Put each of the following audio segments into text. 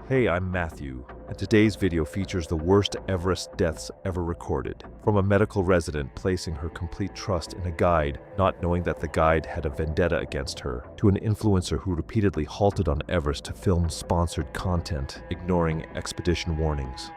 Hey, I'm Matthew, and today's video features the worst Everest deaths ever recorded. From a medical resident placing her complete trust in a guide, not knowing that the guide had a vendetta against her, to an influencer who repeatedly halted on Everest to film sponsored content, ignoring expedition warnings.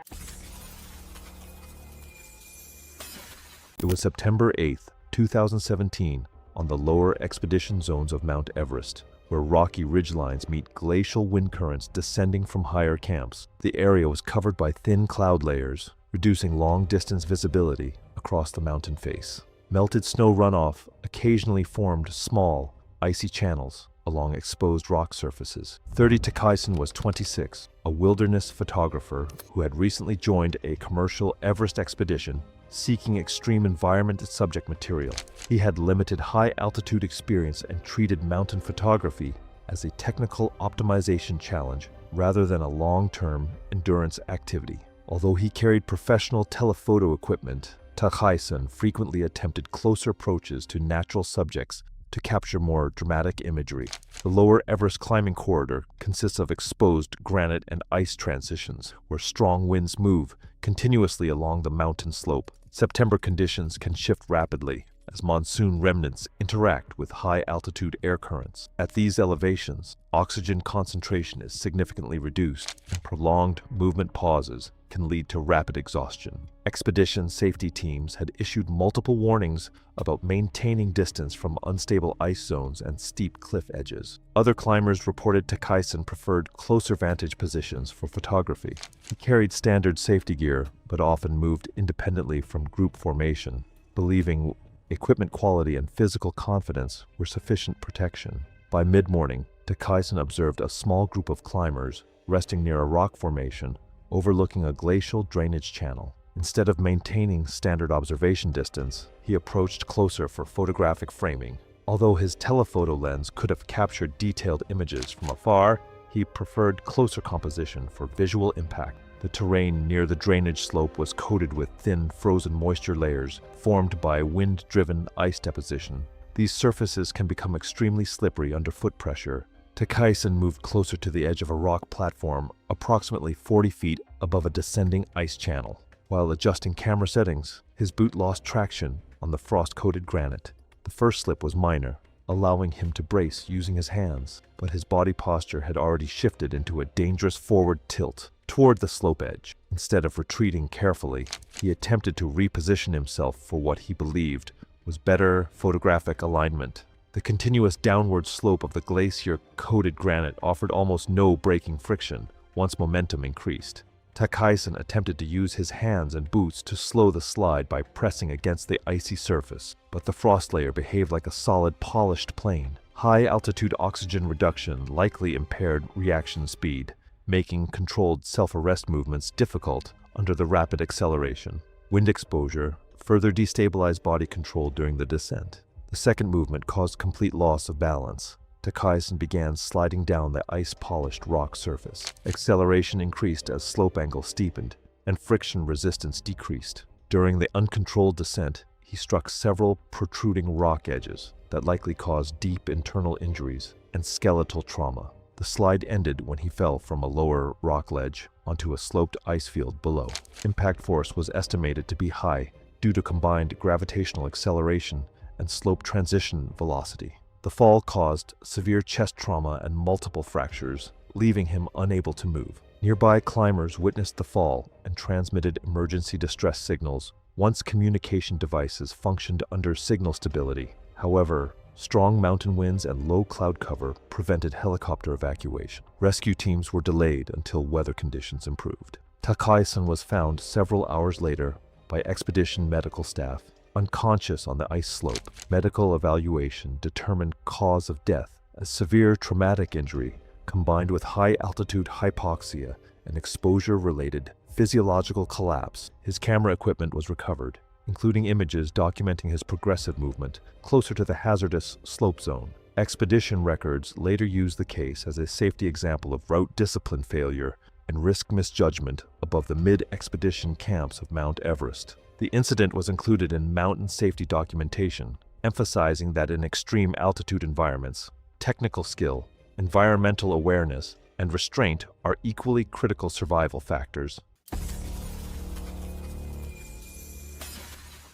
It was September 8th, 2017, on the lower expedition zones of Mount Everest, where rocky ridgelines meet glacial wind currents descending from higher camps. The area was covered by thin cloud layers, reducing long-distance visibility across the mountain face. Melted snow runoff occasionally formed small, icy channels along exposed rock surfaces. 30 Takaysen was 26, a wilderness photographer who had recently joined a commercial Everest expedition seeking extreme environment subject material. He had limited high-altitude experience and treated mountain photography as a technical optimization challenge rather than a long-term endurance activity. Although he carried professional telephoto equipment, Takaysen frequently attempted closer approaches to natural subjects to capture more dramatic imagery. The lower Everest climbing corridor consists of exposed granite and ice transitions where strong winds move continuously along the mountain slope. September conditions can shift rapidly as monsoon remnants interact with high-altitude air currents. At these elevations, oxygen concentration is significantly reduced, and prolonged movement pauses can lead to rapid exhaustion. Expedition safety teams had issued multiple warnings about maintaining distance from unstable ice zones and steep cliff edges. Other climbers reported Takaysen preferred closer vantage positions for photography. He carried standard safety gear, but often moved independently from group formation, believing equipment quality and physical confidence were sufficient protection. By mid-morning, Takaysen observed a small group of climbers resting near a rock formation overlooking a glacial drainage channel. Instead of maintaining standard observation distance, he approached closer for photographic framing. Although his telephoto lens could have captured detailed images from afar, he preferred closer composition for visual impact. The terrain near the drainage slope was coated with thin, frozen moisture layers formed by wind-driven ice deposition. These surfaces can become extremely slippery under foot pressure. Takaysen moved closer to the edge of a rock platform approximately 40 feet above a descending ice channel. While adjusting camera settings, his boot lost traction on the frost-coated granite. The first slip was minor, allowing him to brace using his hands, but his body posture had already shifted into a dangerous forward tilt toward the slope edge. Instead of retreating carefully, he attempted to reposition himself for what he believed was better photographic alignment. The continuous downward slope of the glacier-coated granite offered almost no braking friction once momentum increased. Takaysen attempted to use his hands and boots to slow the slide by pressing against the icy surface, but the frost layer behaved like a solid, polished plane. High-altitude oxygen reduction likely impaired reaction speed, making controlled self-arrest movements difficult under the rapid acceleration. Wind exposure further destabilized body control during the descent. The second movement caused complete loss of balance. Takaysen began sliding down the ice-polished rock surface. Acceleration increased as slope angle steepened, and friction resistance decreased. During the uncontrolled descent, he struck several protruding rock edges that likely caused deep internal injuries and skeletal trauma. The slide ended when he fell from a lower rock ledge onto a sloped ice field below. Impact force was estimated to be high due to combined gravitational acceleration and slope transition velocity. The fall caused severe chest trauma and multiple fractures, leaving him unable to move. Nearby climbers witnessed the fall and transmitted emergency distress signals once communication devices functioned under signal stability. However, strong mountain winds and low cloud cover prevented helicopter evacuation. Rescue teams were delayed until weather conditions improved. Takaysen was found several hours later by expedition medical staff, unconscious on the ice slope. Medical evaluation determined cause of death as severe traumatic injury combined with high-altitude hypoxia and exposure-related physiological collapse. His camera equipment was recovered, including images documenting his progressive movement closer to the hazardous slope zone. Expedition records later used the case as a safety example of route discipline failure and risk misjudgment above the mid-expedition camps of Mount Everest. The incident was included in mountain safety documentation, emphasizing that in extreme altitude environments, technical skill, environmental awareness, and restraint are equally critical survival factors.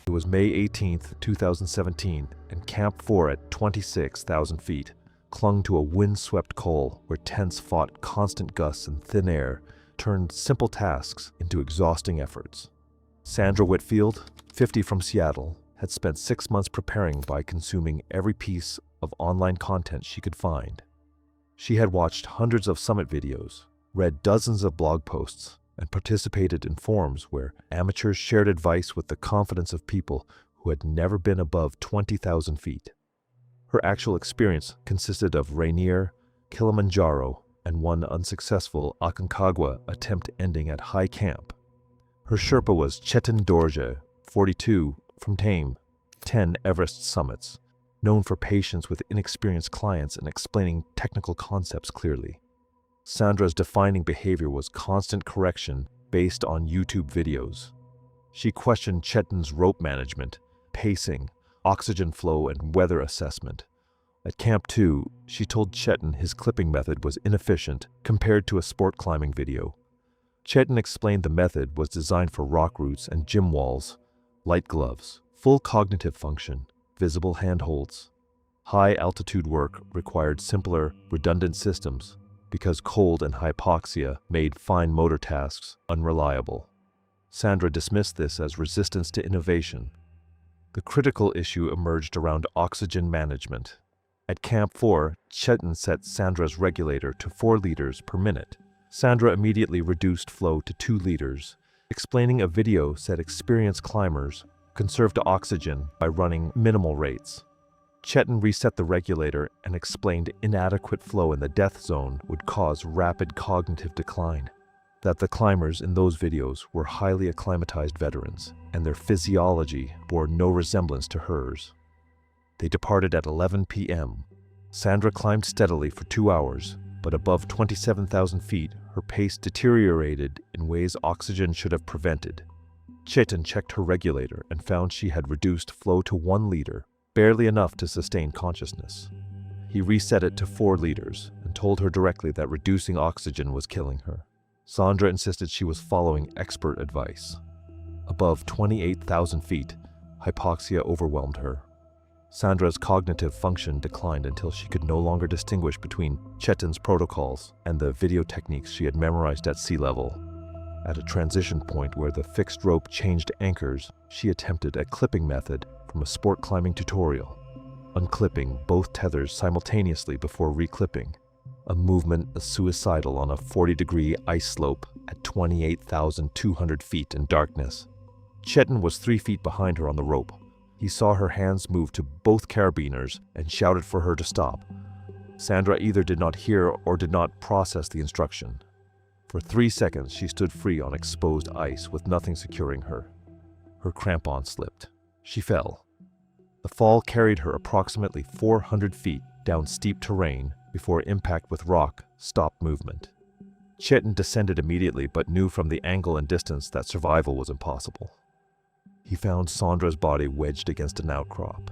It was May 18, 2017, and Camp 4 at 26,000 feet clung to a windswept col where tents fought constant gusts and thin air turned simple tasks into exhausting efforts. Sandra Whitfield, 50 from Seattle, had spent 6 months preparing by consuming every piece of online content she could find. She had watched hundreds of summit videos, read dozens of blog posts, and participated in forums where amateurs shared advice with the confidence of people who had never been above 20,000 feet. Her actual experience consisted of Rainier, Kilimanjaro, and one unsuccessful Aconcagua attempt ending at high camp. Her Sherpa was Chetan Dorje, 42, from Tame, 10 Everest summits, known for patience with inexperienced clients and explaining technical concepts clearly. Sandra's defining behavior was constant correction based on YouTube videos. She questioned Chetan's rope management, pacing, oxygen flow, and weather assessment. At Camp 2, she told Chetan his clipping method was inefficient compared to a sport climbing video. Chetan explained the method was designed for rock routes and gym walls, light gloves, full cognitive function, visible handholds. High-altitude work required simpler, redundant systems because cold and hypoxia made fine motor tasks unreliable. Sandra dismissed this as resistance to innovation. The critical issue emerged around oxygen management. At Camp 4, Chetan set Sandra's regulator to 4 liters per minute. Sandra immediately reduced flow to 2 liters, explaining a video said experienced climbers conserved oxygen by running minimal rates. Chetan reset the regulator and explained inadequate flow in the death zone would cause rapid cognitive decline, that the climbers in those videos were highly acclimatized veterans, and their physiology bore no resemblance to hers. They departed at 11 p.m. Sandra climbed steadily for 2 hours, but above 27,000 feet, her pace deteriorated in ways oxygen should have prevented. Chetan checked her regulator and found she had reduced flow to 1 liter, barely enough to sustain consciousness. He reset it to 4 liters and told her directly that reducing oxygen was killing her. Sandra insisted she was following expert advice. Above 28,000 feet, hypoxia overwhelmed her. Sandra's cognitive function declined until she could no longer distinguish between Chetan's protocols and the video techniques she had memorized at sea level. At a transition point where the fixed rope changed anchors, she attempted a clipping method from a sport climbing tutorial, unclipping both tethers simultaneously before reclipping, a movement suicidal on a 40-degree ice slope at 28,200 feet in darkness. Chetan was 3 feet behind her on the rope. He saw her hands move to both carabiners and shouted for her to stop. Sandra either did not hear or did not process the instruction. For 3 seconds, she stood free on exposed ice with nothing securing her. Her crampon slipped. She fell. The fall carried her approximately 400 feet down steep terrain before impact with rock stopped movement. Chetan descended immediately but knew from the angle and distance that survival was impossible. He found Sandra's body wedged against an outcrop.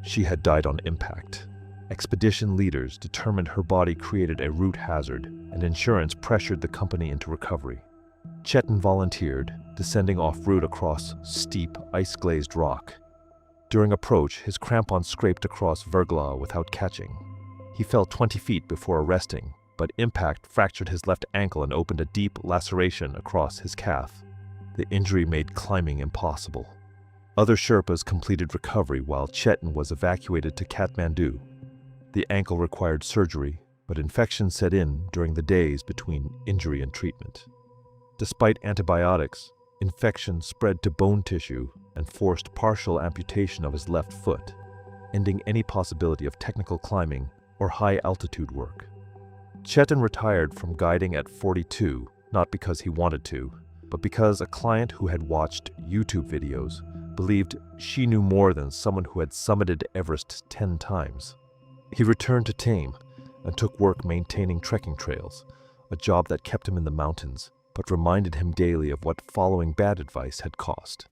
She had died on impact. Expedition leaders determined her body created a route hazard, and insurance pressured the company into recovery. Chetan volunteered, descending off route across steep, ice-glazed rock. During approach, his crampon scraped across verglas without catching. He fell 20 feet before arresting, but impact fractured his left ankle and opened a deep laceration across his calf. The injury made climbing impossible. Other Sherpas completed recovery while Chetan was evacuated to Kathmandu. The ankle required surgery, but infection set in during the days between injury and treatment. Despite antibiotics, infection spread to bone tissue and forced partial amputation of his left foot, ending any possibility of technical climbing or high-altitude work. Chetan retired from guiding at 42, not because he wanted to, but because a client who had watched YouTube videos believed she knew more than someone who had summited Everest 10 times. He returned to Tame and took work maintaining trekking trails, a job that kept him in the mountains, but reminded him daily of what following bad advice had cost.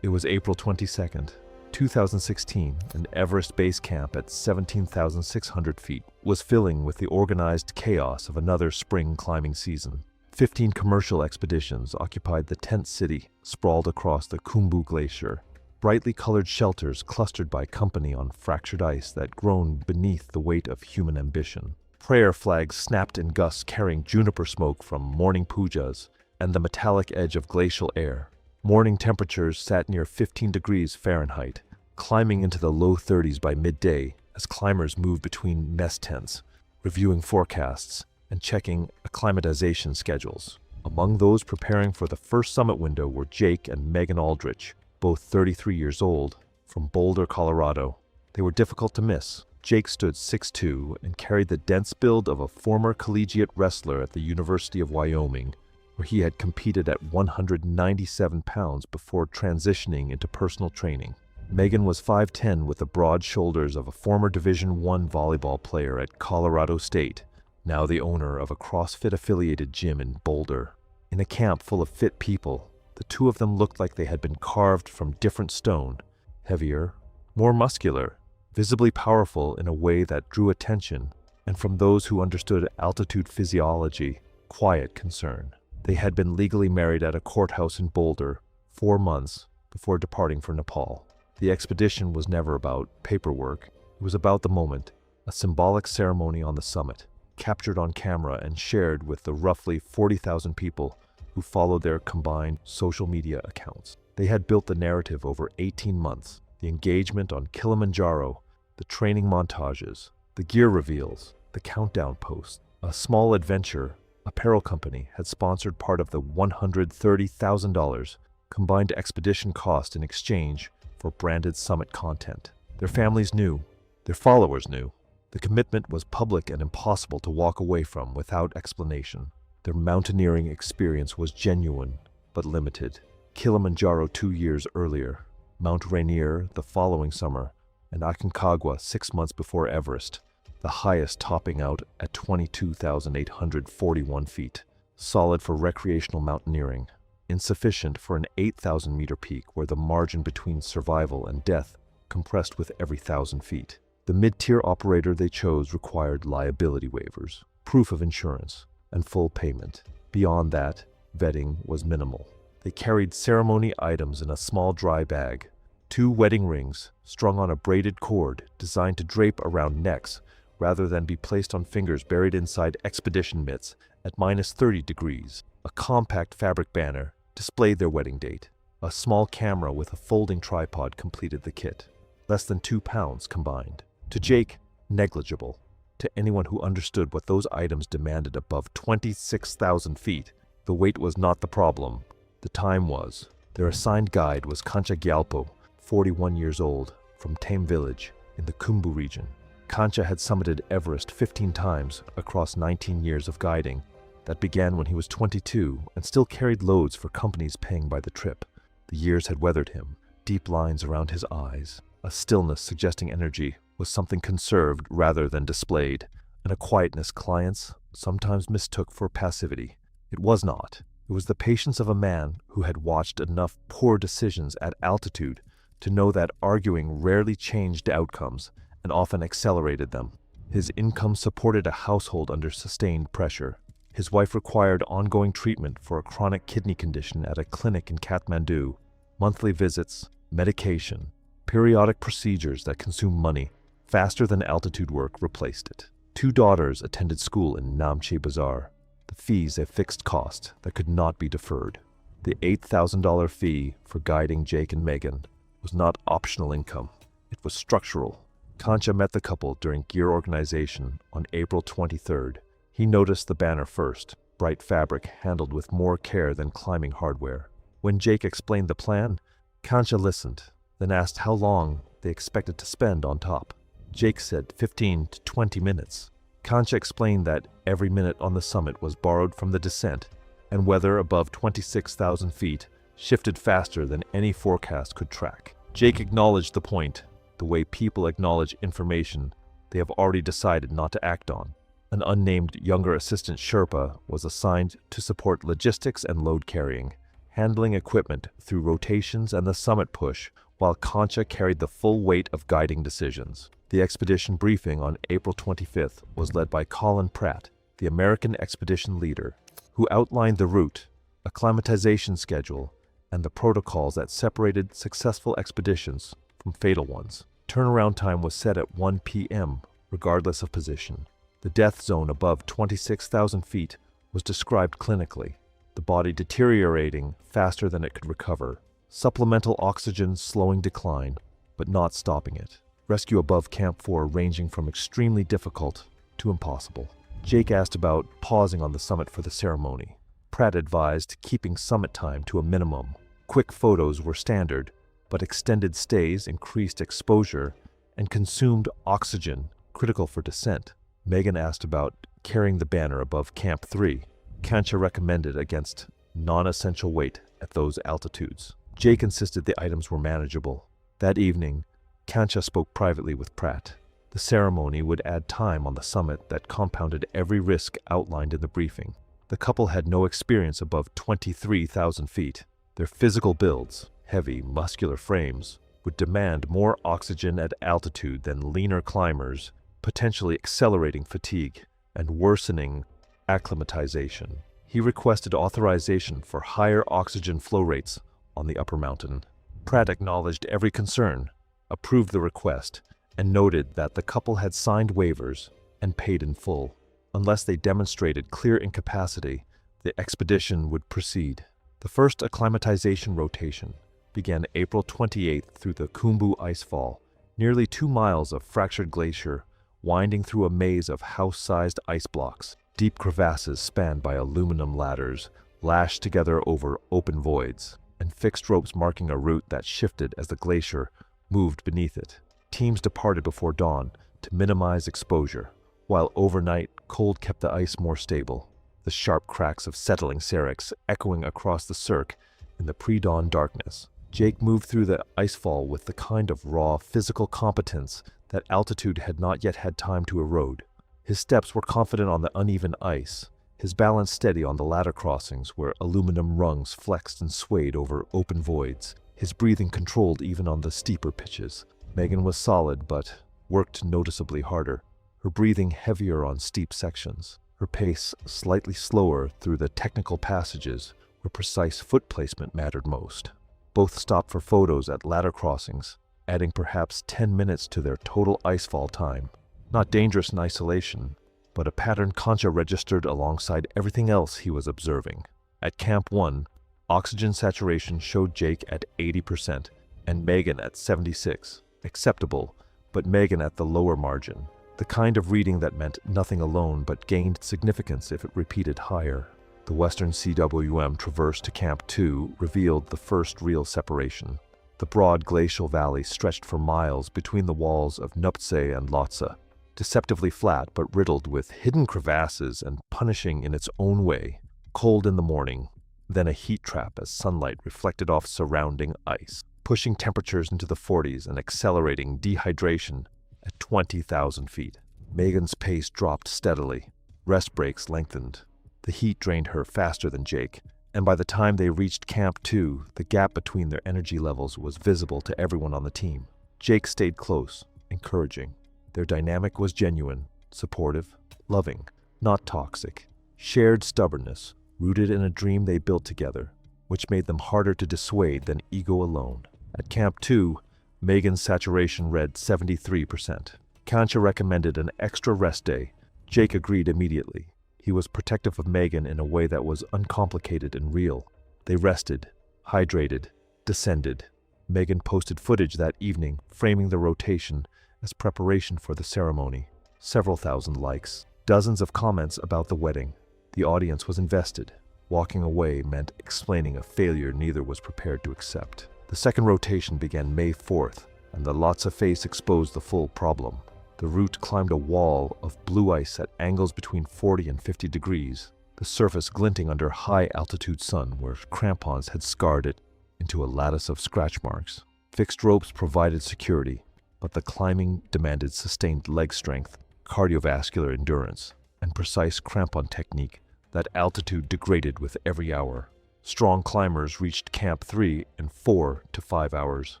It was April 22nd, 2016, an Everest base camp at 17,600 feet was filling with the organized chaos of another spring climbing season. 15 commercial expeditions occupied the tent city sprawled across the Khumbu Glacier. Brightly colored shelters clustered by company on fractured ice that groaned beneath the weight of human ambition. Prayer flags snapped in gusts carrying juniper smoke from morning pujas and the metallic edge of glacial air. Morning temperatures sat near 15 degrees Fahrenheit, climbing into the low 30s by midday as climbers moved between mess tents, reviewing forecasts, and checking acclimatization schedules. Among those preparing for the first summit window were Jake and Megan Aldrich, both 33 years old, from Boulder, Colorado. They were difficult to miss. Jake stood 6'2" and carried the dense build of a former collegiate wrestler at the University of Wyoming, where he had competed at 197 pounds before transitioning into personal training. Megan was 5'10" with the broad shoulders of a former Division I volleyball player at Colorado State, now the owner of a CrossFit-affiliated gym in Boulder. In a camp full of fit people, the two of them looked like they had been carved from different stone, heavier, more muscular, visibly powerful in a way that drew attention, and from those who understood altitude physiology, quiet concern. They had been legally married at a courthouse in Boulder 4 months before departing for Nepal. The expedition was never about paperwork. It was about the moment, a symbolic ceremony on the summit, captured on camera and shared with the roughly 40,000 people who followed their combined social media accounts. They had built the narrative over 18 months, the engagement on Kilimanjaro, the training montages, the gear reveals, the countdown posts. A small adventure apparel company had sponsored part of the $130,000 combined expedition cost in exchange for branded summit content. Their families knew, their followers knew. The commitment was public and impossible to walk away from without explanation. Their mountaineering experience was genuine, but limited. Kilimanjaro 2 years earlier, Mount Rainier the following summer, and Aconcagua 6 months before Everest, the highest topping out at 22,841 feet, solid for recreational mountaineering, insufficient for an 8,000-meter peak where the margin between survival and death compressed with every 1,000 feet. The mid-tier operator they chose required liability waivers, proof of insurance, and full payment. Beyond that, vetting was minimal. They carried ceremony items in a small dry bag, 2 wedding rings strung on a braided cord designed to drape around necks rather than be placed on fingers buried inside expedition mitts at -30 degrees. A compact fabric banner displayed their wedding date. A small camera with a folding tripod completed the kit. Less than 2 pounds combined. To Jake, negligible. To anyone who understood what those items demanded above 26,000 feet, the weight was not the problem. The time was. Their assigned guide was Kancha Gyalpo, 41 years old, from Tame Village in the Khumbu region. Kancha had summited Everest 15 times across 19 years of guiding that began when he was 22 and still carried loads for companies paying by the trip. The years had weathered him, deep lines around his eyes, a stillness suggesting energy was something conserved rather than displayed, and a quietness clients sometimes mistook for passivity. It was not. It was the patience of a man who had watched enough poor decisions at altitude to know that arguing rarely changed outcomes and often accelerated them. His income supported a household under sustained pressure. His wife required ongoing treatment for a chronic kidney condition at a clinic in Kathmandu, monthly visits, medication, periodic procedures that consumed money faster than altitude work replaced it. 2 daughters attended school in Namche Bazaar, the fees a fixed cost that could not be deferred. The $8,000 fee for guiding Jake and Megan was not optional income. It was structural. Kancha met the couple during gear organization on April 23rd. He noticed the banner first, bright fabric handled with more care than climbing hardware. When Jake explained the plan, Kancha listened, then asked how long they expected to spend on top. Jake said 15 to 20 minutes. Kancha explained that every minute on the summit was borrowed from the descent, and weather above 26,000 feet shifted faster than any forecast could track. Jake acknowledged the point, the way people acknowledge information they have already decided not to act on. An unnamed younger assistant Sherpa was assigned to support logistics and load carrying, handling equipment through rotations and the summit push while Concha carried the full weight of guiding decisions. The expedition briefing on April 25th was led by Colin Pratt, the American expedition leader, who outlined the route, acclimatization schedule, and the protocols that separated successful expeditions from fatal ones. Turnaround time was set at 1 p.m., regardless of position. The death zone above 26,000 feet was described clinically, the body deteriorating faster than it could recover, supplemental oxygen slowing decline, but not stopping it. Rescue above Camp 4 ranging from extremely difficult to impossible. Jake asked about pausing on the summit for the ceremony. Pratt advised keeping summit time to a minimum. Quick photos were standard, but extended stays increased exposure and consumed oxygen, critical for descent. Megan asked about carrying the banner above Camp 3. Concha recommended against non-essential weight at those altitudes. Jake insisted the items were manageable. That evening, Concha spoke privately with Pratt. The ceremony would add time on the summit that compounded every risk outlined in the briefing. The couple had no experience above 23,000 feet. Their physical builds, heavy, muscular frames, would demand more oxygen at altitude than leaner climbers, potentially accelerating fatigue and worsening acclimatization. He requested authorization for higher oxygen flow rates on the upper mountain. Pratt acknowledged every concern, approved the request, and noted that the couple had signed waivers and paid in full. Unless they demonstrated clear incapacity, the expedition would proceed. The first acclimatization rotation began April 28th through the Khumbu Icefall, nearly 2 miles of fractured glacier winding through a maze of house-sized ice blocks, deep crevasses spanned by aluminum ladders lashed together over open voids, and fixed ropes marking a route that shifted as the glacier moved beneath it. Teams departed before dawn to minimize exposure, while overnight cold kept the ice more stable, the sharp cracks of settling seracs echoing across the cirque in the pre-dawn darkness. Jake moved through the icefall with the kind of raw physical competence that altitude had not yet had time to erode. His steps were confident on the uneven ice, his balance steady on the ladder crossings where aluminum rungs flexed and swayed over open voids, his breathing controlled even on the steeper pitches. Megan was solid but worked noticeably harder, her breathing heavier on steep sections, her pace slightly slower through the technical passages where precise foot placement mattered most. Both stopped for photos at ladder crossings, adding perhaps 10 minutes to their total icefall time. Not dangerous in isolation, but a pattern Concha registered alongside everything else he was observing. At Camp 1, oxygen saturation showed Jake at 80% and Megan at 76%. Acceptable, but Megan at the lower margin. The kind of reading that meant nothing alone but gained significance if it repeated higher. The western CWM traverse to Camp 2 revealed the first real separation. The broad glacial valley stretched for miles between the walls of Nuptse and Lhotse, deceptively flat but riddled with hidden crevasses and punishing in its own way. Cold in the morning, then a heat trap as sunlight reflected off surrounding ice, pushing temperatures into the 40s and accelerating dehydration at 20,000 feet. Megan's pace dropped steadily. Rest breaks lengthened. The heat drained her faster than Jake, and by the time they reached Camp 2, the gap between their energy levels was visible to everyone on the team. Jake stayed close, encouraging. Their dynamic was genuine, supportive, loving, not toxic. Shared stubbornness, rooted in a dream they built together, which made them harder to dissuade than ego alone. At Camp 2, Megan's saturation read 73%. Concha recommended an extra rest day. Jake agreed immediately. He was protective of Megan in a way that was uncomplicated and real. They rested, hydrated, descended. Megan posted footage that evening, framing the rotation as preparation for the ceremony. Several thousand likes, dozens of comments about the wedding. The audience was invested. Walking away meant explaining a failure neither was prepared to accept. The second rotation began May 4th, and the Lhotse face exposed the full problem. The route climbed a wall of blue ice at angles between 40 and 50 degrees, the surface glinting under high-altitude sun where crampons had scarred it into a lattice of scratch marks. Fixed ropes provided security, but the climbing demanded sustained leg strength, cardiovascular endurance, and precise crampon technique that altitude degraded with every hour. Strong climbers reached Camp 3 in 4 to 5 hours.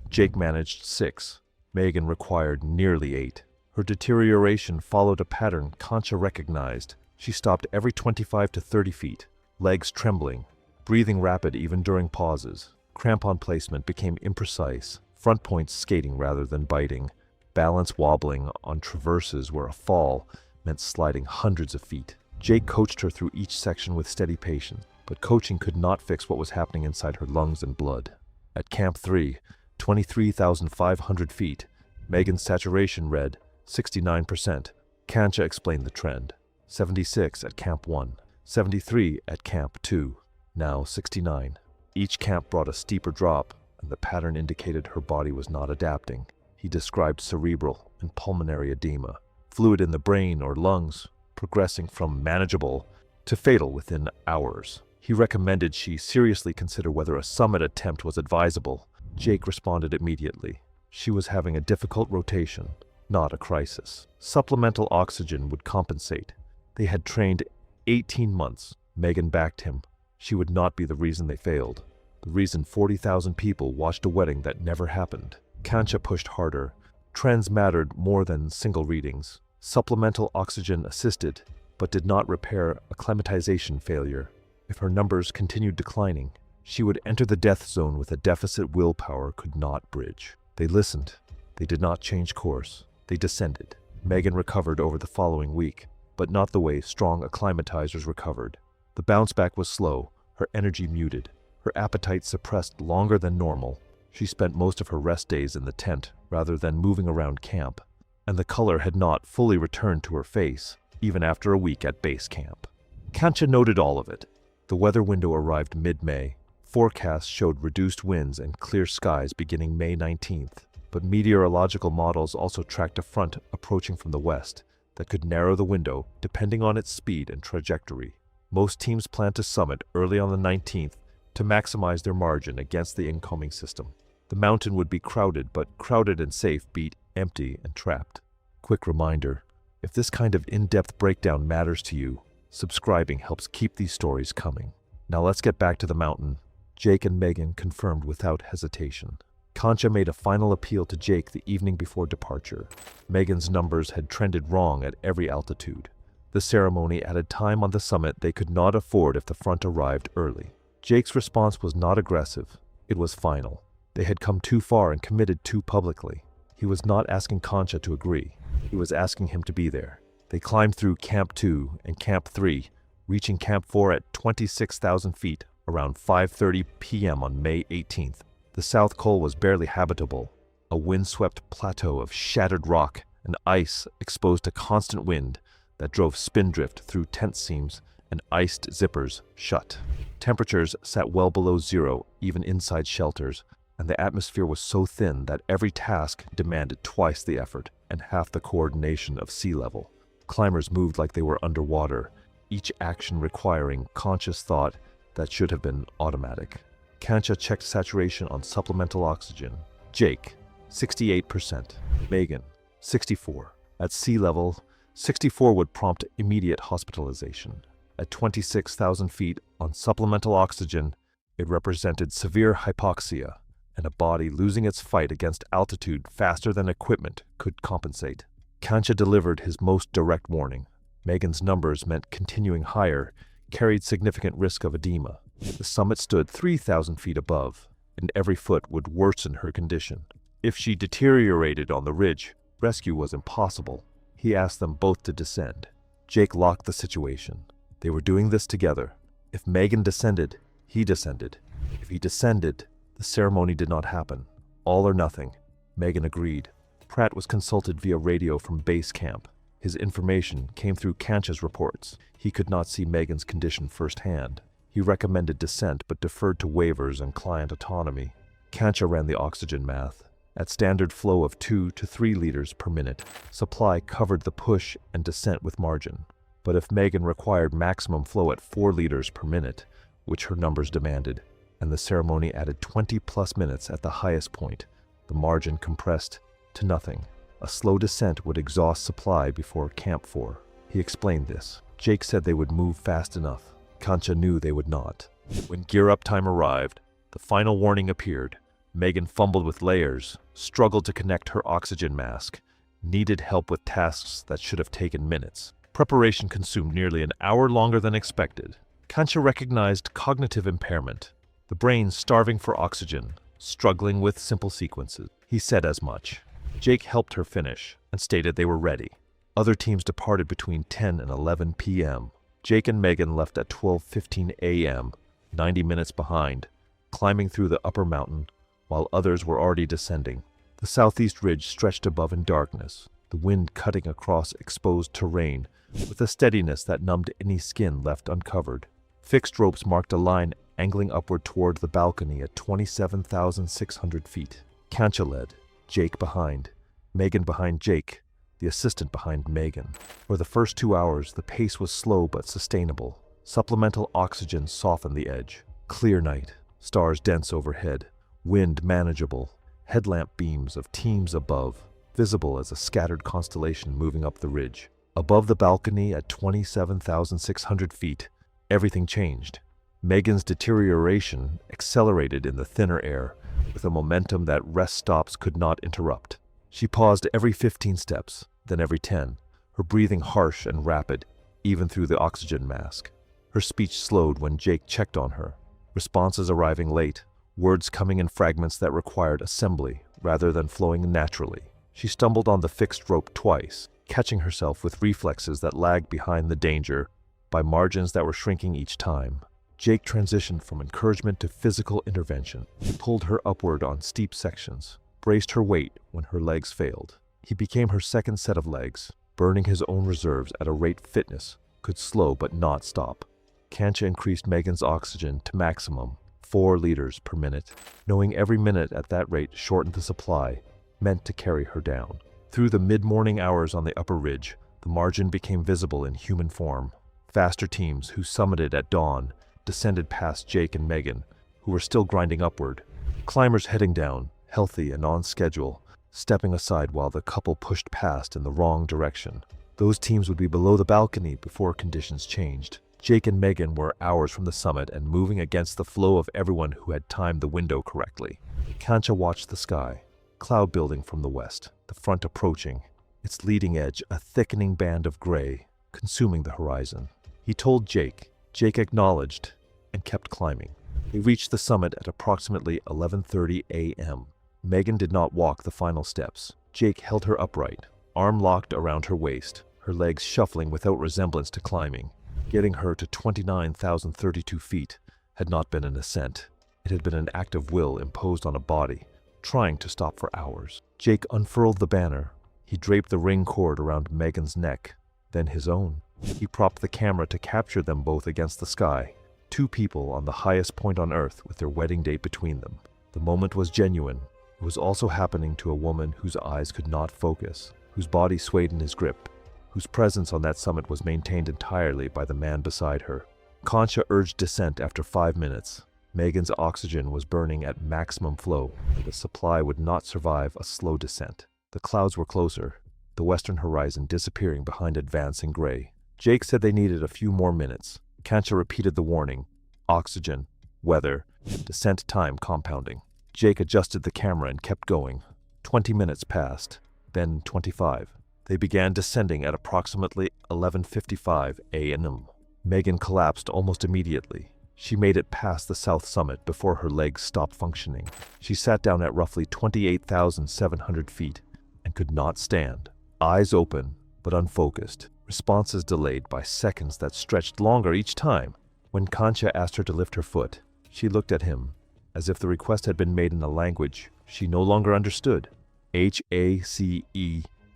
Jake managed 6. Megan required nearly 8. Her deterioration followed a pattern Concha recognized. She stopped every 25 to 30 feet, legs trembling, breathing rapid even during pauses. Crampon placement became imprecise, front points skating rather than biting, balance wobbling on traverses where a fall meant sliding hundreds of feet. Jake coached her through each section with steady patience, but coaching could not fix what was happening inside her lungs and blood. At Camp 3, 23,500 feet, Megan's saturation read 69%. Concha explained the trend. 76 at Camp 1, 73 at Camp 2, now 69. Each camp brought a steeper drop, and the pattern indicated her body was not adapting. He described cerebral and pulmonary edema, fluid in the brain or lungs, progressing from manageable to fatal within hours. He recommended she seriously consider whether a summit attempt was advisable. Jake responded immediately. She was having a difficult rotation, not a crisis. Supplemental oxygen would compensate. They had trained 18 months. Megan backed him. She would not be the reason they failed. The reason 40,000 people watched a wedding that never happened. Concha pushed harder. Trends mattered more than single readings. Supplemental oxygen assisted, but did not repair acclimatization failure. If her numbers continued declining, she would enter the death zone with a deficit willpower could not bridge. They listened. They did not change course. They descended. Megan recovered over the following week, but not the way strong acclimatizers recovered. The bounce back was slow, her energy muted, her appetite suppressed longer than normal. She spent most of her rest days in the tent rather than moving around camp, and the color had not fully returned to her face, even after a week at base camp. Concha noted all of it. The weather window arrived mid-May. Forecasts showed reduced winds and clear skies beginning May 19th, but meteorological models also tracked a front approaching from the west that could narrow the window depending on its speed and trajectory. Most teams planned to summit early on the 19th to maximize their margin against the incoming system. The mountain would be crowded, but crowded and safe beat empty and trapped. Quick reminder, if this kind of in-depth breakdown matters to you, subscribing helps keep these stories coming. Now let's get back to the mountain. Jake and Megan confirmed without hesitation. Concha made a final appeal to Jake the evening before departure. Megan's numbers had trended wrong at every altitude. The ceremony added time on the summit they could not afford if the front arrived early. Jake's response was not aggressive. It was final. They had come too far and committed too publicly. He was not asking Concha to agree. He was asking him to be there. They climbed through Camp 2 and Camp 3, reaching Camp 4 at 26,000 feet around 5:30 p.m. on May 18th. The South Col was barely habitable, a wind-swept plateau of shattered rock and ice exposed to constant wind that drove spindrift through tent seams and iced zippers shut. Temperatures sat well below zero even inside shelters, and the atmosphere was so thin that every task demanded twice the effort and half the coordination of sea level. Climbers moved like they were underwater, each action requiring conscious thought that should have been automatic. Concha checked saturation on supplemental oxygen. Jake, 68%. Megan, 64%. At sea level, 64 would prompt immediate hospitalization. At 26,000 feet on supplemental oxygen, it represented severe hypoxia, and a body losing its fight against altitude faster than equipment could compensate. Concha delivered his most direct warning. Megan's numbers meant continuing higher, carried significant risk of edema. The summit stood 3,000 feet above, and every foot would worsen her condition. If she deteriorated on the ridge, rescue was impossible. He asked them both to descend. Jake locked the situation. They were doing this together. If Megan descended, he descended. If he descended, the ceremony did not happen. All or nothing. Megan agreed. Pratt was consulted via radio from base camp. His information came through Concha's reports. He could not see Megan's condition firsthand. He recommended descent but deferred to waivers and client autonomy. Concha ran the oxygen math. At standard flow of 2 to 3 liters per minute, supply covered the push and descent with margin. But if Megan required maximum flow at 4 liters per minute, which her numbers demanded, and the ceremony added 20+ minutes at the highest point, the margin compressed to nothing. A slow descent would exhaust supply before Camp 4. He explained this. Jake said they would move fast enough. Concha knew they would not. When gear-up time arrived, the final warning appeared. Megan fumbled with layers, struggled to connect her oxygen mask, needed help with tasks that should have taken minutes. Preparation consumed nearly an hour longer than expected. Kancha recognized cognitive impairment, the brain starving for oxygen, struggling with simple sequences. He said as much. Jake helped her finish and stated they were ready. Other teams departed between 10 and 11 p.m. Jake and Megan left at 12:15 a.m., 90 minutes behind, climbing through the upper mountain while others were already descending. The southeast ridge stretched above in darkness, the wind cutting across exposed terrain with a steadiness that numbed any skin left uncovered. Fixed ropes marked a line angling upward toward the balcony at 27,600 feet. Kancha led, Jake behind, Megan behind Jake, the assistant behind Megan. For the first 2 hours, the pace was slow but sustainable. Supplemental oxygen softened the edge. Clear night, stars dense overhead, wind manageable, headlamp beams of teams above, visible as a scattered constellation moving up the ridge. Above the balcony at 27,600 feet, everything changed. Megan's deterioration accelerated in the thinner air, with a momentum that rest stops could not interrupt. She paused every 15 steps, then every 10, her breathing harsh and rapid, even through the oxygen mask. Her speech slowed when Jake checked on her, responses arriving late, words coming in fragments that required assembly rather than flowing naturally. She stumbled on the fixed rope twice, catching herself with reflexes that lagged behind the danger by margins that were shrinking each time. Jake transitioned from encouragement to physical intervention. He pulled her upward on steep sections, braced her weight when her legs failed. He became her second set of legs, burning his own reserves at a rate fitness could slow but not stop. Kancha increased Megan's oxygen to maximum, 4 liters per minute, knowing every minute at that rate shortened the supply, meant to carry her down. Through the mid-morning hours on the upper ridge, the margin became visible in human form. Faster teams who summited at dawn descended past Jake and Megan, who were still grinding upward. Climbers heading down, healthy and on schedule, stepping aside while the couple pushed past in the wrong direction. Those teams would be below the balcony before conditions changed. Jake and Megan were hours from the summit and moving against the flow of everyone who had timed the window correctly. Kancha watched the sky, cloud building from the west, the front approaching, its leading edge a thickening band of gray, consuming the horizon. He told Jake. Jake acknowledged and kept climbing. They reached the summit at approximately 11:30 a.m. Megan did not walk the final steps. Jake held her upright, arm locked around her waist, her legs shuffling without resemblance to climbing. Getting her to 29,032 feet had not been an ascent. It had been an act of will imposed on a body, trying to stop for hours. Jake unfurled the banner. He draped the ring cord around Megan's neck, then his own. He propped the camera to capture them both against the sky, 2 people on the highest point on Earth with their wedding date between them. The moment was genuine. It was also happening to a woman whose eyes could not focus, whose body swayed in his grip, whose presence on that summit was maintained entirely by the man beside her. Kancha urged descent after 5 minutes. Megan's oxygen was burning at maximum flow. The supply would not survive a slow descent. The clouds were closer, the western horizon disappearing behind advancing gray. Jake said they needed a few more minutes. Kancha repeated the warning. Oxygen, weather, descent time compounding. Jake adjusted the camera and kept going. 20 minutes passed, then 25. They began descending at approximately 11:55 a.m. Megan collapsed almost immediately. She made it past the south summit before her legs stopped functioning. She sat down at roughly 28,700 feet and could not stand. Eyes open, but unfocused. Responses delayed by seconds that stretched longer each time. When Kancha asked her to lift her foot, she looked at him, as if the request had been made in a language she no longer understood. HACE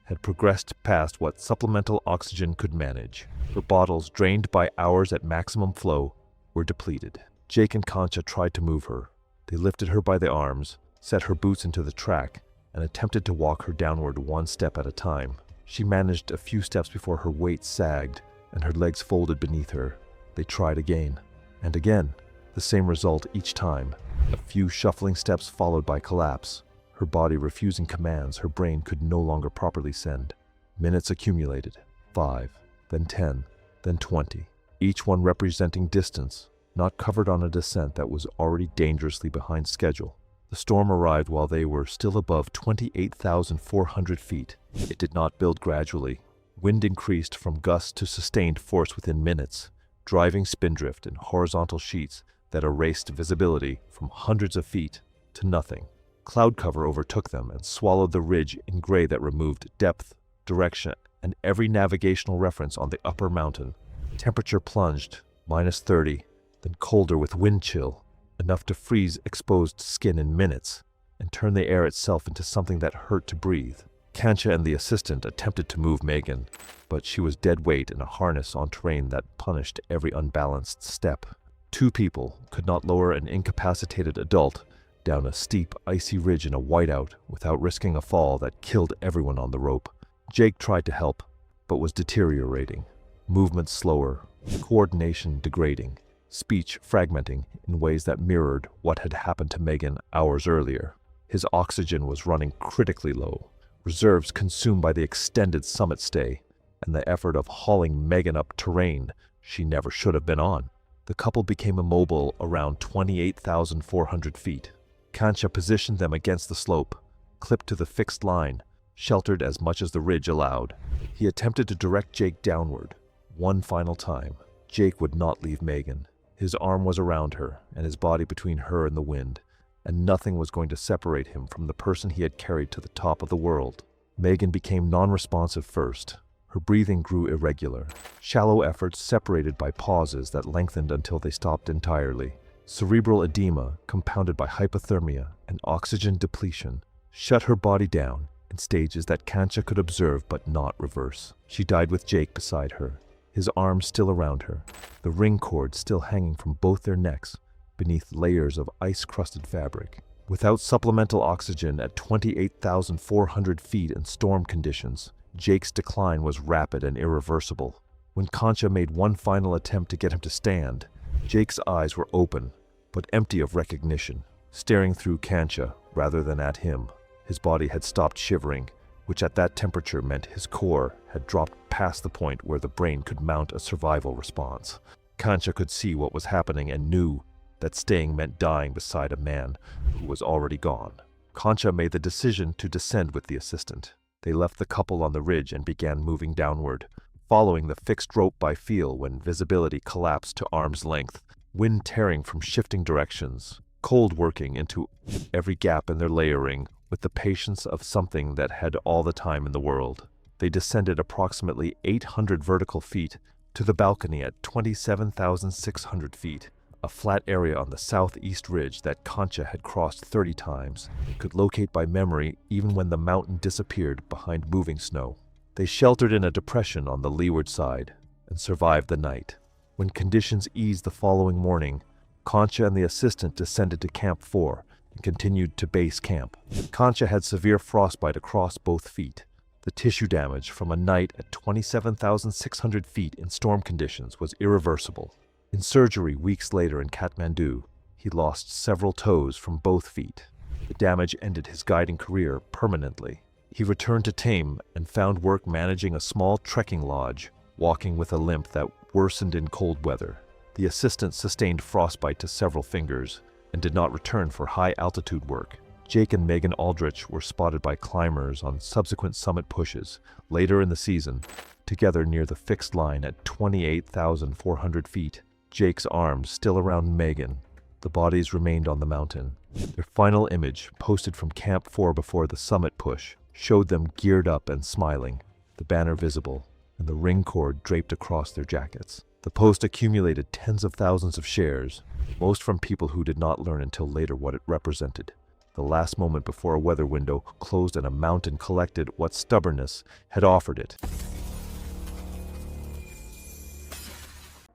had progressed past what supplemental oxygen could manage. Her bottles, drained by hours at maximum flow, were depleted. Jake and Kancha tried to move her. They lifted her by the arms, set her boots into the track, and attempted to walk her downward 1 step at a time. She managed a few steps before her weight sagged and her legs folded beneath her. They tried again and again, the same result each time. A few shuffling steps followed by collapse. Her body refusing commands her brain could no longer properly send. Minutes accumulated. 5, then 10, then 20. Each one representing distance, not covered on a descent that was already dangerously behind schedule. The storm arrived while they were still above 28,400 feet. It did not build gradually. Wind increased from gusts to sustained force within minutes, driving spindrift in horizontal sheets that erased visibility from hundreds of feet to nothing. Cloud cover overtook them and swallowed the ridge in gray that removed depth, direction, and every navigational reference on the upper mountain. Temperature plunged, -30, then colder with wind chill, enough to freeze exposed skin in minutes and turn the air itself into something that hurt to breathe. Kancha and the assistant attempted to move Megan, but she was dead weight in a harness on terrain that punished every unbalanced step. Two people could not lower an incapacitated adult down a steep, icy ridge in a whiteout without risking a fall that killed everyone on the rope. Jake tried to help, but was deteriorating. Movement slower, coordination degrading, speech fragmenting in ways that mirrored what had happened to Megan hours earlier. His oxygen was running critically low, reserves consumed by the extended summit stay, and the effort of hauling Megan up terrain she never should have been on. The couple became immobile around 28,400 feet. Kancha positioned them against the slope, clipped to the fixed line, sheltered as much as the ridge allowed. He attempted to direct Jake downward. One final time. Jake would not leave Megan. His arm was around her, and his body between her and the wind, and nothing was going to separate him from the person he had carried to the top of the world. Megan became non-responsive first. Her breathing grew irregular. Shallow efforts separated by pauses that lengthened until they stopped entirely. Cerebral edema, compounded by hypothermia and oxygen depletion, shut her body down in stages that Kancha could observe but not reverse. She died with Jake beside her, his arms still around her, the ring cord still hanging from both their necks beneath layers of ice-crusted fabric. Without supplemental oxygen at 28,400 feet in storm conditions, Jake's decline was rapid and irreversible. When Kancha made one final attempt to get him to stand, Jake's eyes were open, but empty of recognition, staring through Kancha rather than at him. His body had stopped shivering, which at that temperature meant his core had dropped past the point where the brain could mount a survival response. Kancha could see what was happening and knew that staying meant dying beside a man who was already gone. Kancha made the decision to descend with the assistant. They left the couple on the ridge and began moving downward, following the fixed rope by feel when visibility collapsed to arm's length, wind tearing from shifting directions, cold working into every gap in their layering with the patience of something that had all the time in the world. They descended approximately 800 vertical feet to the balcony at 27,600 feet, a flat area on the southeast ridge that Kancha had crossed 30 times, could locate by memory even when the mountain disappeared behind moving snow. They sheltered in a depression on the leeward side and survived the night. When conditions eased the following morning, Kancha and the assistant descended to Camp 4 and continued to base camp. Kancha had severe frostbite across both feet. The tissue damage from a night at 27,600 feet in storm conditions was irreversible. In surgery weeks later in Kathmandu, he lost several toes from both feet. The damage ended his guiding career permanently. He returned to Tame and found work managing a small trekking lodge, walking with a limp that worsened in cold weather. The assistant sustained frostbite to several fingers and did not return for high-altitude work. Jake and Megan Aldrich were spotted by climbers on subsequent summit pushes later in the season, together near the fixed line at 28,400 feet. Jake's arms still around Megan. The bodies remained on the mountain. Their final image, posted from Camp 4 before the summit push, showed them geared up and smiling, the banner visible, and the ring cord draped across their jackets. The post accumulated tens of thousands of shares, most from people who did not learn until later what it represented. The last moment before a weather window closed and a mountain collected what stubbornness had offered it.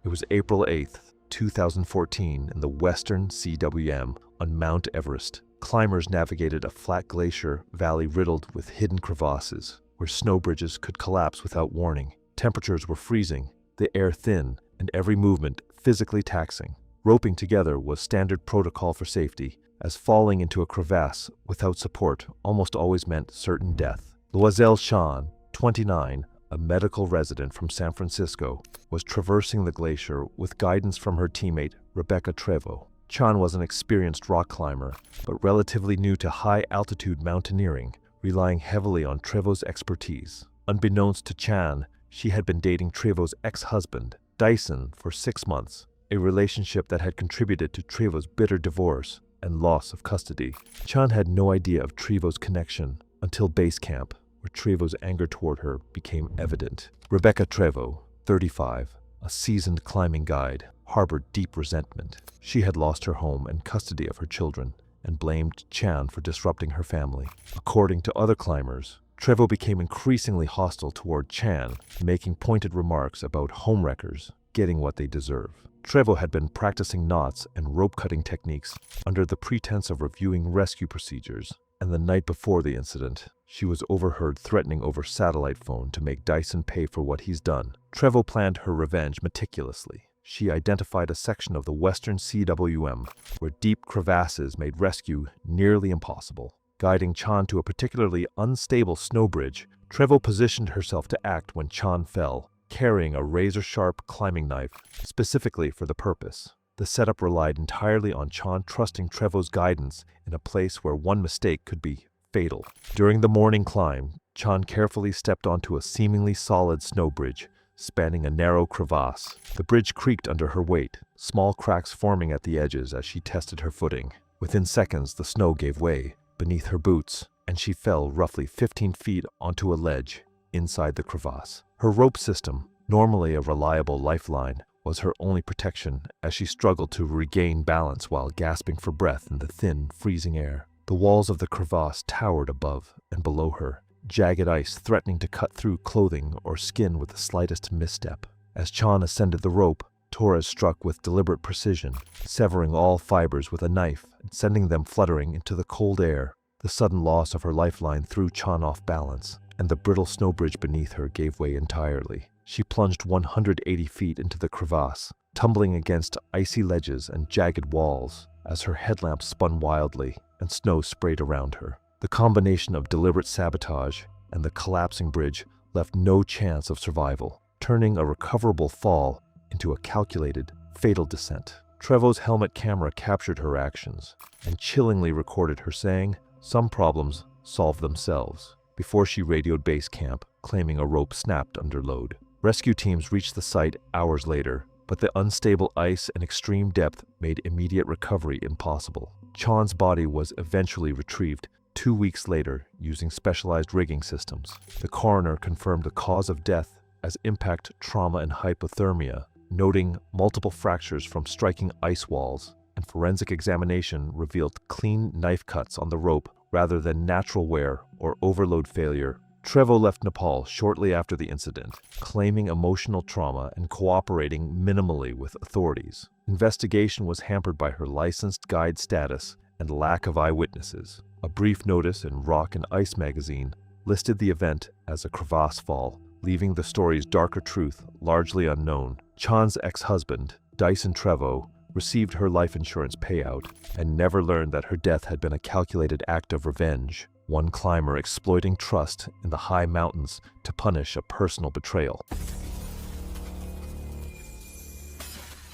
It was April 8th, 2014, in the western CWM on Mount Everest. Climbers navigated a flat glacier valley riddled with hidden crevasses, where snow bridges could collapse without warning. Temperatures were freezing, the air thin, and every movement physically taxing. Roping together was standard protocol for safety, as falling into a crevasse without support almost always meant certain death. Loiselle Shan, 29, a medical resident from San Francisco, was traversing the glacier with guidance from her teammate Rebecca Trevo. Chan was an experienced rock climber, but relatively new to high-altitude mountaineering, relying heavily on Trevor's expertise. Unbeknownst to Chan, she had been dating Trevor's ex-husband, Dyson, for 6 months, a relationship that had contributed to Trevor's bitter divorce and loss of custody. Chan had no idea of Trevor's connection until base camp, where Trevor's anger toward her became evident. Rebecca Trevo, 35, a seasoned climbing guide, harbored deep resentment. She had lost her home and custody of her children and blamed Chan for disrupting her family. According to other climbers, Trevo became increasingly hostile toward Chan, making pointed remarks about homewreckers getting what they deserve. Trevo had been practicing knots and rope-cutting techniques under the pretense of reviewing rescue procedures, and the night before the incident, she was overheard threatening over satellite phone to make Dyson pay for what he's done. Trevo planned her revenge meticulously. She identified a section of the western CWM where deep crevasses made rescue nearly impossible. Guiding Chan to a particularly unstable snow bridge, Trevo positioned herself to act when Chan fell, carrying a razor-sharp climbing knife specifically for the purpose. The setup relied entirely on Chan trusting Trevo's guidance in a place where one mistake could be fatal. During the morning climb, Chan carefully stepped onto a seemingly solid snow bridge, spanning a narrow crevasse. The bridge creaked under her weight, small cracks forming at the edges as she tested her footing. Within seconds, the snow gave way beneath her boots, and she fell roughly 15 feet onto a ledge inside the crevasse. Her rope system, normally a reliable lifeline, was her only protection as she struggled to regain balance while gasping for breath in the thin, freezing air. The walls of the crevasse towered above and below her, jagged ice threatening to cut through clothing or skin with the slightest misstep. As Chan ascended the rope, Torres struck with deliberate precision, severing all fibers with a knife and sending them fluttering into the cold air. The sudden loss of her lifeline threw Chan off balance, and the brittle snow bridge beneath her gave way entirely. She plunged 180 feet into the crevasse, tumbling against icy ledges and jagged walls as her headlamp spun wildly and snow sprayed around her. The combination of deliberate sabotage and the collapsing bridge left no chance of survival, turning a recoverable fall into a calculated, fatal descent. Trevo's helmet camera captured her actions and chillingly recorded her saying, "Some problems solve themselves," before she radioed base camp, claiming a rope snapped under load. Rescue teams reached the site hours later, but the unstable ice and extreme depth made immediate recovery impossible. Chan's body was eventually retrieved 2 weeks later using specialized rigging systems. The coroner confirmed the cause of death as impact trauma and hypothermia, noting multiple fractures from striking ice walls, and forensic examination revealed clean knife cuts on the rope rather than natural wear or overload failure. Trevo left Nepal shortly after the incident, claiming emotional trauma and cooperating minimally with authorities. Investigation was hampered by her licensed guide status and lack of eyewitnesses. A brief notice in Rock and Ice magazine listed the event as a crevasse fall, leaving the story's darker truth largely unknown. Chan's ex-husband, Dyson Trevo, received her life insurance payout and never learned that her death had been a calculated act of revenge, one climber exploiting trust in the high mountains to punish a personal betrayal.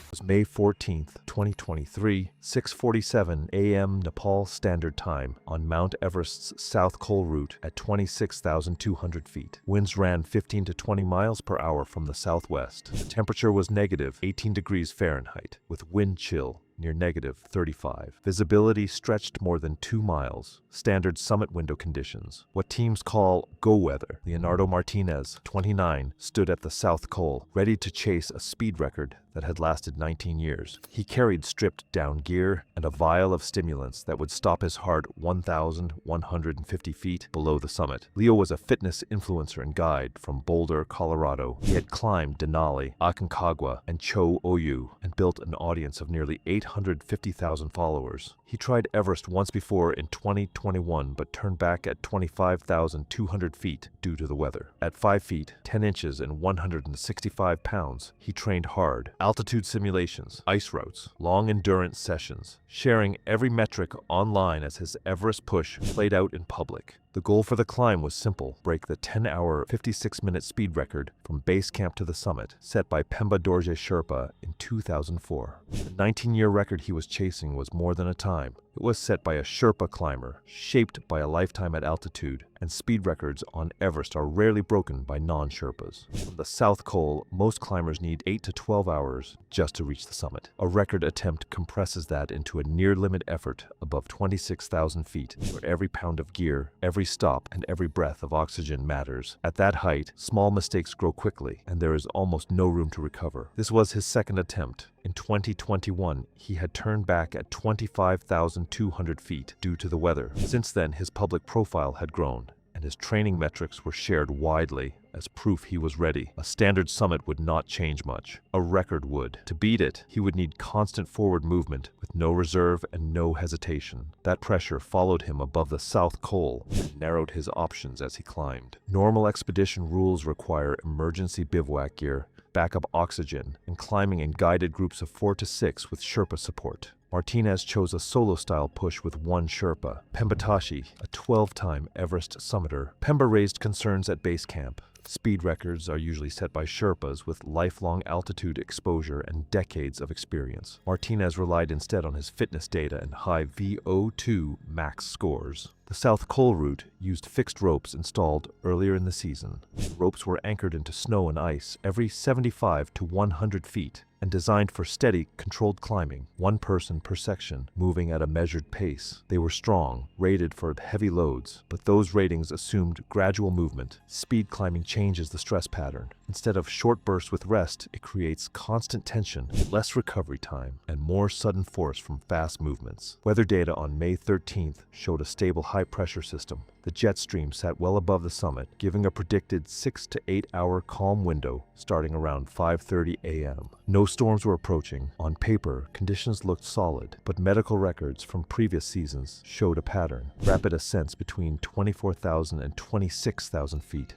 It was May 14th, 2023, 6:47 a.m. Nepal Standard Time on Mount Everest's South Col route at 26,200 feet. Winds ran 15 to 20 miles per hour from the southwest. The temperature was negative 18 degrees Fahrenheit, with wind chill near negative 35. Visibility stretched more than 2 miles. Standard summit window conditions, what teams call go weather. Leonardo Martinez, 29, stood at the South Col, ready to chase a speed record that had lasted 19 years. He carried stripped down gear and a vial of stimulants that would stop his heart 1,150 feet below the summit. Leo was a fitness influencer and guide from Boulder, Colorado. He had climbed Denali, Aconcagua, and Cho Oyu and built an audience of nearly 850,000 followers. He tried Everest once before in 2021 but turned back at 25,200 feet due to the weather. At 5 feet, 10 inches and 165 pounds, he trained hard. Altitude simulations, ice routes, long endurance sessions, sharing every metric online as his Everest push played out in public. The goal for the climb was simple: break the 10-hour, 56-minute speed record from base camp to the summit, set by Pemba Dorje Sherpa in 2004. The 19-year record he was chasing was more than a time. It was set by a Sherpa climber, shaped by a lifetime at altitude, and speed records on Everest are rarely broken by non-Sherpas. From the South Col, most climbers need 8 to 12 hours just to reach the summit. A record attempt compresses that into a near-limit effort above 26,000 feet, where every pound of gear, every stop, and every breath of oxygen matters. At that height, small mistakes grow quickly, and there is almost no room to recover. This was his second attempt. In 2021, he had turned back at 25,200 feet due to the weather. Since then, his public profile had grown, and his training metrics were shared widely as proof he was ready. A standard summit would not change much. A record would. To beat it, he would need constant forward movement with no reserve and no hesitation. That pressure followed him above the South Col and narrowed his options as he climbed. Normal expedition rules require emergency bivouac gear, backup oxygen, and climbing in guided groups of 4 to 6 with Sherpa support. Martinez chose a solo-style push with one Sherpa, Pemba, a 12-time Everest summiter. Pemba raised concerns at base camp. Speed records are usually set by Sherpas with lifelong altitude exposure and decades of experience. Martinez relied instead on his fitness data and high VO2 max scores. The South Col route used fixed ropes installed earlier in the season. Ropes were anchored into snow and ice every 75 to 100 feet and designed for steady, controlled climbing, one person per section, moving at a measured pace. They were strong, rated for heavy loads, but those ratings assumed gradual movement. Speed climbing changes the stress pattern. Instead of short bursts with rest, it creates constant tension, less recovery time, and more sudden force from fast movements. Weather data on May 13th showed a stable high-pressure system. The jet stream sat well above the summit, giving a predicted 6 to 8 hour calm window starting around 5:30 a.m. No storms were approaching. On paper, conditions looked solid, but medical records from previous seasons showed a pattern. Rapid ascents between 24,000 and 26,000 feet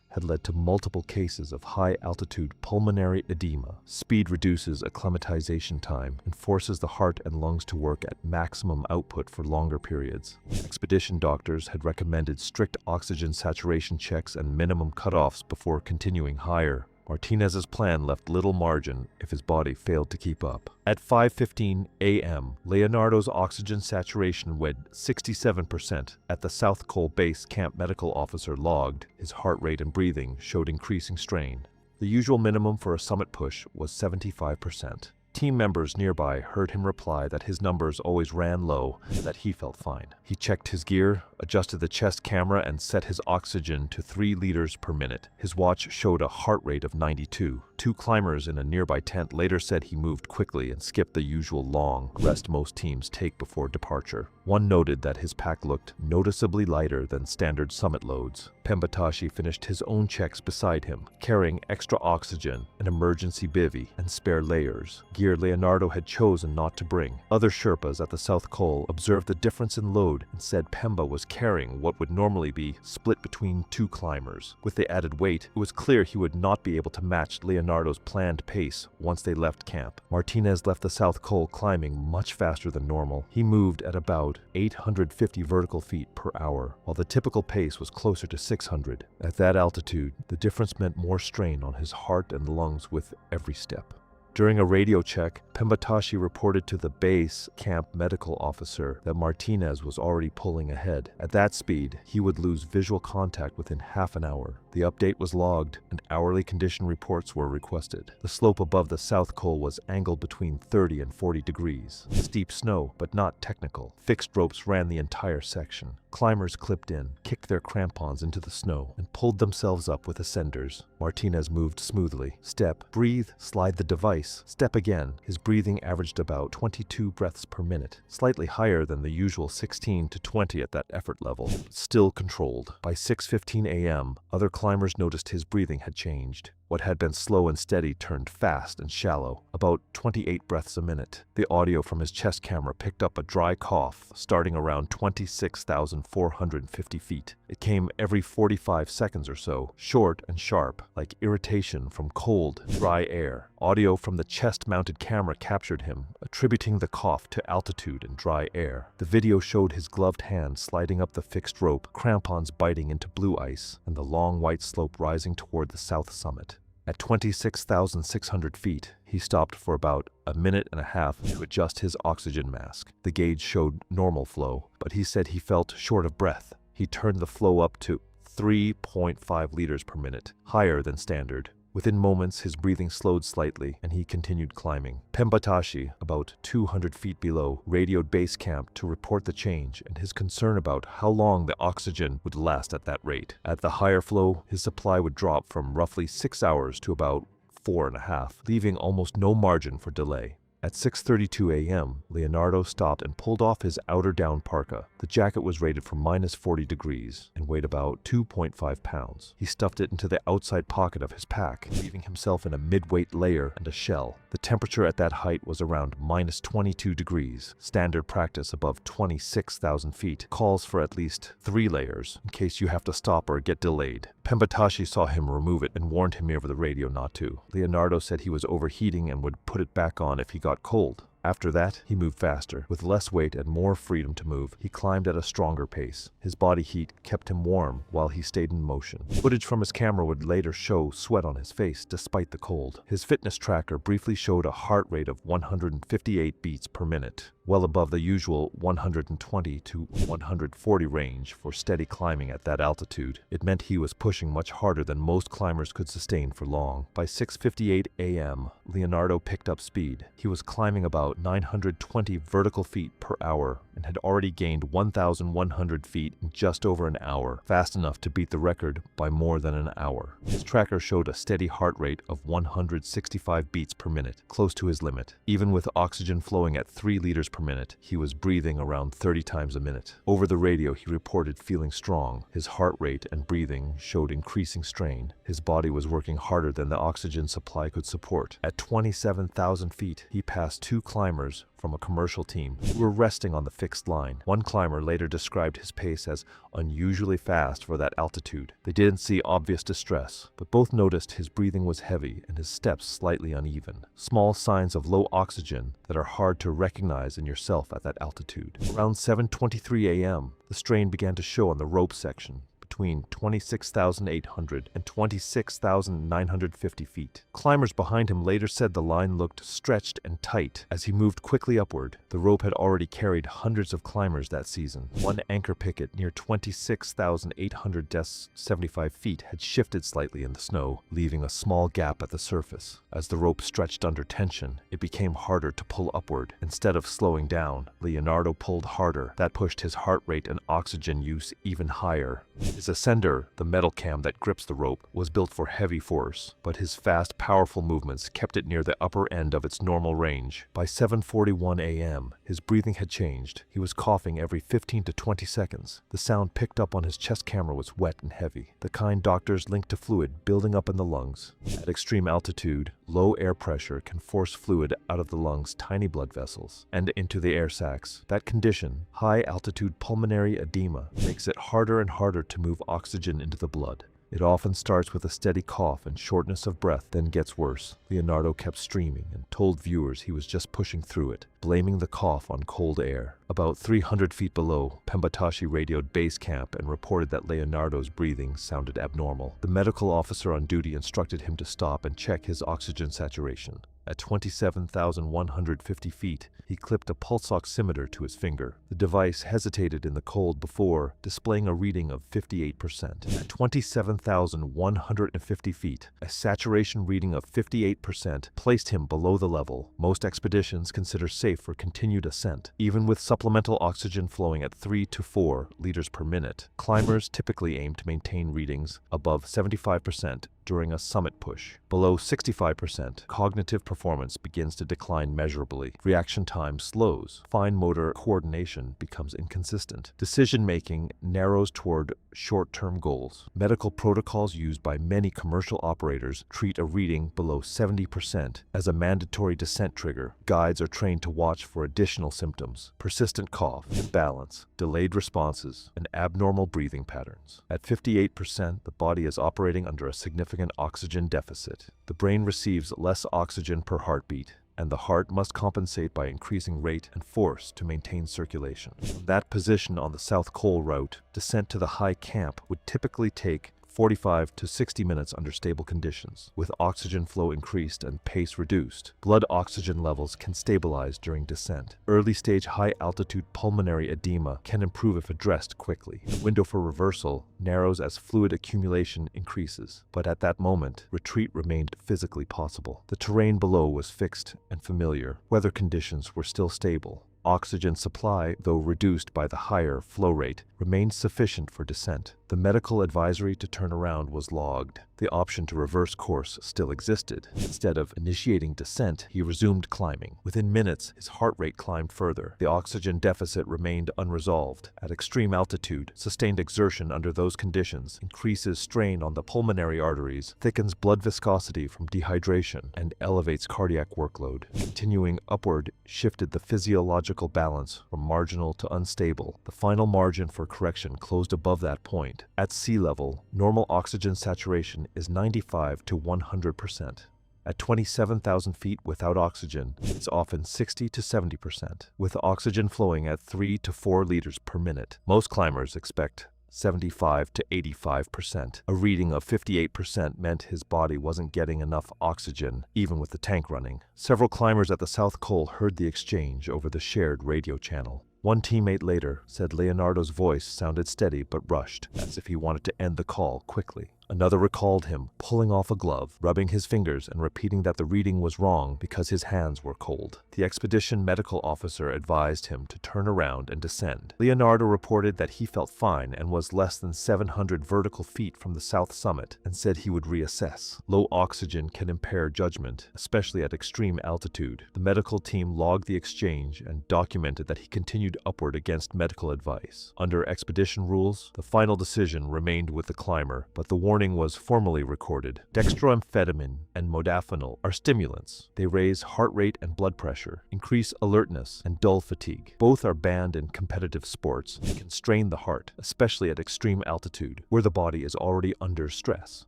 had led to multiple cases of high-altitude pulmonary edema. Speed reduces acclimatization time and forces the heart and lungs to work at maximum output for longer periods. Expedition doctors had recommended strict oxygen saturation checks and minimum cutoffs before continuing higher. Martinez's plan left little margin if his body failed to keep up. At 5:15 a.m., Leonardo's oxygen saturation went 67%. At the South Col base, camp medical officer logged. His heart rate and breathing showed increasing strain. The usual minimum for a summit push was 75%. Team members nearby heard him reply that his numbers always ran low and that he felt fine. He checked his gear, adjusted the chest camera, and set his oxygen to 3 liters per minute. His watch showed a heart rate of 92. 2 climbers in a nearby tent later said he moved quickly and skipped the usual long rest most teams take before departure. One noted that his pack looked noticeably lighter than standard summit loads. Pemba finished his own checks beside him, carrying extra oxygen, an emergency bivvy, and spare layers, gear Leonardo had chosen not to bring. Other Sherpas at the South Col observed the difference in load and said Pemba was carrying what would normally be split between 2 climbers. With the added weight, it was clear he would not be able to match Leonardo's planned pace once they left camp. Martinez left the South Col climbing much faster than normal. He moved at about 850 vertical feet per hour, while the typical pace was closer to 600. At that altitude, the difference meant more strain on his heart and lungs with every step. During a radio check, Pemba reported to the base camp medical officer that Martinez was already pulling ahead. At that speed, he would lose visual contact within half an hour. The update was logged, and hourly condition reports were requested. The slope above the South Col was angled between 30 and 40 degrees. Steep snow, but not technical. Fixed ropes ran the entire section. Climbers clipped in, kicked their crampons into the snow, and pulled themselves up with ascenders. Martinez moved smoothly. Step, breathe, slide the device. Step again. His breathing averaged about 22 breaths per minute, slightly higher than the usual 16 to 20 at that effort level, but still controlled. By 6:15 a.m., other climbers noticed his breathing had changed. What had been slow and steady turned fast and shallow, about 28 breaths a minute. The audio from his chest camera picked up a dry cough starting around 26,450 feet. It came every 45 seconds or so, short and sharp, like irritation from cold, dry air. Audio from the chest-mounted camera captured him, attributing the cough to altitude and dry air. The video showed his gloved hand sliding up the fixed rope, crampons biting into blue ice, and the long white slope rising toward the south summit. At 26,600 feet, he stopped for about a minute and a half to adjust his oxygen mask. The gauge showed normal flow, but he said he felt short of breath. He turned the flow up to 3.5 liters per minute, higher than standard. Within moments, his breathing slowed slightly, and he continued climbing. Sabotage, about 200 feet below, radioed base camp to report the change and his concern about how long the oxygen would last at that rate. At the higher flow, his supply would drop from roughly 6 hours to about 4.5, leaving almost no margin for delay. At 6:32 a.m., Leonardo stopped and pulled off his outer down parka. The jacket was rated for -40 degrees and weighed about 2.5 pounds. He stuffed it into the outside pocket of his pack, leaving himself in a mid-weight layer and a shell. The temperature at that height was around -22 degrees. Standard practice above 26,000 feet calls for at least 3 layers in case you have to stop or get delayed. Sabotage saw him remove it and warned him over the radio not to. Leonardo said he was overheating and would put it back on if he got cold. After that, he moved faster. With less weight and more freedom to move, he climbed at a stronger pace. His body heat kept him warm while he stayed in motion. Footage from his camera would later show sweat on his face despite the cold. His fitness tracker briefly showed a heart rate of 158 beats per minute, well above the usual 120 to 140 range for steady climbing at that altitude. It meant he was pushing much harder than most climbers could sustain for long. By 6:58 a.m., Leonardo picked up speed. He was climbing about 920 vertical feet per hour and had already gained 1,100 feet in just over an hour, fast enough to beat the record by more than an hour. His tracker showed a steady heart rate of 165 beats per minute, close to his limit. Even with oxygen flowing at 3 liters per minute, he was breathing around 30 times a minute. Over the radio, he reported feeling strong. His heart rate and breathing showed increasing strain. His body was working harder than the oxygen supply could support. At 27,000 feet, he passed 2 climbers from a commercial team who were resting on the fixed line. One climber later described his pace as unusually fast for that altitude. They didn't see obvious distress, but both noticed his breathing was heavy and his steps slightly uneven. Small signs of low oxygen that are hard to recognize in yourself at that altitude. Around 7:23 a.m., the strain began to show on the rope section between 26,800 and 26,950 feet. Climbers behind him later said the line looked stretched and tight as he moved quickly upward. The rope had already carried hundreds of climbers that season. One anchor picket near 26,875 feet had shifted slightly in the snow, leaving a small gap at the surface. As the rope stretched under tension, it became harder to pull upward. Instead of slowing down, Leonardo pulled harder. That pushed his heart rate and oxygen use even higher. His ascender, the metal cam that grips the rope, was built for heavy force, but his fast, powerful movements kept it near the upper end of its normal range. By 7:41 a.m., his breathing had changed. He was coughing every 15 to 20 seconds. The sound picked up on his chest camera was wet and heavy, the kind doctors link to fluid building up in the lungs. At extreme altitude, low air pressure can force fluid out of the lungs' tiny blood vessels and into the air sacs. That condition, high-altitude pulmonary edema, makes it harder and harder to move oxygen into the blood. It often starts with a steady cough and shortness of breath, then gets worse. Leonardo kept streaming and told viewers he was just pushing through it, blaming the cough on cold air. About 300 feet below, Sabotage radioed base camp and reported that Leonardo's breathing sounded abnormal. The medical officer on duty instructed him to stop and check his oxygen saturation. At 27,150 feet, he clipped a pulse oximeter to his finger. The device hesitated in the cold before displaying a reading of 58%. At 27,150 feet, a saturation reading of 58% placed him below the level most expeditions consider safe for continued ascent. Even with supplemental oxygen flowing at 3 to 4 liters per minute, climbers typically aim to maintain readings above 75% during a summit push. Below 65%, cognitive performance begins to decline measurably. Reaction time slows. Fine motor coordination becomes inconsistent. Decision-making narrows toward short-term goals. Medical protocols used by many commercial operators treat a reading below 70% as a mandatory descent trigger. Guides are trained to watch for additional symptoms: persistent cough, imbalance, delayed responses, and abnormal breathing patterns. At 58%, the body is operating under a significant oxygen deficit. The brain receives less oxygen per heartbeat, and the heart must compensate by increasing rate and force to maintain circulation. From that position on the South Col route, descent to the high camp would typically take 45 to 60 minutes under stable conditions. With oxygen flow increased and pace reduced, blood oxygen levels can stabilize during descent. Early-stage high-altitude pulmonary edema can improve if addressed quickly. The window for reversal narrows as fluid accumulation increases, but at that moment, retreat remained physically possible. The terrain below was fixed and familiar. Weather conditions were still stable. Oxygen supply, though reduced by the higher flow rate, remained sufficient for descent. The medical advisory to turn around was logged. The option to reverse course still existed. Instead of initiating descent, he resumed climbing. Within minutes, his heart rate climbed further. The oxygen deficit remained unresolved. At extreme altitude, sustained exertion under those conditions increases strain on the pulmonary arteries, thickens blood viscosity from dehydration, and elevates cardiac workload. Continuing upward shifted the physiological balance from marginal to unstable. The final margin for correction closed above that point. At sea level, normal oxygen saturation is 95 to 100%. At 27,000 feet without oxygen, it's often 60 to 70%, with oxygen flowing at 3 to 4 liters per minute. Most climbers expect 75 to 85%. A reading of 58% meant his body wasn't getting enough oxygen, even with the tank running. Several climbers at the South Col heard the exchange over the shared radio channel. One teammate later said Leonardo's voice sounded steady but rushed, as if he wanted to end the call quickly. Another recalled him pulling off a glove, rubbing his fingers and repeating that the reading was wrong because his hands were cold. The expedition medical officer advised him to turn around and descend. Leonardo reported that he felt fine and was less than 700 vertical feet from the south summit and said he would reassess. Low oxygen can impair judgment, especially at extreme altitude. The medical team logged the exchange and documented that he continued upward against medical advice. Under expedition rules, the final decision remained with the climber, but the warning was formally recorded. Dextroamphetamine and modafinil are stimulants. They raise heart rate and blood pressure, increase alertness, and dull fatigue. Both are banned in competitive sports and can strain the heart, especially at extreme altitude, where the body is already under stress.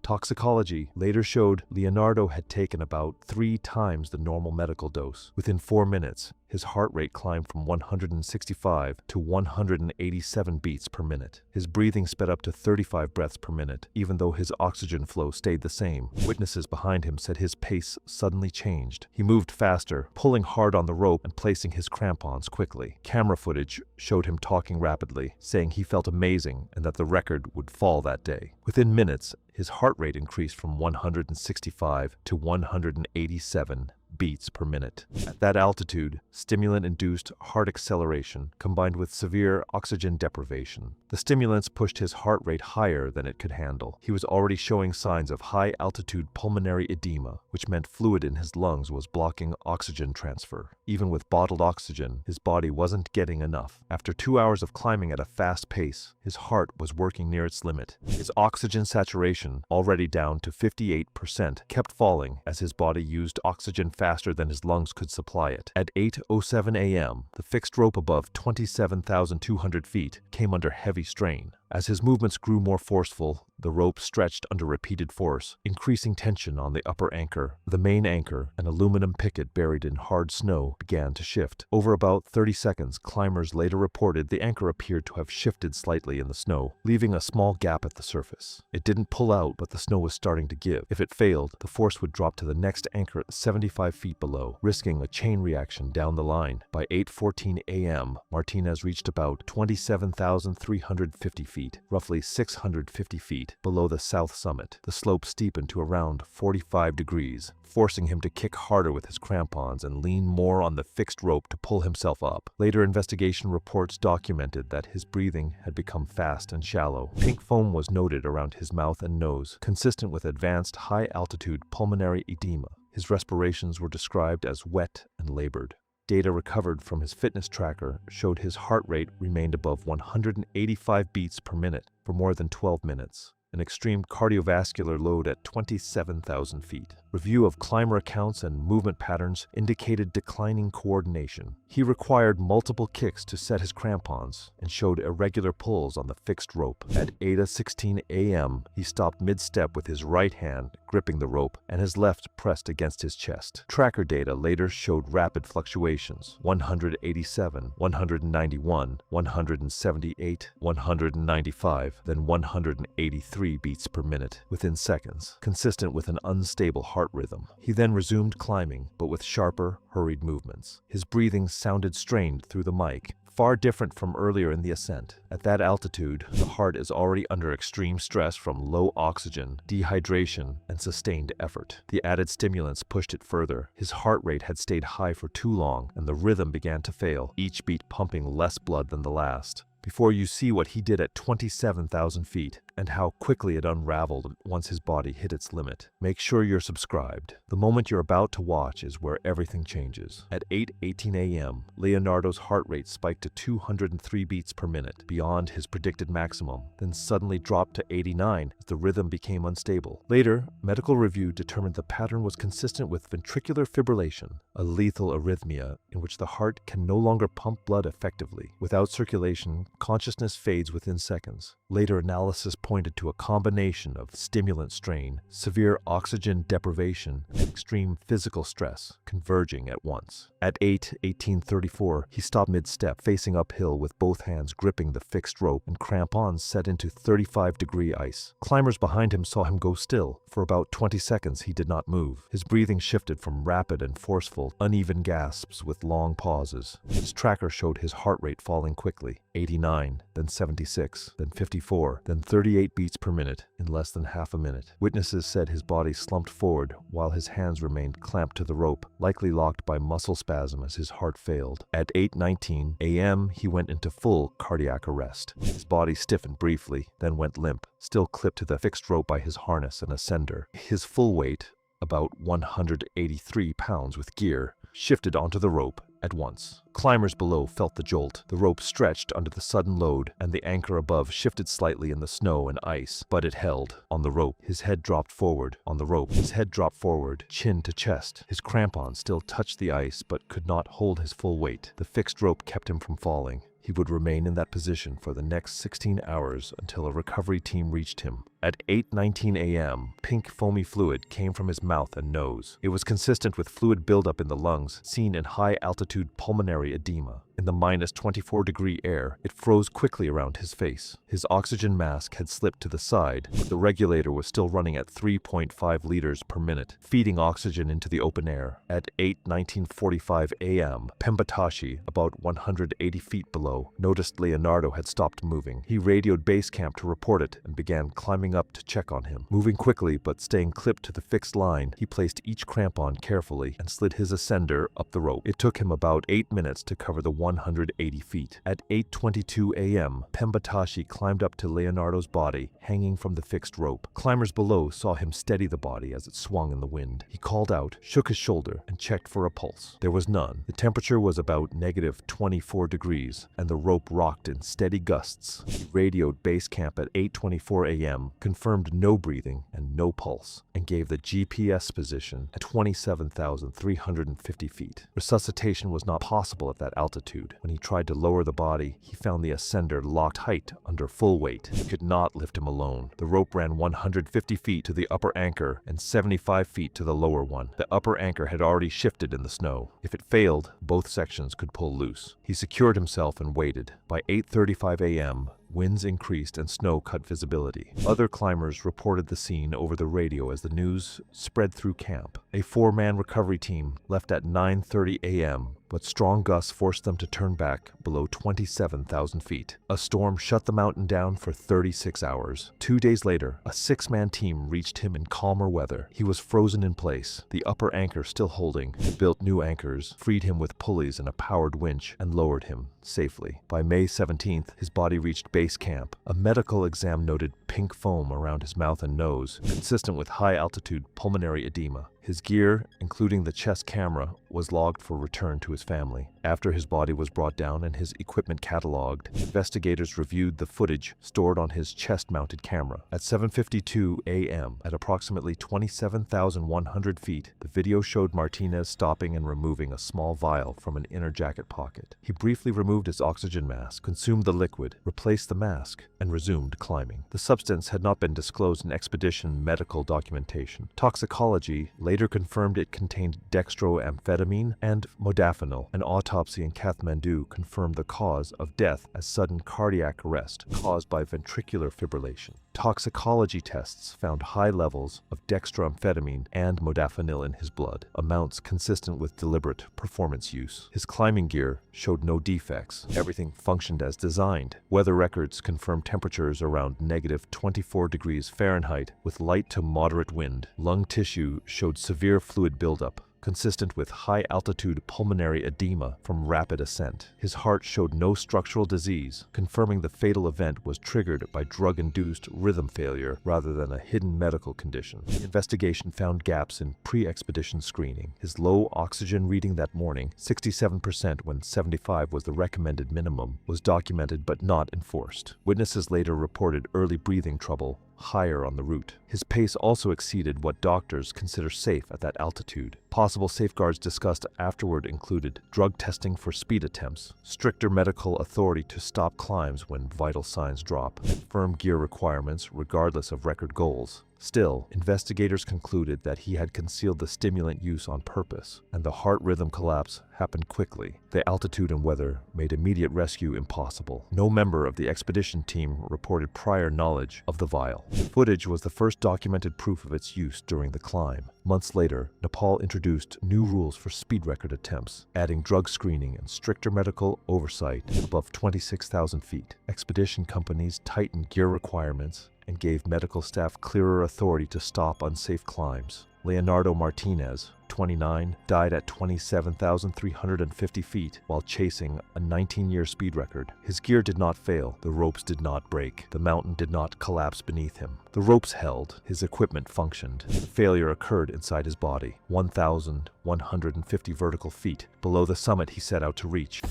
Toxicology later showed Leonardo had taken about 3 times the normal medical dose. Within 4 minutes, his heart rate climbed from 165 to 187 beats per minute. His breathing sped up to 35 breaths per minute, even though his oxygen flow stayed the same. Witnesses behind him said his pace suddenly changed. He moved faster, pulling hard on the rope and placing his crampons quickly. Camera footage showed him talking rapidly, saying he felt amazing and that the record would fall that day. Within minutes, his heart rate increased from 165 to 187 beats per minute. At that altitude, stimulant-induced heart acceleration combined with severe oxygen deprivation. The stimulants pushed his heart rate higher than it could handle. He was already showing signs of high-altitude pulmonary edema, which meant fluid in his lungs was blocking oxygen transfer. Even with bottled oxygen, his body wasn't getting enough. After 2 hours of climbing at a fast pace, his heart was working near its limit. His oxygen saturation, already down to 58%, kept falling as his body used oxygen faster than his lungs could supply it. At 8:07 a.m., the fixed rope above 27,200 feet came under heavy strain. As his movements grew more forceful, the rope stretched under repeated force, increasing tension on the upper anchor. The main anchor, an aluminum picket buried in hard snow, began to shift. Over about 30 seconds, climbers later reported the anchor appeared to have shifted slightly in the snow, leaving a small gap at the surface. It didn't pull out, but the snow was starting to give. If it failed, the force would drop to the next anchor at 75 feet below, risking a chain reaction down the line. By 8:14 a.m., Martinez reached about 27,350 feet, roughly 650 feet below the south summit. The slope steepened to around 45 degrees, forcing him to kick harder with his crampons and lean more on the fixed rope to pull himself up. Later investigation reports documented that his breathing had become fast and shallow. Pink foam was noted around his mouth and nose, consistent with advanced high-altitude pulmonary edema. His respirations were described as wet and labored. Data recovered from his fitness tracker showed his heart rate remained above 185 beats per minute for more than 12 minutes, an extreme cardiovascular load at 27,000 feet. Review of climber accounts and movement patterns indicated declining coordination. He required multiple kicks to set his crampons and showed irregular pulls on the fixed rope. At 8:16 a.m., he stopped mid-step with his right hand gripping the rope and his left pressed against his chest. Tracker data later showed rapid fluctuations: 187, 191, 178, 195, then 183. 103 beats per minute within seconds, consistent with an unstable heart rhythm. He then resumed climbing, but with sharper, hurried movements. His breathing sounded strained through the mic, far different from earlier in the ascent. At that altitude, the heart is already under extreme stress from low oxygen, dehydration, and sustained effort. The added stimulants pushed it further. His heart rate had stayed high for too long, and the rhythm began to fail, each beat pumping less blood than the last. Before you see what he did at 27,000 feet, and how quickly it unraveled once his body hit its limit, make sure you're subscribed. The moment you're about to watch is where everything changes. At 8:18 a.m., Leonardo's heart rate spiked to 203 beats per minute, beyond his predicted maximum, then suddenly dropped to 89 as the rhythm became unstable. Later, medical review determined the pattern was consistent with ventricular fibrillation, a lethal arrhythmia in which the heart can no longer pump blood effectively. Without circulation, consciousness fades within seconds. Later analysis pointed to a combination of stimulant strain, severe oxygen deprivation, and extreme physical stress converging at once. At 8:18:34, he stopped mid-step, facing uphill with both hands gripping the fixed rope and crampons set into 35-degree ice. Climbers behind him saw him go still. For about 20 seconds, he did not move. His breathing shifted from rapid and forceful, uneven gasps with long pauses. His tracker showed his heart rate falling quickly, 89, then 76, then 54, then 38 beats per minute in less than half a minute. Witnesses said his body slumped forward while his hands remained clamped to the rope, likely locked by muscle spasm as his heart failed. At 8:19 a.m., he went into full cardiac arrest. His body stiffened briefly, then went limp, still clipped to the fixed rope by his harness and ascender. His full weight, about 183 pounds with gear, shifted onto the rope at once. Climbers below felt the jolt. The rope stretched under the sudden load, and the anchor above shifted slightly in the snow and ice, but it held. On the rope, his head dropped forward. On the rope, his head dropped forward, chin to chest. His crampon still touched the ice, but could not hold his full weight. The fixed rope kept him from falling. He would remain in that position for the next 16 hours until a recovery team reached him. At 8:19 a.m., pink foamy fluid came from his mouth and nose. It was consistent with fluid buildup in the lungs seen in high-altitude pulmonary edema. In the -24-degree air, it froze quickly around his face. His oxygen mask had slipped to the side, but the regulator was still running at 3.5 liters per minute, feeding oxygen into the open air. At 8:19:45 a.m., Sabotage, about 180 feet below, noticed Leonardo had stopped moving. He radioed base camp to report it and began climbing up to check on him. Moving quickly but staying clipped to the fixed line, he placed each crampon carefully and slid his ascender up the rope. It took him about 8 minutes to cover the 180 feet. At 8:22 a.m., Sabotage climbed up to Leonardo's body, hanging from the fixed rope. Climbers below saw him steady the body as it swung in the wind. He called out, shook his shoulder, and checked for a pulse. There was none. The temperature was about -24 degrees, and the rope rocked in steady gusts. He radioed base camp at 8:24 a.m., confirmed no breathing and no pulse, and gave the GPS position at 27,350 feet. Resuscitation was not possible at that altitude. When he tried to lower the body, he found the ascender locked tight under full weight. He could not lift him alone. The rope ran 150 feet to the upper anchor and 75 feet to the lower one. The upper anchor had already shifted in the snow. If it failed, both sections could pull loose. He secured himself and waited. By 8:35 a.m., winds increased and snow cut visibility. Other climbers reported the scene over the radio as the news spread through camp. A 4-man recovery team left at 9:30 a.m., but strong gusts forced them to turn back below 27,000 feet. A storm shut the mountain down for 36 hours. 2 days later, a 6-man team reached him in calmer weather. He was frozen in place, the upper anchor still holding. They built new anchors, freed him with pulleys and a powered winch, and lowered him safely. By May 17th, his body reached base camp. A medical exam noted pink foam around his mouth and nose, consistent with high-altitude pulmonary edema. His gear, including the chest camera, was logged for return to his family. After his body was brought down and his equipment cataloged, investigators reviewed the footage stored on his chest-mounted camera. At 7:52 a.m., at approximately 27,100 feet, the video showed Martinez stopping and removing a small vial from an inner jacket pocket. He briefly removed his oxygen mask, consumed the liquid, replaced the mask, and resumed climbing. The substance had not been disclosed in expedition medical documentation. Toxicology later later confirmed it contained dextroamphetamine and modafinil. An autopsy in Kathmandu confirmed the cause of death as sudden cardiac arrest caused by ventricular fibrillation. Toxicology tests found high levels of dextroamphetamine and modafinil in his blood, amounts consistent with deliberate performance use. His climbing gear showed no defects. Everything functioned as designed. Weather records confirmed temperatures around -24 degrees Fahrenheit with light to moderate wind. Lung tissue showed severe fluid buildup, consistent with high-altitude pulmonary edema from rapid ascent. His heart showed no structural disease, confirming the fatal event was triggered by drug-induced rhythm failure rather than a hidden medical condition. The investigation found gaps in pre-expedition screening. His low oxygen reading that morning, 67% when 75 was the recommended minimum, was documented but not enforced. Witnesses later reported early breathing trouble, higher on the route. His pace also exceeded what doctors consider safe at that altitude. Possible safeguards discussed afterward included drug testing for speed attempts, stricter medical authority to stop climbs when vital signs drop, and firm gear requirements regardless of record goals. Still, investigators concluded that he had concealed the stimulant use on purpose, and the heart rhythm collapse happened quickly. The altitude and weather made immediate rescue impossible. No member of the expedition team reported prior knowledge of the vial. Footage was the first documented proof of its use during the climb. Months later, Nepal introduced new rules for speed record attempts, adding drug screening and stricter medical oversight above 26,000 feet. Expedition companies tightened gear requirements and gave medical staff clearer authority to stop unsafe climbs. Leonardo Martinez, 29, died at 27,350 feet while chasing a 19-year speed record. His gear did not fail, the ropes did not break, the mountain did not collapse beneath him. The ropes held, his equipment functioned. The failure occurred inside his body, 1,150 vertical feet below the summit he set out to reach.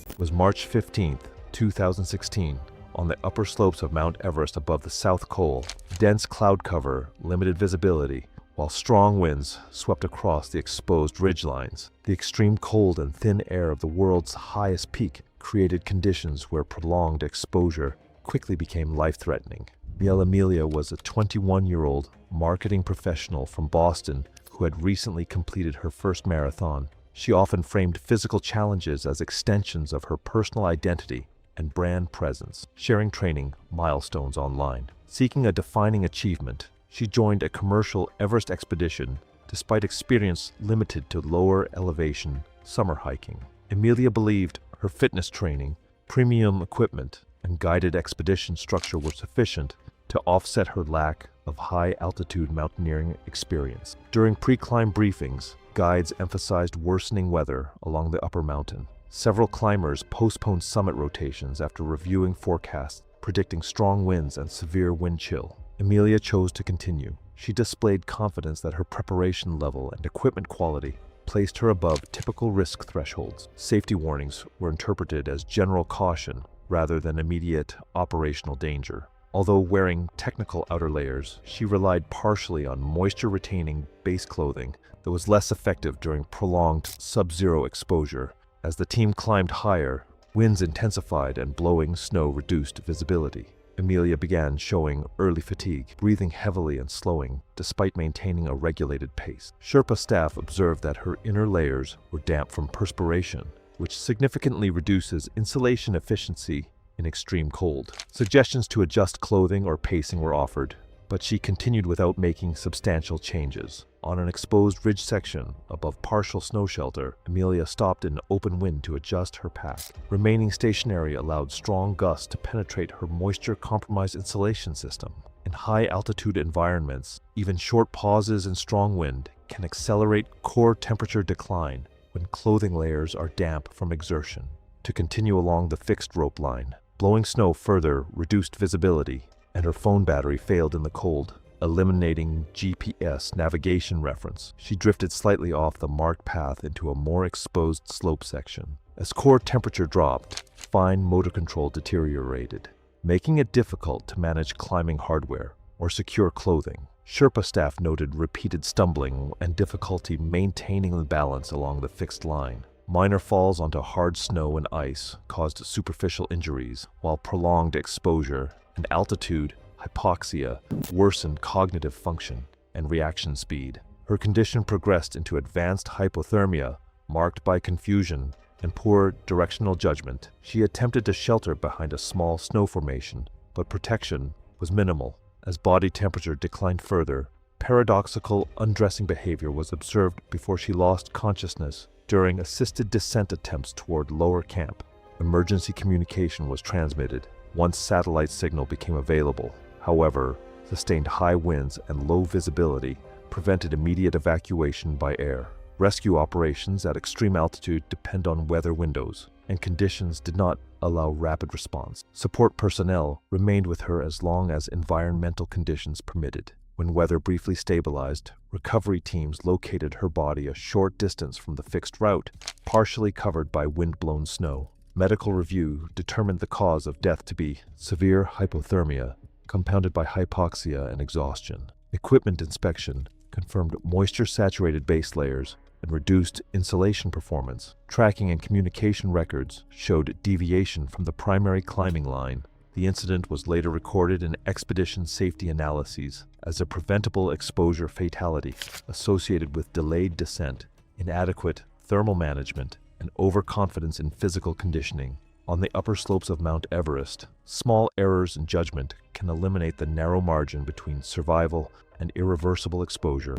It was March 15, 2016. On the upper slopes of Mount Everest above the South Col, dense cloud cover limited visibility, while strong winds swept across the exposed ridgelines. The extreme cold and thin air of the world's highest peak created conditions where prolonged exposure quickly became life-threatening. Amelia was a 21-year-old marketing professional from Boston who had recently completed her first marathon. She often framed physical challenges as extensions of her personal identity and brand presence, sharing training milestones online. Seeking a defining achievement, she joined a commercial Everest expedition despite experience limited to lower elevation summer hiking. Amelia believed her fitness training, premium equipment, and guided expedition structure were sufficient to offset her lack of high-altitude mountaineering experience. During pre-climb briefings, guides emphasized worsening weather along the upper mountain. Several climbers postponed summit rotations after reviewing forecasts predicting strong winds and severe wind chill. Amelia chose to continue. She displayed confidence that her preparation level and equipment quality placed her above typical risk thresholds. Safety warnings were interpreted as general caution rather than immediate operational danger. Although wearing technical outer layers, she relied partially on moisture-retaining base clothing that was less effective during prolonged sub-zero exposure. As the team climbed higher, winds intensified and blowing snow reduced visibility. Amelia began showing early fatigue, breathing heavily and slowing, despite maintaining a regulated pace. Sherpa staff observed that her inner layers were damp from perspiration, which significantly reduces insulation efficiency in extreme cold. Suggestions to adjust clothing or pacing were offered, but she continued without making substantial changes. On an exposed ridge section above partial snow shelter, Amelia stopped in open wind to adjust her pack. Remaining stationary allowed strong gusts to penetrate her moisture-compromised insulation system. In high-altitude environments, even short pauses in strong wind can accelerate core temperature decline when clothing layers are damp from exertion. To continue along the fixed rope line, blowing snow further reduced visibility, and her phone battery failed in the cold, eliminating GPS navigation reference. She drifted slightly off the marked path into a more exposed slope section. As core temperature dropped, fine motor control deteriorated, making it difficult to manage climbing hardware or secure clothing. Sherpa staff noted repeated stumbling and difficulty maintaining the balance along the fixed line. Minor falls onto hard snow and ice caused superficial injuries, while prolonged exposure and altitude hypoxia worsened cognitive function. and reaction speed. Her condition progressed into advanced hypothermia, marked by confusion and poor directional judgment. She attempted to shelter behind a small snow formation, but protection was minimal. As body temperature declined further, paradoxical undressing behavior was observed before she lost consciousness during assisted descent attempts toward lower camp. Emergency communication was transmitted once satellite signal became available. However, sustained high winds and low visibility prevented immediate evacuation by air. Rescue operations at extreme altitude depend on weather windows, and conditions did not allow rapid response. Support personnel remained with her as long as environmental conditions permitted. When weather briefly stabilized, recovery teams located her body a short distance from the fixed route, partially covered by wind-blown snow. Medical review determined the cause of death to be severe hypothermia, compounded by hypoxia and exhaustion. Equipment inspection confirmed moisture-saturated base layers and reduced insulation performance. Tracking and communication records showed deviation from the primary climbing line. The incident was later recorded in expedition safety analyses as a preventable exposure fatality associated with delayed descent, inadequate thermal management, and overconfidence in physical conditioning. On the upper slopes of Mount Everest, small errors in judgment can eliminate the narrow margin between survival and irreversible exposure.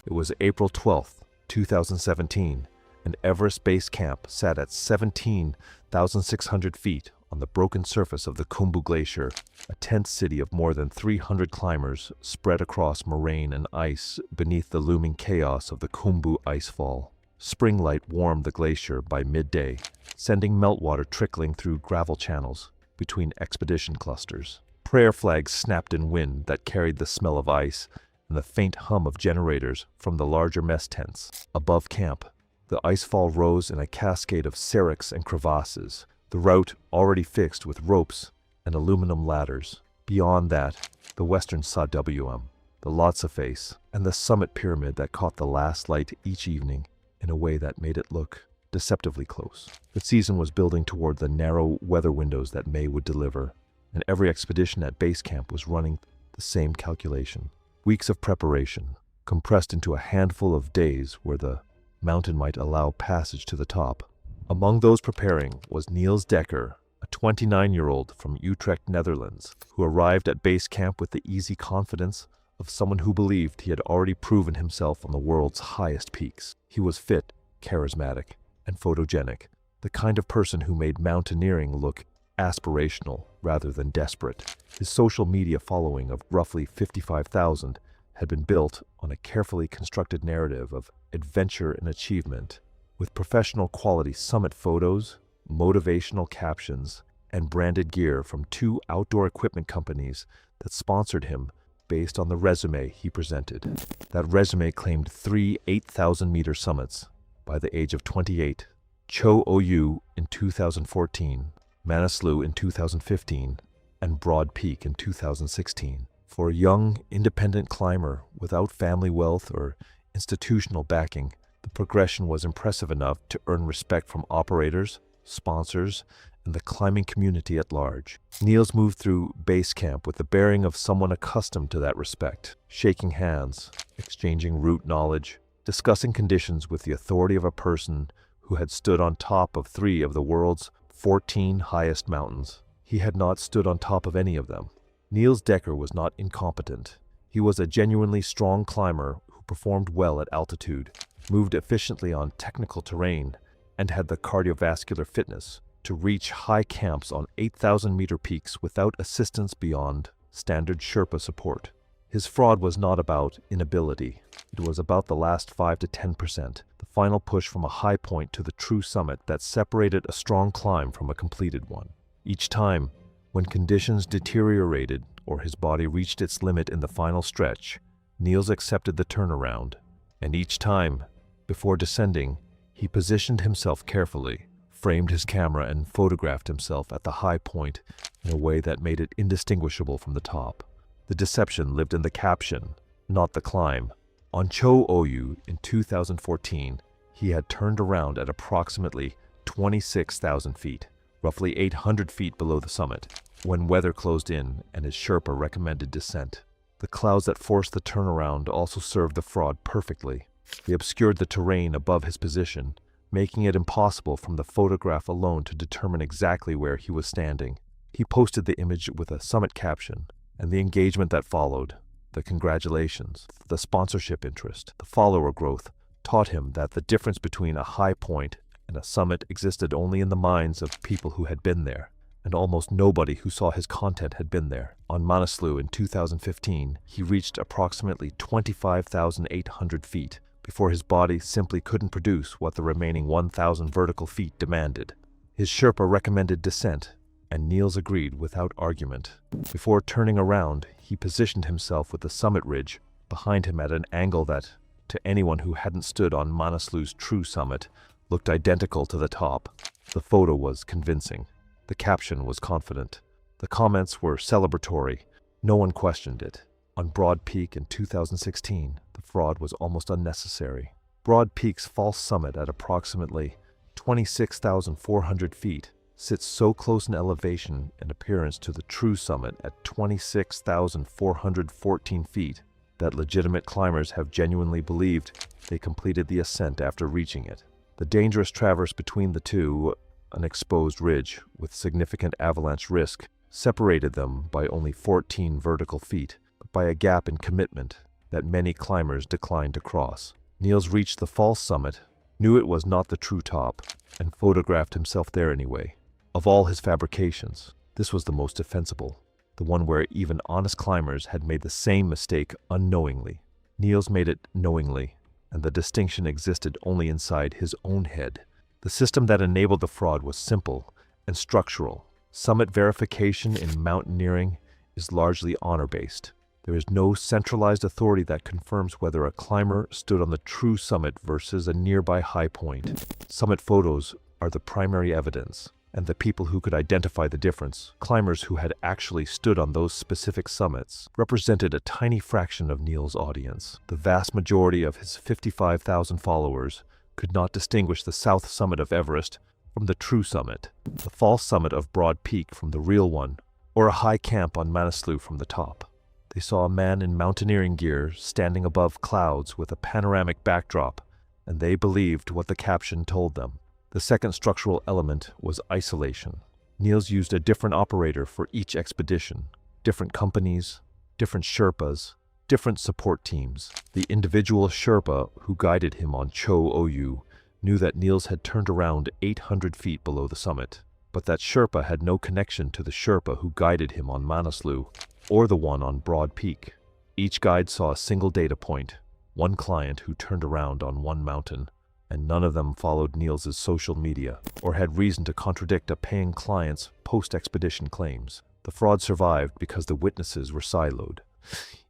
It was April 12, 2017, and Everest Base Camp sat at 17,600 feet on the broken surface of the Khumbu Glacier, a tent city of more than 300 climbers spread across moraine and ice beneath the looming chaos of the Khumbu icefall. Spring light warmed the glacier by midday, sending meltwater trickling through gravel channels between expedition clusters. Prayer flags snapped in wind that carried the smell of ice and the faint hum of generators from the larger mess tents. Above camp, the icefall rose in a cascade of seracs and crevasses, the route already fixed with ropes and aluminum ladders. Beyond that, the western Sabotage, the Lhotse face, and the summit pyramid that caught the last light each evening in a way that made it look deceptively close. The season was building toward the narrow weather windows that May would deliver, and every expedition at base camp was running the same calculation. Weeks of preparation, compressed into a handful of days where the mountain might allow passage to the top. Among those preparing was Niels Dekker, a 29-year-old from Utrecht, Netherlands, who arrived at base camp with the easy confidence of someone who believed he had already proven himself on the world's highest peaks. He was fit, charismatic, and photogenic, the kind of person who made mountaineering look aspirational rather than desperate. His social media following of roughly 55,000 had been built on a carefully constructed narrative of adventure and achievement, with professional quality summit photos, motivational captions, and branded gear from 2 outdoor equipment companies that sponsored him based on the resume he presented. That resume claimed 3 8,000-meter summits by the age of 28, Cho Oyu in 2014, Manaslu in 2015, and Broad Peak in 2016. For a young, independent climber without family wealth or institutional backing, the progression was impressive enough to earn respect from operators, sponsors, and the climbing community at large. Niels moved through base camp with the bearing of someone accustomed to that respect, shaking hands, exchanging route knowledge, discussing conditions with the authority of a person who had stood on top of 3 of the world's 14 highest mountains. He had not stood on top of any of them. Niels Dekker was not incompetent. He was a genuinely strong climber who performed well at altitude, moved efficiently on technical terrain, and had the cardiovascular fitness to reach high camps on 8,000-meter peaks without assistance beyond standard Sherpa support. His fraud was not about inability. It was about the last 5 to 10%, the final push from a high point to the true summit that separated a strong climb from a completed one. Each time, when conditions deteriorated or his body reached its limit in the final stretch, Niels accepted the turnaround, and each time, before descending, he positioned himself carefully, framed his camera, and photographed himself at the high point in a way that made it indistinguishable from the top. The deception lived in the caption, not the climb. On Cho Oyu in 2014, he had turned around at approximately 26,000 feet, roughly 800 feet below the summit. when weather closed in and his Sherpa recommended descent. The clouds that forced the turnaround also served the fraud perfectly. They obscured the terrain above his position, making it impossible from the photograph alone to determine exactly where he was standing. He posted the image with a summit caption, and the engagement that followed, the congratulations, the sponsorship interest, the follower growth, taught him that the difference between a high point and a summit existed only in the minds of people who had been there, and almost nobody who saw his content had been there. On Manaslu in 2015, he reached approximately 25,800 feet before his body simply couldn't produce what the remaining 1,000 vertical feet demanded. His Sherpa recommended descent, and Niels agreed without argument. Before turning around, he positioned himself with the summit ridge behind him at an angle that, to anyone who hadn't stood on Manaslu's true summit, looked identical to the top. The photo was convincing. The caption was confident. The comments were celebratory. No one questioned it. On Broad Peak in 2016, the fraud was almost unnecessary. Broad Peak's false summit at approximately 26,400 feet sits so close in elevation and appearance to the true summit at 26,414 feet that legitimate climbers have genuinely believed they completed the ascent after reaching it. The dangerous traverse between the two, an exposed ridge with significant avalanche risk, separated them by only 14 vertical feet, but by a gap in commitment that many climbers declined to cross. Niels reached the false summit, knew it was not the true top, and photographed himself there anyway. Of all his fabrications, this was the most defensible, the one where even honest climbers had made the same mistake unknowingly. Niels made it knowingly, and the distinction existed only inside his own head. The system that enabled the fraud was simple and structural. Summit verification in mountaineering is largely honor-based. There is no centralized authority that confirms whether a climber stood on the true summit versus a nearby high point. Summit photos are the primary evidence, and the people who could identify the difference, climbers who had actually stood on those specific summits, represented a tiny fraction of Niels' audience. The vast majority of his 55,000 followers could not distinguish the south summit of Everest from the true summit, the false summit of Broad Peak from the real one, or a high camp on Manaslu from the top. They saw a man in mountaineering gear standing above clouds with a panoramic backdrop, and they believed what the caption told them. The second structural element was isolation. Niels used a different operator for each expedition, different companies, different Sherpas, different support teams. The individual Sherpa who guided him on Cho Oyu knew that Niels had turned around 800 feet below the summit, but that Sherpa had no connection to the Sherpa who guided him on Manaslu or the one on Broad Peak. Each guide saw a single data point, one client who turned around on one mountain, and none of them followed Niels' social media or had reason to contradict a paying client's post-expedition claims. The fraud survived because the witnesses were siloed.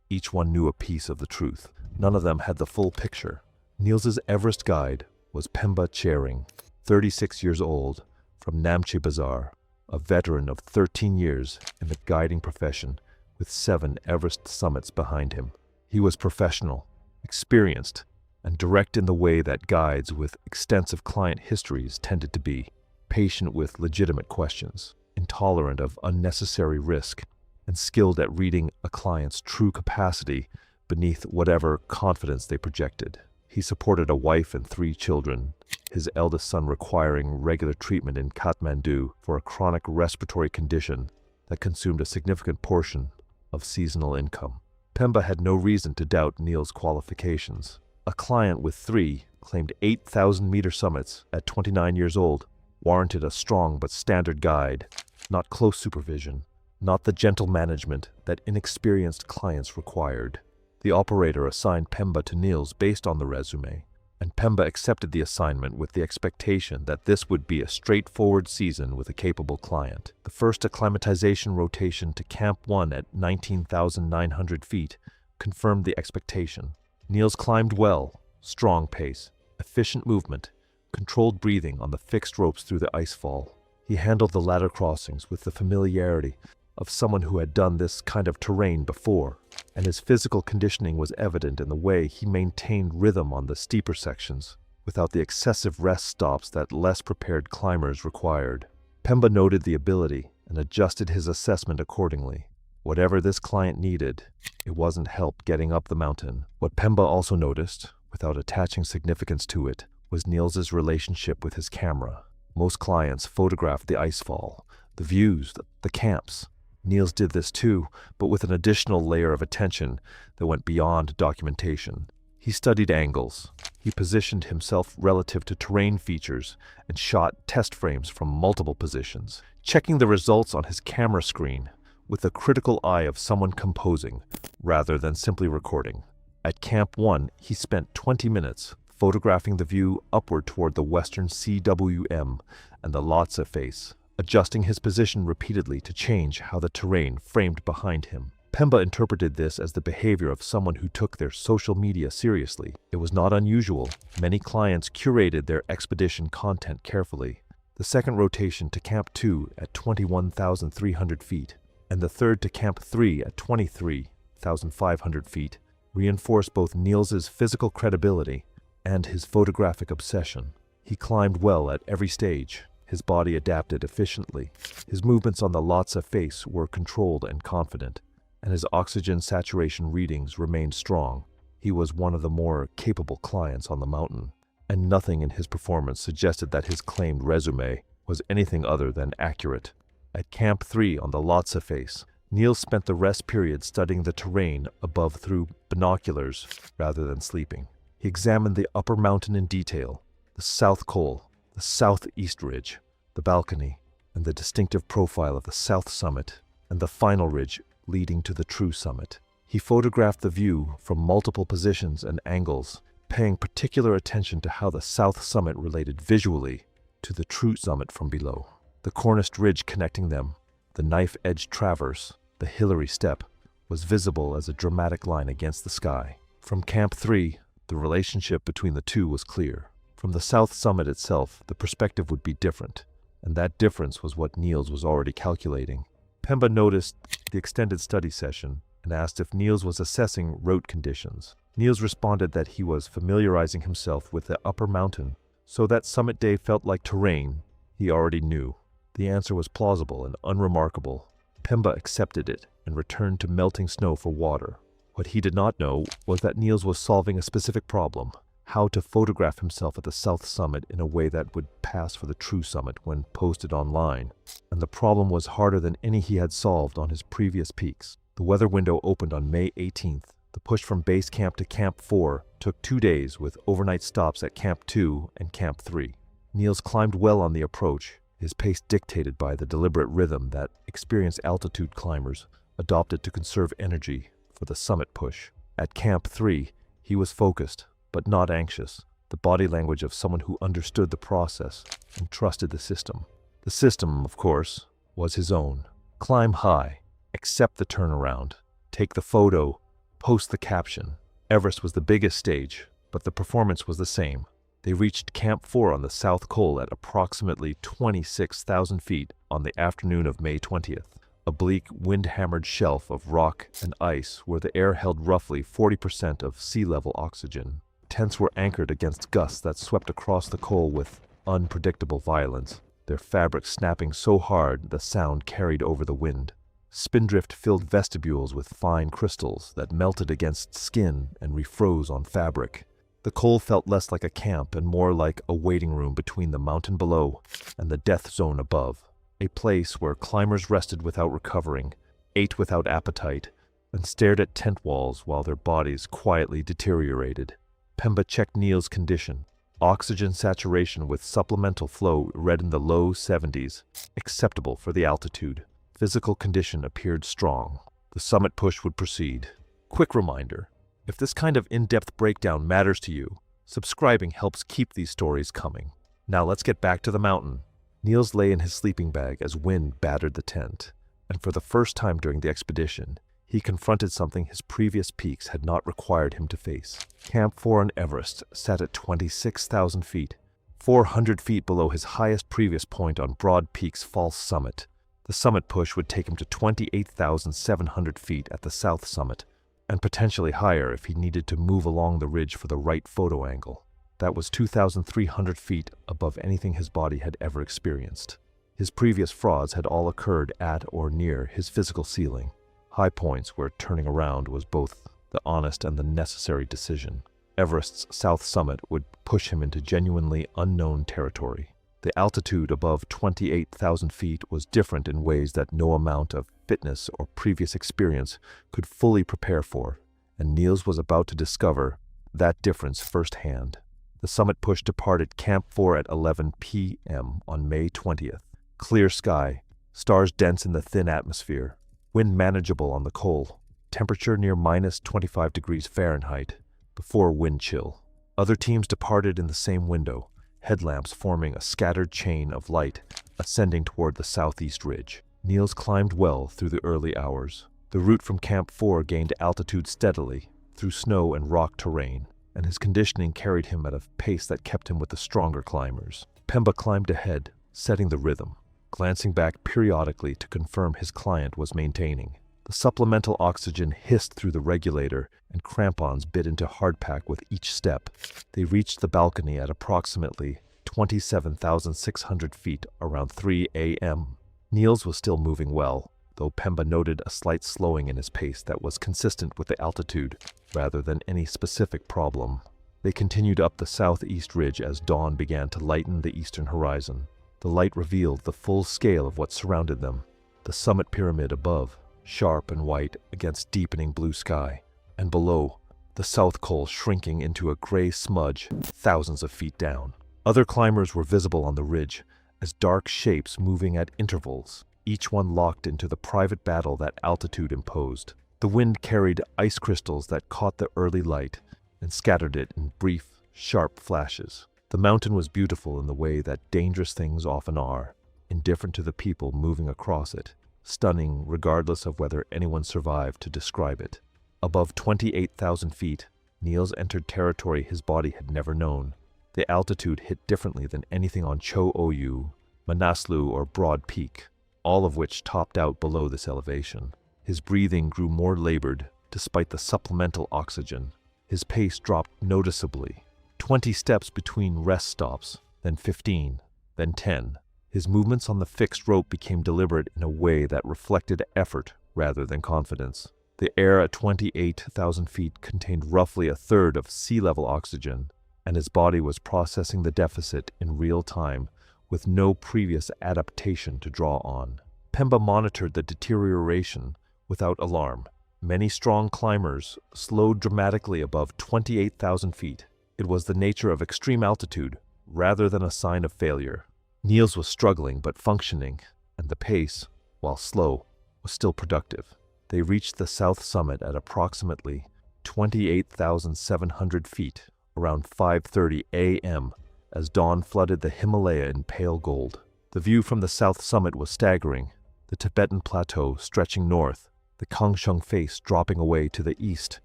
Each one knew a piece of the truth. None of them had the full picture. Niels' Everest guide was Pemba Chering, 36 years old, from Namche Bazaar, a veteran of 13 years in the guiding profession with 7 Everest summits behind him. He was professional, experienced, and direct in the way that guides with extensive client histories tended to be, patient with legitimate questions, intolerant of unnecessary risk, and skilled at reading a client's true capacity beneath whatever confidence they projected. He supported a wife and 3 children, his eldest son requiring regular treatment in Kathmandu for a chronic respiratory condition that consumed a significant portion of seasonal income. Pemba had no reason to doubt Niels' qualifications. A client with 3 claimed 8,000-meter summits at 29 years old warranted a strong but standard guide, not close supervision, not the gentle management that inexperienced clients required. The operator assigned Pemba to Niels based on the resume, and Pemba accepted the assignment with the expectation that this would be a straightforward season with a capable client. The first acclimatization rotation to Camp 1 at 19,900 feet confirmed the expectation. Niels climbed well, strong pace, efficient movement, controlled breathing on the fixed ropes through the icefall. He handled the ladder crossings with the familiarity of someone who had done this kind of terrain before, and his physical conditioning was evident in the way he maintained rhythm on the steeper sections, without the excessive rest stops that less prepared climbers required. Pemba noted the ability and adjusted his assessment accordingly. Whatever this client needed, it wasn't help getting up the mountain. What Pemba also noticed, without attaching significance to it, was Niels's relationship with his camera. Most clients photographed the icefall, the views, the camps. Niels did this too, but with an additional layer of attention that went beyond documentation. He studied angles. He positioned himself relative to terrain features and shot test frames from multiple positions, checking the results on his camera screen with the critical eye of someone composing rather than simply recording. At Camp 1, he spent 20 minutes photographing the view upward toward the western CWM and the Lhotse face, adjusting his position repeatedly to change how the terrain framed behind him. Pemba interpreted this as the behavior of someone who took their social media seriously. It was not unusual. Many clients curated their expedition content carefully. The second rotation to Camp 2 at 21,300 feet and the third to Camp 3 at 23,500 feet reinforced both Niels's physical credibility and his photographic obsession. He climbed well at every stage. His body adapted efficiently. His movements on the Lhotse face were controlled and confident, and his oxygen saturation readings remained strong. He was one of the more capable clients on the mountain, and nothing in his performance suggested that his claimed resume was anything other than accurate. At Camp 3 on the Lhotse face, Niels spent the rest period studying the terrain above through binoculars rather than sleeping. He examined the upper mountain in detail, the south col, the southeast ridge, the balcony, and the distinctive profile of the south summit, and the final ridge leading to the true summit. He photographed the view from multiple positions and angles, paying particular attention to how the south summit related visually to the true summit from below. The corniced ridge connecting them, the knife-edged traverse, the Hillary step, was visible as a dramatic line against the sky. From Camp 3, the relationship between the two was clear. From the south summit itself, the perspective would be different, and that difference was what Niels was already calculating. Pemba noticed the extended study session and asked if Niels was assessing route conditions. Niels responded that he was familiarizing himself with the upper mountain, so that summit day felt like terrain he already knew. The answer was plausible and unremarkable. Pemba accepted it and returned to melting snow for water. What he did not know was that Niels was solving a specific problem: how to photograph himself at the south summit in a way that would pass for the true summit when posted online. And the problem was harder than any he had solved on his previous peaks. The weather window opened on May 18th. The push from base camp to Camp 4 took 2 days with overnight stops at Camp 2 and Camp 3. Niels climbed well on the approach, his pace dictated by the deliberate rhythm that experienced altitude climbers adopted to conserve energy for the summit push. At Camp 3, he was focused, but not anxious, the body language of someone who understood the process and trusted the system. The system, of course, was his own. Climb high, accept the turnaround, take the photo, post the caption. Everest was the biggest stage, but the performance was the same. They reached Camp 4 on the South Col at approximately 26,000 feet on the afternoon of May 20th. A bleak, wind-hammered shelf of rock and ice where the air held roughly 40% of sea-level oxygen. Tents were anchored against gusts that swept across the col with unpredictable violence, their fabrics snapping so hard the sound carried over the wind. Spindrift filled vestibules with fine crystals that melted against skin and refroze on fabric. The col felt less like a camp and more like a waiting room between the mountain below and the death zone above. A place where climbers rested without recovering, ate without appetite, and stared at tent walls while their bodies quietly deteriorated. Pemba checked Niels' condition. Oxygen saturation with supplemental flow read in the low 70s, acceptable for the altitude. Physical condition appeared strong. The summit push would proceed. Quick reminder, if this kind of in-depth breakdown matters to you, subscribing helps keep these stories coming. Now let's get back to the mountain. Niels lay in his sleeping bag as wind battered the tent, and for the first time during the expedition, he confronted something his previous peaks had not required him to face. Camp 4 on Everest sat at 26,000 feet, 400 feet below his highest previous point on Broad Peak's false summit. The summit push would take him to 28,700 feet at the south summit, and potentially higher if he needed to move along the ridge for the right photo angle. That was 2,300 feet above anything his body had ever experienced. His previous frauds had all occurred at or near his physical ceiling, high points where turning around was both the honest and the necessary decision. Everest's south summit would push him into genuinely unknown territory. The altitude above 28,000 feet was different in ways that no amount of fitness or previous experience could fully prepare for, and Niels was about to discover that difference firsthand. The summit push departed Camp 4 at 11 p.m. on May 20th. Clear sky, stars dense in the thin atmosphere, wind manageable on the Col, temperature near minus 25 degrees Fahrenheit, before wind chill. Other teams departed in the same window, headlamps forming a scattered chain of light ascending toward the southeast ridge. Niels climbed well through the early hours. The route from Camp 4 gained altitude steadily through snow and rock terrain, and his conditioning carried him at a pace that kept him with the stronger climbers. Pemba climbed ahead, setting the rhythm, glancing back periodically to confirm his client was maintaining. The supplemental oxygen hissed through the regulator, and crampons bit into hardpack with each step. They reached the balcony at approximately 27,600 feet around 3 a.m. Niels was still moving well, though Pemba noted a slight slowing in his pace that was consistent with the altitude, rather than any specific problem. They continued up the southeast ridge as dawn began to lighten the eastern horizon. The light revealed the full scale of what surrounded them. The summit pyramid above, sharp and white against deepening blue sky, and below, the south col shrinking into a gray smudge thousands of feet down. Other climbers were visible on the ridge, as dark shapes moving at intervals, each one locked into the private battle that altitude imposed. The wind carried ice crystals that caught the early light and scattered it in brief, sharp flashes. The mountain was beautiful in the way that dangerous things often are, indifferent to the people moving across it, stunning regardless of whether anyone survived to describe it. Above 28,000 feet, Niels entered territory his body had never known. The altitude hit differently than anything on Cho Oyu, Manaslu, or Broad Peak, all of which topped out below this elevation. His breathing grew more labored, despite the supplemental oxygen. His pace dropped noticeably. 20 steps between rest stops, then 15, then 10. His movements on the fixed rope became deliberate in a way that reflected effort rather than confidence. The air at 28,000 feet contained roughly a third of sea level oxygen, and his body was processing the deficit in real time with no previous adaptation to draw on. Pemba monitored the deterioration without alarm. Many strong climbers slowed dramatically above 28,000 feet. It was the nature of extreme altitude rather than a sign of failure. Niels was struggling but functioning, and the pace, while slow, was still productive. They reached the south summit at approximately 28,700 feet, around 5:30 a.m., as dawn flooded the Himalaya in pale gold. The view from the south summit was staggering, the Tibetan plateau stretching north, the Kangshung face dropping away to the east,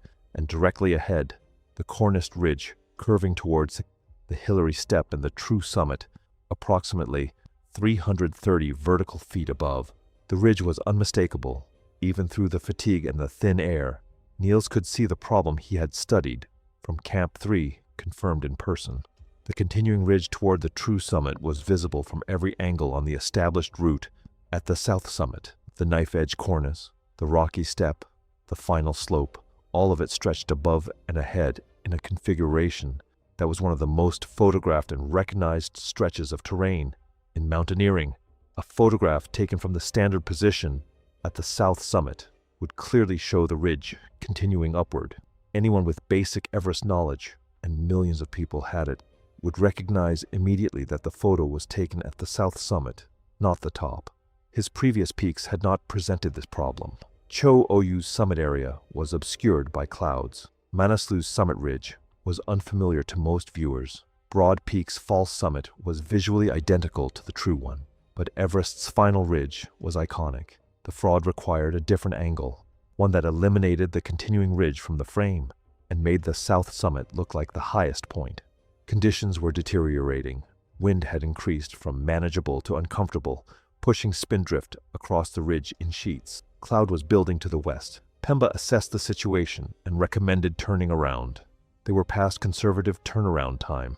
and directly ahead, the Cornist Ridge curving towards the Hillary Steppe and the true summit, approximately 330 vertical feet above. The ridge was unmistakable, even through the fatigue and the thin air. Niels could see the problem he had studied from Camp 3, confirmed in person. The continuing ridge toward the true summit was visible from every angle on the established route at the south summit. The knife-edge cornice, the rocky step, the final slope, all of it stretched above and ahead in a configuration that was one of the most photographed and recognized stretches of terrain in mountaineering. A photograph taken from the standard position at the south summit would clearly show the ridge continuing upward. Anyone with basic Everest knowledge, and millions of people had it, would recognize immediately that the photo was taken at the south summit, not the top. His previous peaks had not presented this problem. Cho Oyu's summit area was obscured by clouds. Manaslu's summit ridge was unfamiliar to most viewers. Broad Peak's false summit was visually identical to the true one, but Everest's final ridge was iconic. The fraud required a different angle, one that eliminated the continuing ridge from the frame and made the south summit look like the highest point. Conditions were deteriorating. Wind had increased from manageable to uncomfortable, pushing spindrift across the ridge in sheets. Cloud was building to the west. Pemba assessed the situation and recommended turning around. They were past conservative turnaround time.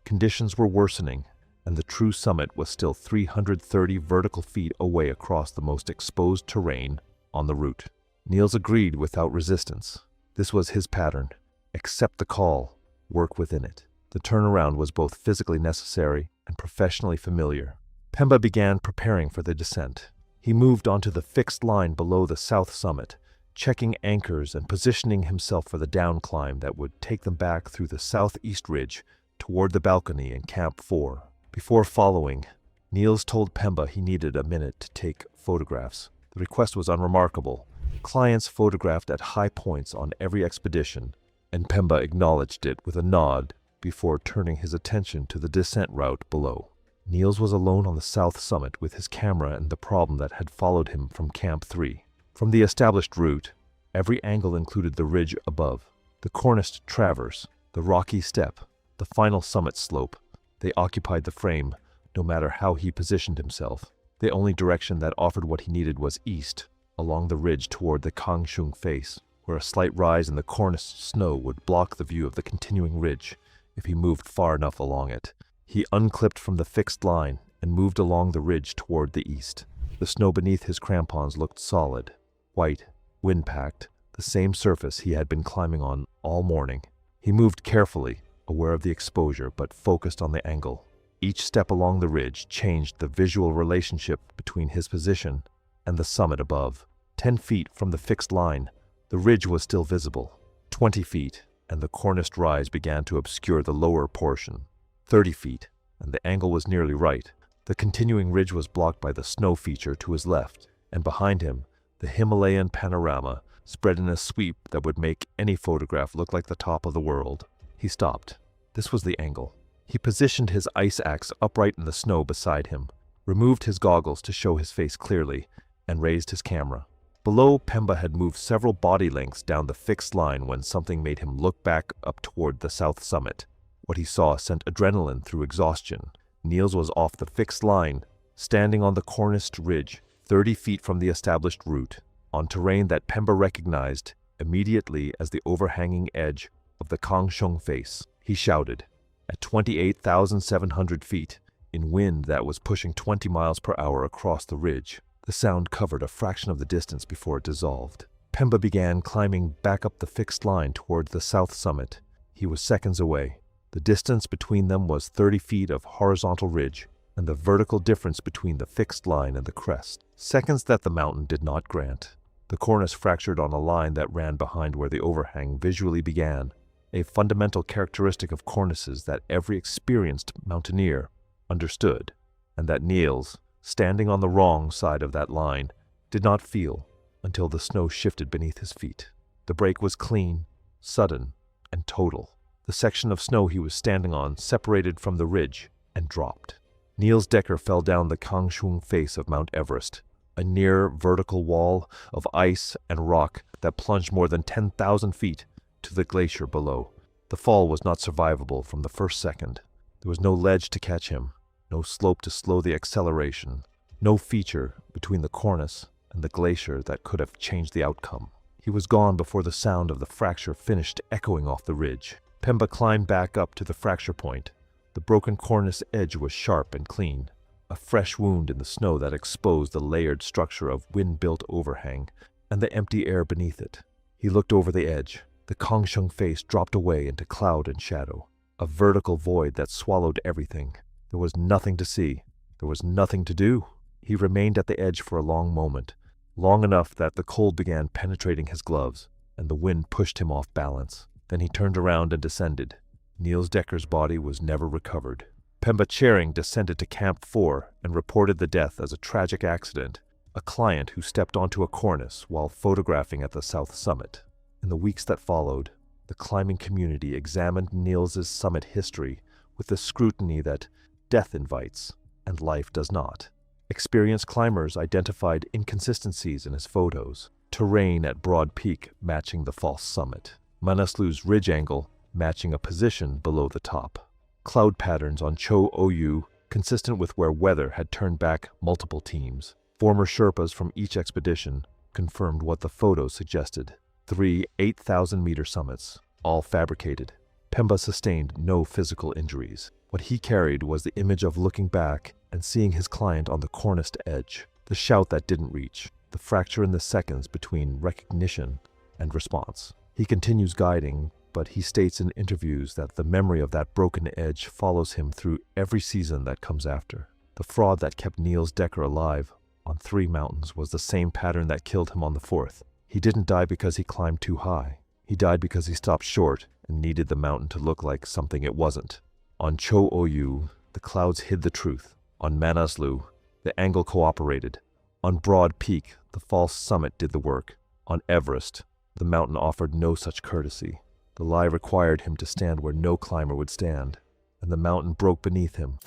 Conditions were worsening, and the true summit was still 330 vertical feet away across the most exposed terrain on the route. Niels agreed without resistance. This was his pattern. Accept the call, work within it. The turnaround was both physically necessary and professionally familiar. Pemba began preparing for the descent. He moved onto the fixed line below the south summit, checking anchors and positioning himself for the down climb that would take them back through the southeast ridge toward the balcony in Camp 4. Before following, Niels told Pemba he needed a minute to take photographs. The request was unremarkable. Clients photographed at high points on every expedition, and Pemba acknowledged it with a nod before turning his attention to the descent route below. Niels was alone on the south summit with his camera and the problem that had followed him from Camp 3. From the established route, every angle included the ridge above, the corniced traverse, the rocky step, the final summit slope. They occupied the frame, no matter how he positioned himself. The only direction that offered what he needed was east, along the ridge toward the Kangshung face, where a slight rise in the corniced snow would block the view of the continuing ridge if he moved far enough along it. He unclipped from the fixed line and moved along the ridge toward the east. The snow beneath his crampons looked solid, white, wind-packed, the same surface he had been climbing on all morning. He moved carefully, aware of the exposure, but focused on the angle. Each step along the ridge changed the visual relationship between his position and the summit above. 10 feet from the fixed line, the ridge was still visible. 20 feet, and the corniced rise began to obscure the lower portion. 30 feet, and the angle was nearly right. The continuing ridge was blocked by the snow feature to his left, and behind him, the Himalayan panorama spread in a sweep that would make any photograph look like the top of the world. He stopped. This was the angle. He positioned his ice axe upright in the snow beside him, removed his goggles to show his face clearly, and raised his camera. Below, Pemba had moved several body lengths down the fixed line when something made him look back up toward the south summit. What he saw sent adrenaline through exhaustion. Niels was off the fixed line, standing on the corniced ridge, 30 feet from the established route, on terrain that Pemba recognized immediately as the overhanging edge of the Kangshung face. He shouted. At 28,700 feet, in wind that was pushing 20 miles per hour across the ridge, the sound covered a fraction of the distance before it dissolved. Pemba began climbing back up the fixed line toward the south summit. He was seconds away. The distance between them was 30 feet of horizontal ridge, and the vertical difference between the fixed line and the crest. Seconds that the mountain did not grant. The cornice fractured on a line that ran behind where the overhang visually began, a fundamental characteristic of cornices that every experienced mountaineer understood, and that Niels, standing on the wrong side of that line, did not feel until the snow shifted beneath his feet. The break was clean, sudden, and total. The section of snow he was standing on separated from the ridge and dropped. Niels Decker fell down the Kangshung face of Mount Everest, a near vertical wall of ice and rock that plunged more than 10,000 feet to the glacier below. The fall was not survivable from the first second. There was no ledge to catch him, no slope to slow the acceleration, no feature between the cornice and the glacier that could have changed the outcome. He was gone before the sound of the fracture finished echoing off the ridge. Pemba climbed back up to the fracture point. The broken cornice edge was sharp and clean, a fresh wound in the snow that exposed the layered structure of wind-built overhang and the empty air beneath it. He looked over the edge. The Kangshung face dropped away into cloud and shadow, a vertical void that swallowed everything. There was nothing to see. There was nothing to do. He remained at the edge for a long moment, long enough that the cold began penetrating his gloves, and the wind pushed him off balance. Then he turned around and descended. Niels Decker's body was never recovered. Pemba Chering descended to Camp 4 and reported the death as a tragic accident, a client who stepped onto a cornice while photographing at the south summit. In the weeks that followed, the climbing community examined Niels's summit history with the scrutiny that death invites and life does not. Experienced climbers identified inconsistencies in his photos, terrain at Broad Peak matching the false summit, Manaslu's ridge angle matching a position below the top, cloud patterns on Cho Oyu consistent with where weather had turned back multiple teams. Former Sherpas from each expedition confirmed what the photos suggested. 3 8,000-meter summits, all fabricated. Pemba sustained no physical injuries. What he carried was the image of looking back and seeing his client on the corniced edge, the shout that didn't reach, the fracture in the seconds between recognition and response. He continues guiding, but he states in interviews that the memory of that broken edge follows him through every season that comes after. The fraud that kept Niels Decker alive on 3 mountains was the same pattern that killed him on the 4th. He didn't die because he climbed too high. He died because he stopped short and needed the mountain to look like something it wasn't. On Cho Oyu, the clouds hid the truth. On Manaslu, the angle cooperated. On Broad Peak, the false summit did the work. On Everest, the mountain offered no such courtesy. The lie required him to stand where no climber would stand, and the mountain broke beneath him.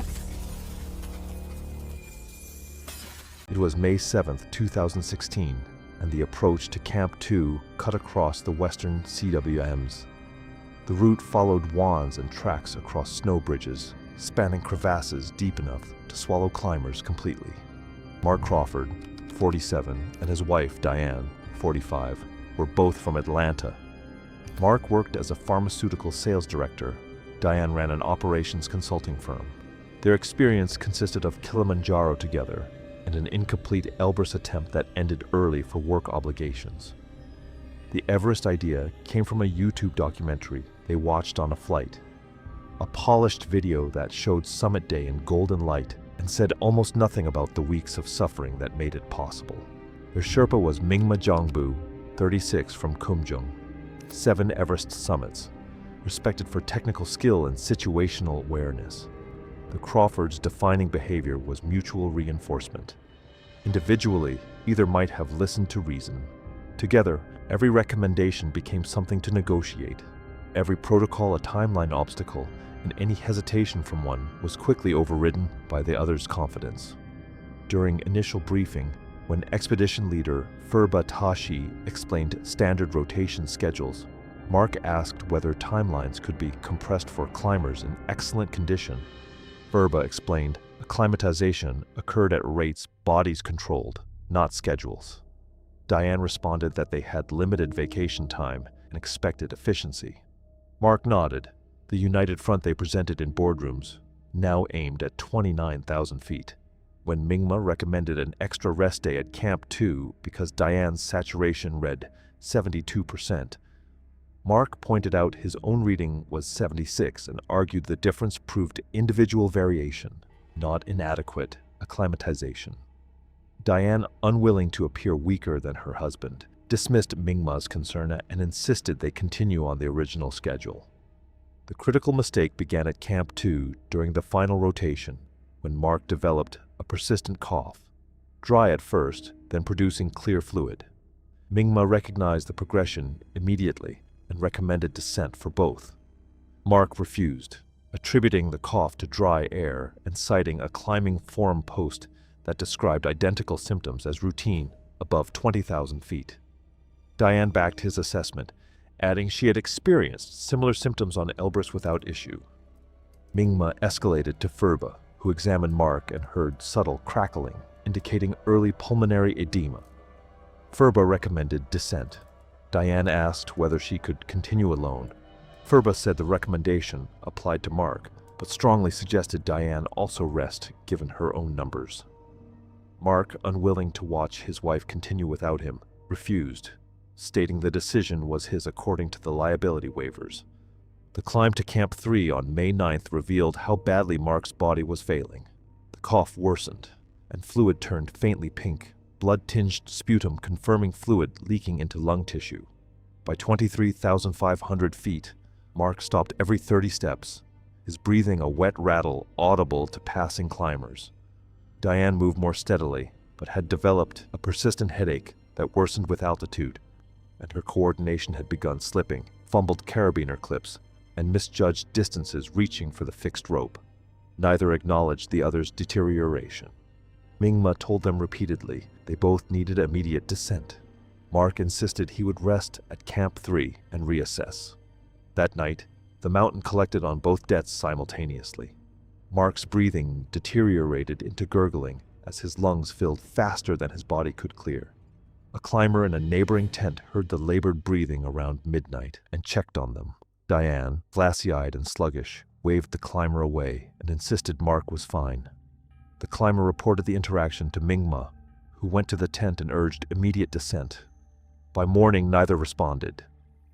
It was May 7th, 2016, and the approach to Camp 2 cut across the western CWMs. The route followed wands and tracks across snow bridges, spanning crevasses deep enough to swallow climbers completely. Mark Crawford, 47, and his wife, Diane, 45, were both from Atlanta. Mark worked as a pharmaceutical sales director. Diane ran an operations consulting firm. Their experience consisted of Kilimanjaro together and an incomplete Elbrus attempt that ended early for work obligations. The Everest idea came from a YouTube documentary they watched on a flight. A polished video that showed summit day in golden light and said almost nothing about the weeks of suffering that made it possible. Their Sherpa was Mingma Jongbu, 36, from Kumjung. 7 Everest summits, respected for technical skill and situational awareness. The Crawfords' defining behavior was mutual reinforcement. Individually, either might have listened to reason. Together, every recommendation became something to negotiate. Every protocol a timeline obstacle, and any hesitation from one was quickly overridden by the other's confidence. During initial briefing, when expedition leader Furba Tashi explained standard rotation schedules, Mark asked whether timelines could be compressed for climbers in excellent condition. Furba explained acclimatization occurred at rates bodies controlled, not schedules. Diane responded that they had limited vacation time and expected efficiency. Mark nodded. The united front they presented in boardrooms now aimed at 29,000 feet. When Mingma recommended an extra rest day at Camp 2 because Diane's saturation read 72%, Mark pointed out his own reading was 76 and argued the difference proved individual variation, not inadequate acclimatization. Diane, unwilling to appear weaker than her husband, dismissed Mingma's concern and insisted they continue on the original schedule. The critical mistake began at Camp 2 during the final rotation, when Mark developed a persistent cough, dry at first, then producing clear fluid. Mingma recognized the progression immediately and recommended descent for both. Mark refused, attributing the cough to dry air and citing a climbing forum post that described identical symptoms as routine above 20,000 feet. Diane backed his assessment, adding she had experienced similar symptoms on Elbrus without issue. Mingma escalated to Furba, who examined Mark and heard subtle crackling, indicating early pulmonary edema. Furba recommended descent. Diane asked whether she could continue alone. Furba said the recommendation applied to Mark, but strongly suggested Diane also rest given her own numbers. Mark, unwilling to watch his wife continue without him, refused, stating the decision was his according to the liability waivers. The climb to Camp 3 on May 9th revealed how badly Mark's body was failing. The cough worsened, and fluid turned faintly pink, blood-tinged sputum confirming fluid leaking into lung tissue. By 23,500 feet, Mark stopped every 30 steps, his breathing a wet rattle audible to passing climbers. Diane moved more steadily, but had developed a persistent headache that worsened with altitude, and her coordination had begun slipping, fumbled carabiner clips, and misjudged distances reaching for the fixed rope. Neither acknowledged the other's deterioration. Mingma told them repeatedly they both needed immediate descent. Mark insisted he would rest at Camp 3 and reassess. That night, the mountain collected on both deaths simultaneously. Mark's breathing deteriorated into gurgling as his lungs filled faster than his body could clear. A climber in a neighboring tent heard the labored breathing around midnight and checked on them. Diane, glassy-eyed and sluggish, waved the climber away and insisted Mark was fine. The climber reported the interaction to Mingma, who went to the tent and urged immediate descent. By morning, neither responded.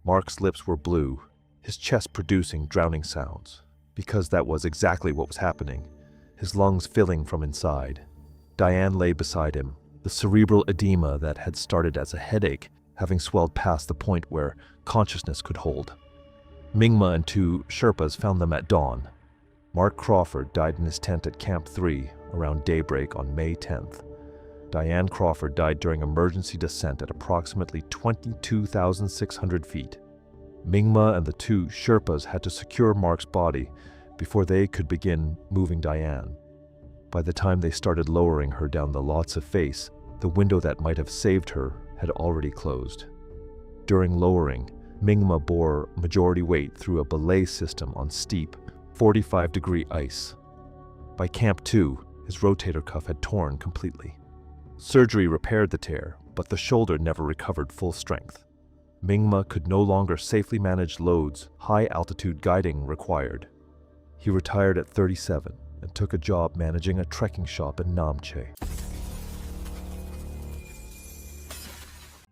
Mark's lips were blue, his chest producing drowning sounds, because that was exactly what was happening, his lungs filling from inside. Diane lay beside him, the cerebral edema that had started as a headache having swelled past the point where consciousness could hold. Mingma and 2 Sherpas found them at dawn. Mark Crawford died in his tent at Camp 3 around daybreak on May 10th. Diane Crawford died during emergency descent at approximately 22,600 feet. Mingma and the 2 Sherpas had to secure Mark's body before they could begin moving Diane. By the time they started lowering her down the Lhotse face, the window that might have saved her had already closed. During lowering, Mingma bore majority weight through a belay system on steep, 45-degree ice. By Camp 2, his rotator cuff had torn completely. Surgery repaired the tear, but the shoulder never recovered full strength. Mingma could no longer safely manage loads high-altitude guiding required. He retired at 37 and took a job managing a trekking shop in Namche.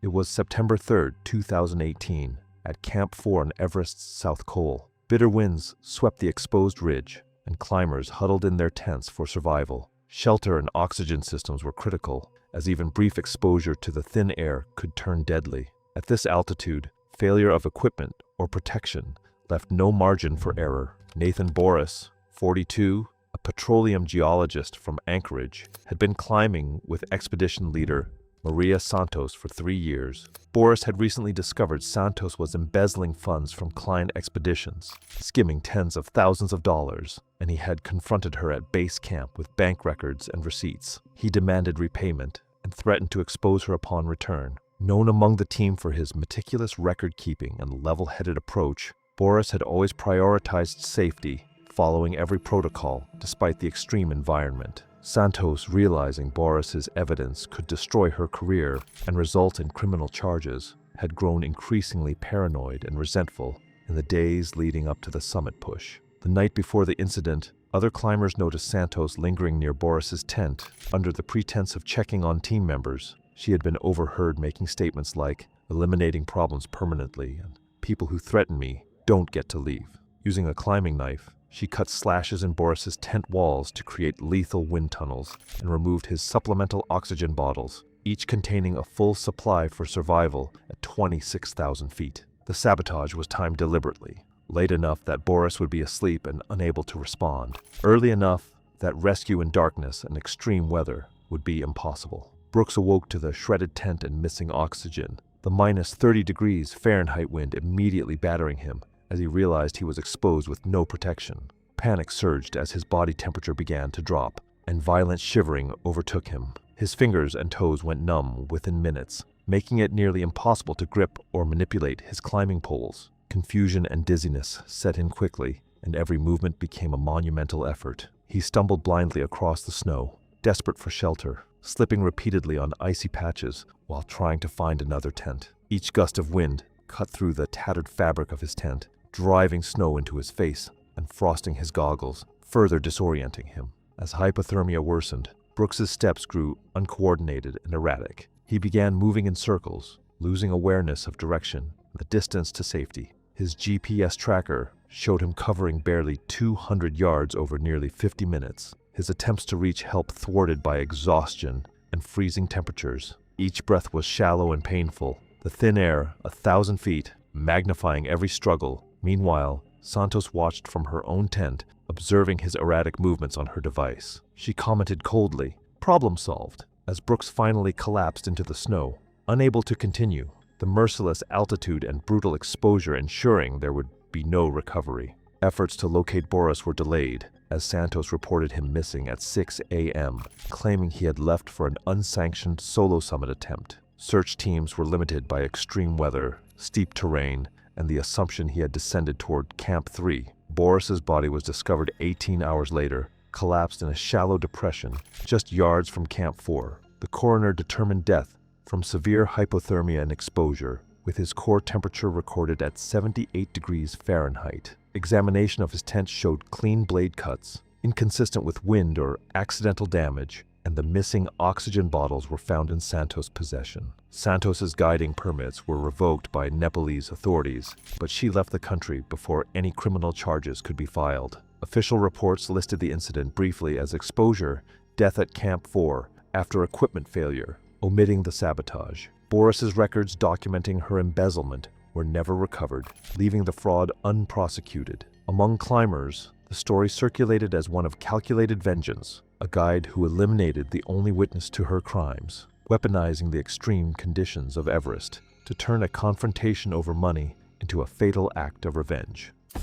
It was September 3, 2018, at Camp 4 on Everest's South Col. Bitter winds swept the exposed ridge, and climbers huddled in their tents for survival. Shelter and oxygen systems were critical, as even brief exposure to the thin air could turn deadly. At this altitude, failure of equipment or protection left no margin for error. Nathan Boris, 42, a petroleum geologist from Anchorage, had been climbing with expedition leader Maria Santos for 3 years. Boris had recently discovered Santos was embezzling funds from client expeditions, skimming tens of thousands of dollars, and he had confronted her at base camp with bank records and receipts. He demanded repayment and threatened to expose her upon return. Known among the team for his meticulous record-keeping and level-headed approach, Boris had always prioritized safety, following every protocol despite the extreme environment. Santos, realizing Boris's evidence could destroy her career and result in criminal charges, had grown increasingly paranoid and resentful in the days leading up to the summit push. The night before the incident, other climbers noticed Santos lingering near Boris's tent. Under the pretense of checking on team members, she had been overheard making statements like, "Eliminating problems permanently," and "People who threaten me don't get to leave." Using a climbing knife, she cut slashes in Boris's tent walls to create lethal wind tunnels and removed his supplemental oxygen bottles, each containing a full supply for survival at 26,000 feet. The sabotage was timed deliberately, late enough that Boris would be asleep and unable to respond, early enough that rescue in darkness and extreme weather would be impossible. Brooks awoke to the shredded tent and missing oxygen, the minus 30 degrees Fahrenheit wind immediately battering him as he realized he was exposed with no protection. Panic surged as his body temperature began to drop, and violent shivering overtook him. His fingers and toes went numb within minutes, making it nearly impossible to grip or manipulate his climbing poles. Confusion and dizziness set in quickly, and every movement became a monumental effort. He stumbled blindly across the snow, desperate for shelter, slipping repeatedly on icy patches while trying to find another tent. Each gust of wind cut through the tattered fabric of his tent, driving snow into his face and frosting his goggles, further disorienting him. As hypothermia worsened, Brooks's steps grew uncoordinated and erratic. He began moving in circles, losing awareness of direction and the distance to safety. His GPS tracker showed him covering barely 200 yards over nearly 50 minutes, his attempts to reach help thwarted by exhaustion and freezing temperatures. Each breath was shallow and painful, the thin air 1,000 feet, magnifying every struggle. Meanwhile, Santos watched from her own tent, observing his erratic movements on her device. She commented coldly, "Problem solved," as Brooks finally collapsed into the snow, unable to continue, the merciless altitude and brutal exposure ensuring there would be no recovery. Efforts to locate Boris were delayed, as Santos reported him missing at 6 a.m., claiming he had left for an unsanctioned solo summit attempt. Search teams were limited by extreme weather, steep terrain, and the assumption he had descended toward Camp 3. Boris's body was discovered 18 hours later, collapsed in a shallow depression just yards from Camp 4. The coroner determined death from severe hypothermia and exposure, with his core temperature recorded at 78 degrees Fahrenheit. Examination of his tent showed clean blade cuts, inconsistent with wind or accidental damage, and the missing oxygen bottles were found in Santos' possession. Santos's guiding permits were revoked by Nepalese authorities, but she left the country before any criminal charges could be filed. Official reports listed the incident briefly as exposure, death at Camp 4 after equipment failure, omitting the sabotage. Boris's records documenting her embezzlement were never recovered, leaving the fraud unprosecuted. Among climbers, the story circulated as one of calculated vengeance, a guide who eliminated the only witness to her crimes, weaponizing the extreme conditions of Everest to turn a confrontation over money into a fatal act of revenge. It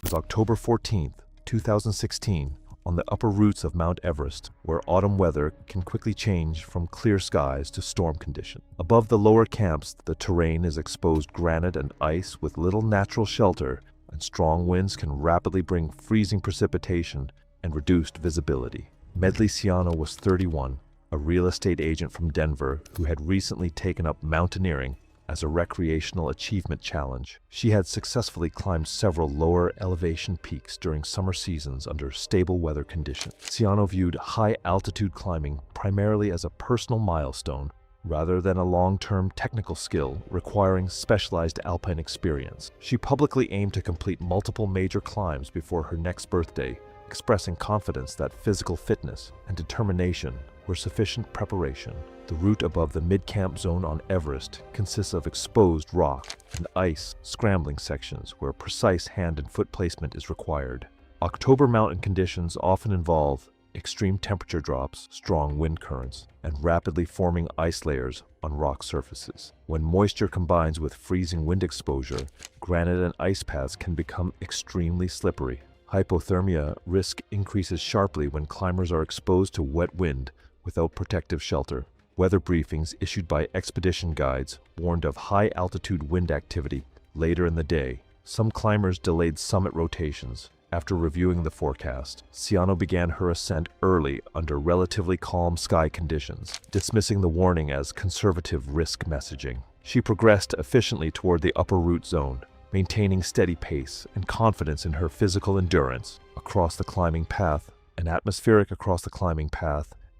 was October 14th, 2016, on the upper routes of Mount Everest, where autumn weather can quickly change from clear skies to storm conditions. Above the lower camps, the terrain is exposed granite and ice with little natural shelter, and strong winds can rapidly bring freezing precipitation and reduced visibility. Medley Ciano was 31, a real estate agent from Denver who had recently taken up mountaineering as a recreational achievement challenge. She had successfully climbed several lower elevation peaks during summer seasons under stable weather conditions. Ciano viewed high-altitude climbing primarily as a personal milestone rather than a long-term technical skill requiring specialized alpine experience. She publicly aimed to complete multiple major climbs before her next birthday, expressing confidence that physical fitness and determination were sufficient preparation. The route above the mid-camp zone on Everest consists of exposed rock and ice scrambling sections where precise hand and foot placement is required. October mountain conditions often involve extreme temperature drops, strong wind currents, and rapidly forming ice layers on rock surfaces. When moisture combines with freezing wind exposure, granite and ice paths can become extremely slippery. Hypothermia risk increases sharply when climbers are exposed to wet wind without protective shelter. Weather briefings issued by expedition guides warned of high-altitude wind activity later in the day. Some climbers delayed summit rotations. After reviewing the forecast, Ciano began her ascent early under relatively calm sky conditions, dismissing the warning as conservative risk messaging. She progressed efficiently toward the upper route zone, maintaining steady pace and confidence in her physical endurance. Across the climbing path,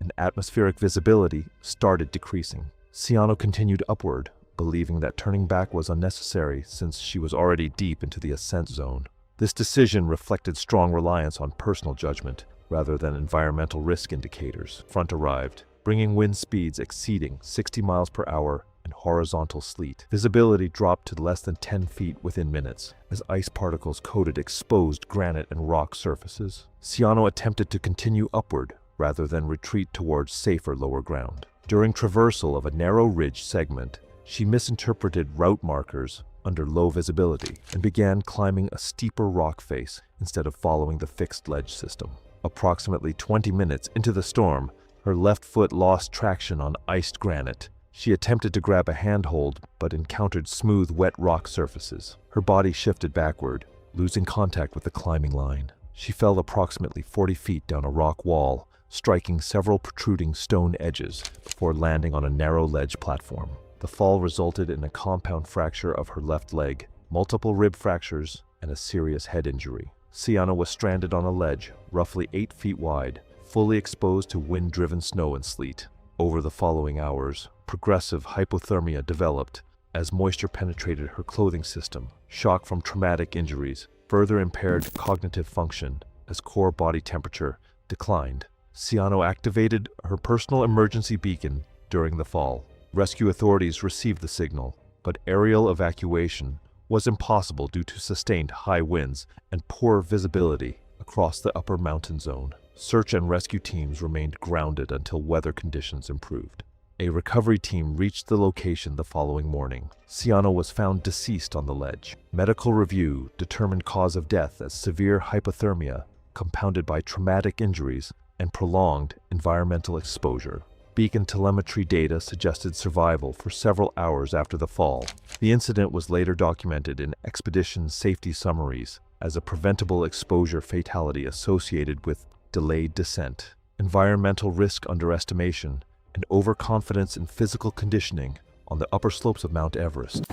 and atmospheric visibility started decreasing. Ciano continued upward, believing that turning back was unnecessary since she was already deep into the ascent zone. This decision reflected strong reliance on personal judgment rather than environmental risk indicators. Front arrived, bringing wind speeds exceeding 60 miles per hour and horizontal sleet. Visibility dropped to less than 10 feet within minutes as ice particles coated exposed granite and rock surfaces. Ciano attempted to continue upward rather than retreat towards safer lower ground. During traversal of a narrow ridge segment, she misinterpreted route markers under low visibility and began climbing a steeper rock face instead of following the fixed ledge system. Approximately 20 minutes into the storm, her left foot lost traction on iced granite. She attempted to grab a handhold but encountered smooth, wet rock surfaces. Her body shifted backward, losing contact with the climbing line. She fell approximately 40 feet down a rock wall, striking several protruding stone edges before landing on a narrow ledge platform. The fall resulted in a compound fracture of her left leg, multiple rib fractures, and a serious head injury. Ciano was stranded on a ledge, roughly 8 feet wide, fully exposed to wind-driven snow and sleet. Over the following hours, progressive hypothermia developed as moisture penetrated her clothing system. Shock from traumatic injuries further impaired cognitive function as core body temperature declined. Ciano activated her personal emergency beacon during the fall. Rescue authorities received the signal, but aerial evacuation was impossible due to sustained high winds and poor visibility across the upper mountain zone. Search and rescue teams remained grounded until weather conditions improved. A recovery team reached the location the following morning. Ciano was found deceased on the ledge. Medical review determined cause of death as severe hypothermia compounded by traumatic injuries and prolonged environmental exposure. Beacon telemetry data suggested survival for several hours after the fall. The incident was later documented in expedition safety summaries as a preventable exposure fatality associated with delayed descent. Environmental risk underestimation and overconfidence in physical conditioning on the upper slopes of Mount Everest.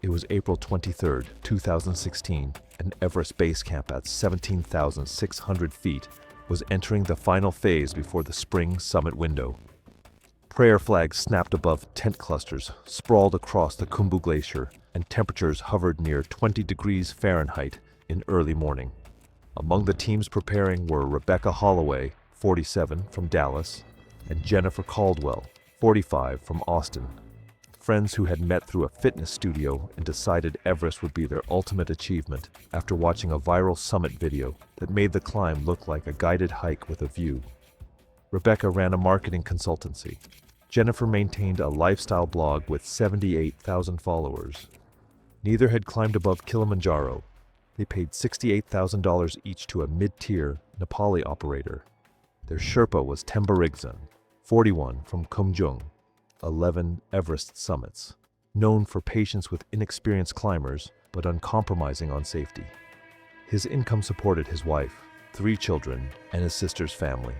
It was April 23, 2016, and Everest Base Camp at 17,600 feet was entering the final phase before the spring summit window. Prayer flags snapped above tent clusters sprawled across the Khumbu Glacier, and temperatures hovered near 20 degrees Fahrenheit in early morning. Among the teams preparing were Rebecca Holloway, 47, from Dallas, and Jennifer Caldwell, 45, from Austin. Friends who had met through a fitness studio and decided Everest would be their ultimate achievement after watching a viral summit video that made the climb look like a guided hike with a view. Rebecca ran a marketing consultancy. Jennifer maintained a lifestyle blog with 78,000 followers. Neither had climbed above Kilimanjaro. They paid $68,000 each to a mid-tier Nepali operator. Their Sherpa was Temba Rigzon, 41, from Kumjung, 11 Everest summits, known for patience with inexperienced climbers but uncompromising on safety. His income supported his wife, 3 children, and his sister's family.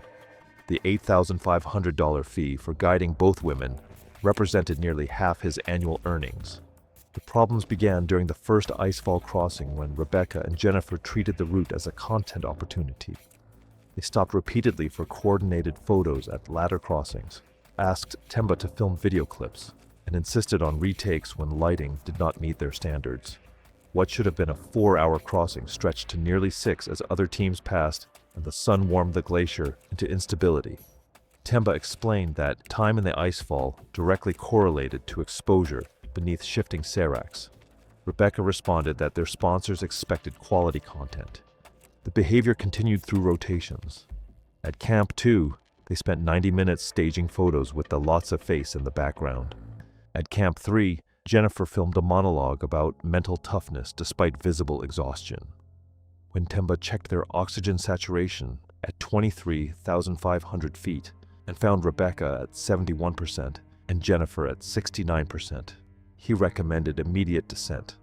The $8,500 fee for guiding both women represented nearly half his annual earnings. The problems began during the first icefall crossing when Rebecca and Jennifer treated the route as a content opportunity. They stopped repeatedly for coordinated photos at ladder crossings, asked Temba to film video clips, and insisted on retakes when lighting did not meet their standards. What should have been a 4-hour crossing stretched to nearly 6 as other teams passed and the sun warmed the glacier into instability. Temba explained that time in the icefall directly correlated to exposure beneath shifting seracs. Rebecca responded that their sponsors expected quality content. The behavior continued through rotations. At Camp 2, they spent 90 minutes staging photos with the Lhasa face in the background. At Camp 3, Jennifer filmed a monologue about mental toughness despite visible exhaustion. When Temba checked their oxygen saturation at 23,500 feet and found Rebecca at 71% and Jennifer at 69%, he recommended immediate descent.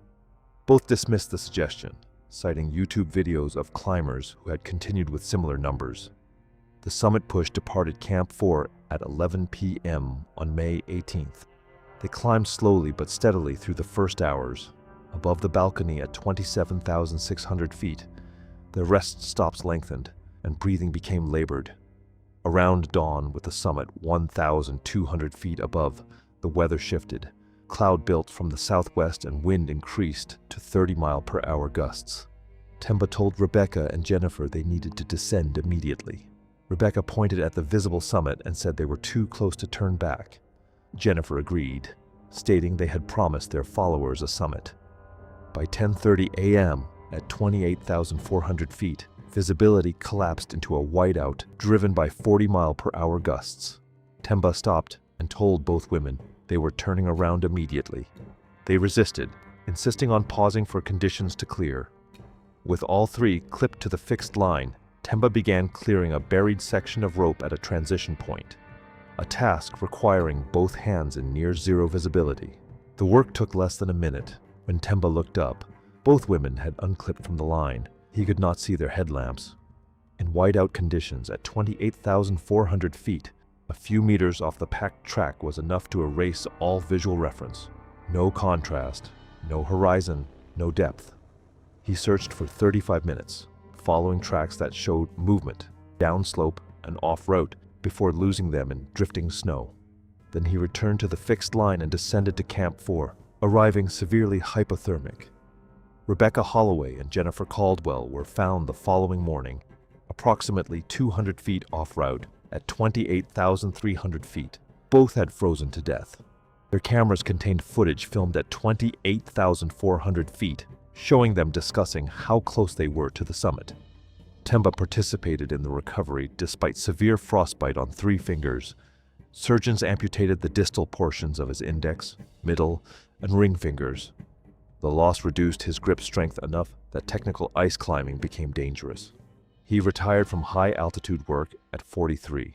Both dismissed the suggestion, citing YouTube videos of climbers who had continued with similar numbers. The summit push departed Camp 4 at 11 p.m. on May 18th. They climbed slowly but steadily through the first hours. Above the balcony at 27,600 feet, the rest stops lengthened and breathing became labored. Around dawn, with the summit 1,200 feet above, the weather shifted. Cloud built from the southwest and wind increased to 30-mile-per-hour gusts. Temba told Rebecca and Jennifer they needed to descend immediately. Rebecca pointed at the visible summit and said they were too close to turn back. Jennifer agreed, stating they had promised their followers a summit. By 10:30 a.m., at 28,400 feet, visibility collapsed into a whiteout driven by 40-mile-per-hour gusts. Temba stopped and told both women they were turning around immediately. They resisted, insisting on pausing for conditions to clear. With all three clipped to the fixed line, Temba began clearing a buried section of rope at a transition point, a task requiring both hands in near-zero visibility. The work took less than a minute. When Temba looked up, both women had unclipped from the line. He could not see their headlamps. In whiteout conditions at 28,400 feet, a few meters off the packed track was enough to erase all visual reference. No contrast, no horizon, no depth. He searched for 35 minutes, following tracks that showed movement, downslope and off-route, before losing them in drifting snow. Then he returned to the fixed line and descended to Camp 4, arriving severely hypothermic. Rebecca Holloway and Jennifer Caldwell were found the following morning, approximately 200 feet off-route at 28,300 feet. Both had frozen to death. Their cameras contained footage filmed at 28,400 feet, showing them discussing how close they were to the summit. Temba participated in the recovery despite severe frostbite on 3 fingers. Surgeons amputated the distal portions of his index, middle, and ring fingers. The loss reduced his grip strength enough that technical ice climbing became dangerous. He retired from high-altitude work at 43.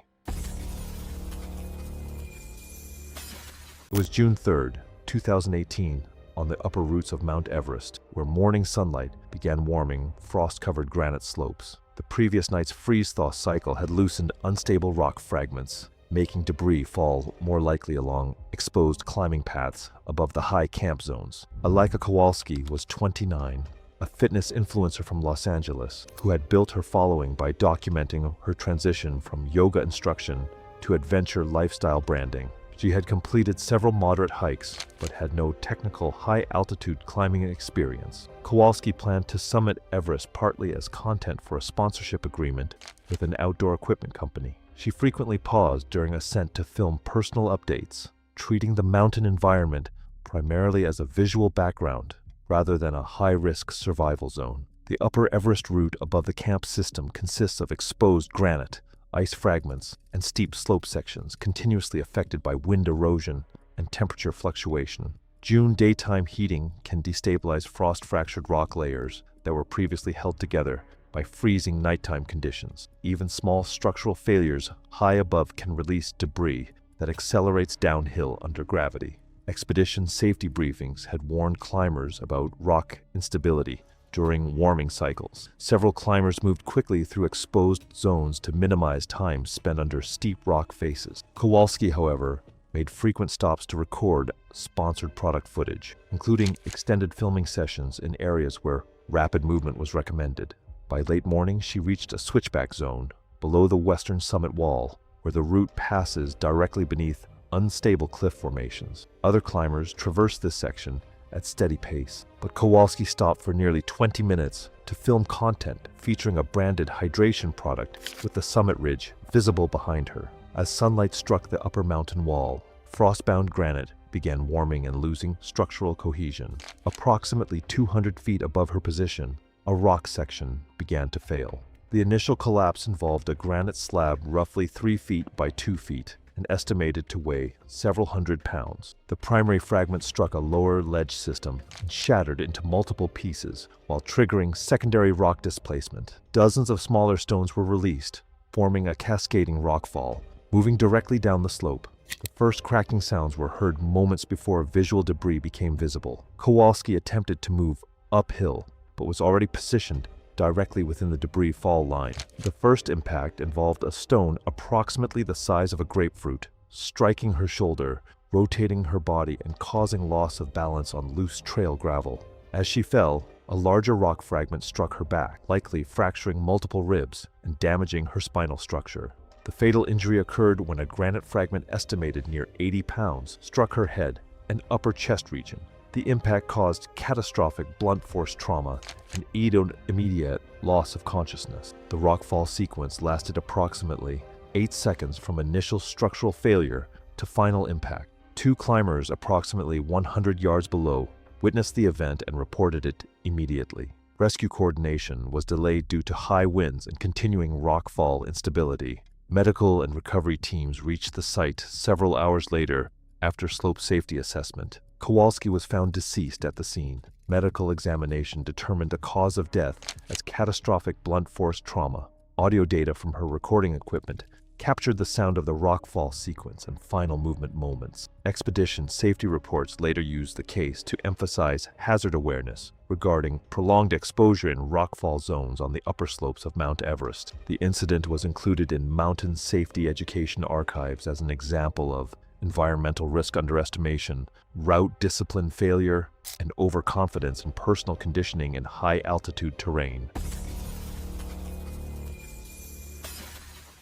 It was June 3, 2018, on the upper roots of Mount Everest, where morning sunlight began warming frost-covered granite slopes. The previous night's freeze-thaw cycle had loosened unstable rock fragments, making debris fall more likely along exposed climbing paths above the high camp zones. Alika Kowalski was 29, a fitness influencer from Los Angeles, who had built her following by documenting her transition from yoga instruction to adventure lifestyle branding. She had completed several moderate hikes, but had no technical high-altitude climbing experience. Kowalski planned to summit Everest partly as content for a sponsorship agreement with an outdoor equipment company. She frequently paused during ascent to film personal updates, treating the mountain environment primarily as a visual background rather than a high-risk survival zone. The upper Everest route above the camp system consists of exposed granite, ice fragments, and steep slope sections continuously affected by wind erosion and temperature fluctuation. June daytime heating can destabilize frost-fractured rock layers that were previously held together by freezing nighttime conditions. Even small structural failures high above can release debris that accelerates downhill under gravity. Expedition safety briefings had warned climbers about rock instability during warming cycles. Several climbers moved quickly through exposed zones to minimize time spent under steep rock faces. Kowalski, however, made frequent stops to record sponsored product footage, including extended filming sessions in areas where rapid movement was recommended. By late morning, she reached a switchback zone below the western summit wall, where the route passes directly beneath unstable cliff formations. Other climbers traversed this section at steady pace, but Kowalski stopped for nearly 20 minutes to film content featuring a branded hydration product with the summit ridge visible behind her. As sunlight struck the upper mountain wall, frost-bound granite began warming and losing structural cohesion. Approximately 200 feet above her position, a rock section began to fail. The initial collapse involved a granite slab roughly 3 feet by 2 feet and estimated to weigh several hundred pounds. The primary fragment struck a lower ledge system and shattered into multiple pieces while triggering secondary rock displacement. Dozens of smaller stones were released, forming a cascading rockfall, moving directly down the slope. The first cracking sounds were heard moments before visual debris became visible. Kowalski attempted to move uphill, but was already positioned directly within the debris fall line. The first impact involved a stone approximately the size of a grapefruit, striking her shoulder, rotating her body, and causing loss of balance on loose trail gravel. As she fell, a larger rock fragment struck her back, likely fracturing multiple ribs and damaging her spinal structure. The fatal injury occurred when a granite fragment estimated near 80 pounds struck her head and upper chest region. The impact caused catastrophic blunt force trauma and immediate loss of consciousness. The rockfall sequence lasted approximately 8 seconds from initial structural failure to final impact. 2 climbers approximately 100 yards below witnessed the event and reported it immediately. Rescue coordination was delayed due to high winds and continuing rockfall instability. Medical and recovery teams reached the site several hours later after slope safety assessment. Kowalski was found deceased at the scene. Medical examination determined a cause of death as catastrophic blunt force trauma. Audio data from her recording equipment captured the sound of the rockfall sequence and final movement moments. Expedition safety reports later used the case to emphasize hazard awareness regarding prolonged exposure in rockfall zones on the upper slopes of Mount Everest. The incident was included in mountain safety education archives as an example of environmental risk underestimation, route discipline failure, and overconfidence in personal conditioning in high-altitude terrain.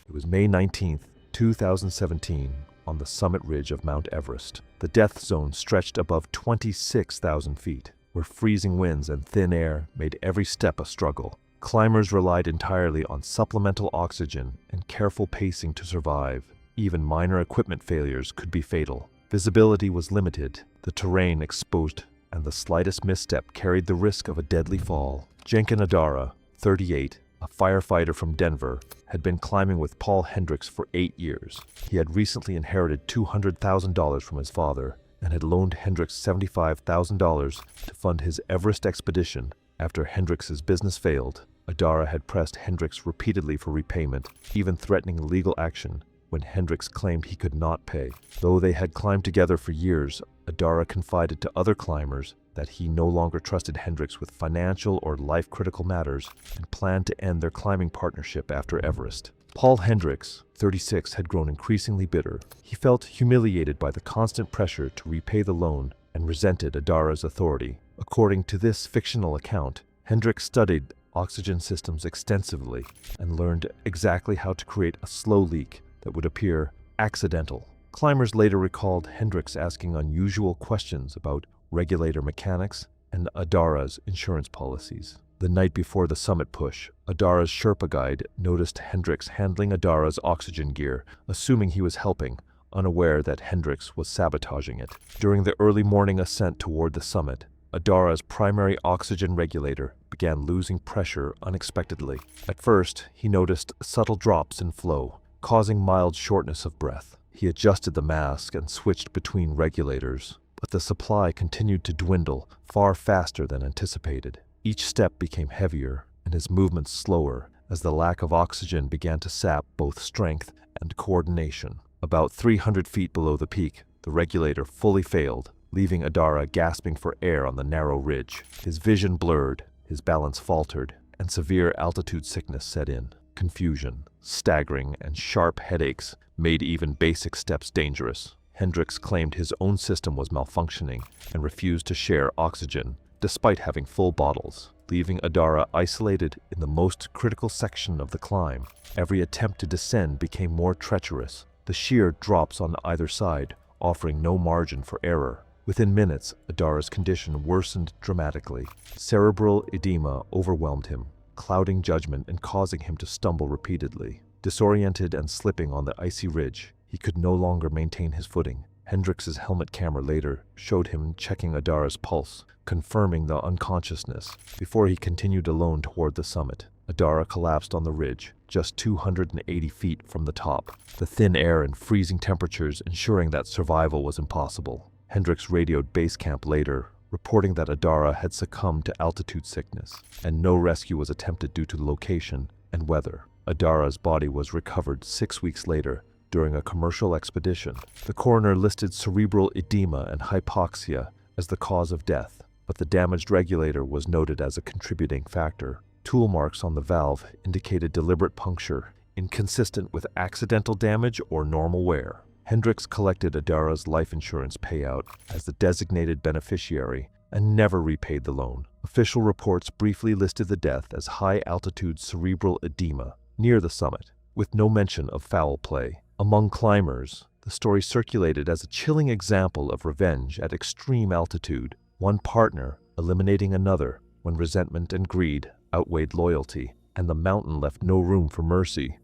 It was May 19, 2017, on the summit ridge of Mount Everest. The death zone stretched above 26,000 feet, where freezing winds and thin air made every step a struggle. Climbers relied entirely on supplemental oxygen and careful pacing to survive. Even minor equipment failures could be fatal. Visibility was limited, the terrain exposed, and the slightest misstep carried the risk of a deadly fall. Jenkin Adara, 38, a firefighter from Denver, had been climbing with Paul Hendricks for 8 years. He had recently inherited $200,000 from his father and had loaned Hendricks $75,000 to fund his Everest expedition after Hendricks's business failed. Adara had pressed Hendricks repeatedly for repayment, even threatening legal action when Hendricks claimed he could not pay. Though they had climbed together for years, Adara confided to other climbers that he no longer trusted Hendricks with financial or life-critical matters and planned to end their climbing partnership after Everest. Paul Hendricks, 36, had grown increasingly bitter. He felt humiliated by the constant pressure to repay the loan and resented Adara's authority. According to this fictional account, Hendricks studied oxygen systems extensively and learned exactly how to create a slow leak that would appear accidental. Climbers later recalled Hendricks asking unusual questions about regulator mechanics and Adara's insurance policies. The night before the summit push, Adara's Sherpa guide noticed Hendricks handling Adara's oxygen gear, assuming he was helping, unaware that Hendricks was sabotaging it. During the early morning ascent toward the summit, Adara's primary oxygen regulator began losing pressure unexpectedly. At first, he noticed subtle drops in flow, causing mild shortness of breath. He adjusted the mask and switched between regulators, but the supply continued to dwindle far faster than anticipated. Each step became heavier and his movements slower as the lack of oxygen began to sap both strength and coordination. About 300 feet below the peak, the regulator fully failed, leaving Adara gasping for air on the narrow ridge. His vision blurred, his balance faltered, and severe altitude sickness set in. Confusion, staggering, and sharp headaches made even basic steps dangerous. Hendricks claimed his own system was malfunctioning and refused to share oxygen, despite having full bottles, leaving Adara isolated in the most critical section of the climb. Every attempt to descend became more treacherous, the sheer drops on either side offering no margin for error. Within minutes, Adara's condition worsened dramatically. Cerebral edema overwhelmed him, clouding judgment and causing him to stumble repeatedly. Disoriented and slipping on the icy ridge, he could no longer maintain his footing. Hendricks's helmet camera later showed him checking Adara's pulse, confirming the unconsciousness. Before he continued alone toward the summit, Adara collapsed on the ridge, just 280 feet from the top, the thin air and freezing temperatures ensuring that survival was impossible. Hendricks radioed base camp later, reporting that Adara had succumbed to altitude sickness, and no rescue was attempted due to location and weather. Adara's body was recovered 6 weeks later during a commercial expedition. The coroner listed cerebral edema and hypoxia as the cause of death, but the damaged regulator was noted as a contributing factor. Tool marks on the valve indicated deliberate puncture, inconsistent with accidental damage or normal wear. Hendricks collected Adara's life insurance payout as the designated beneficiary and never repaid the loan. Official reports briefly listed the death as high-altitude cerebral edema near the summit, with no mention of foul play. Among climbers, the story circulated as a chilling example of revenge at extreme altitude, one partner eliminating another when resentment and greed outweighed loyalty, and the mountain left no room for mercy.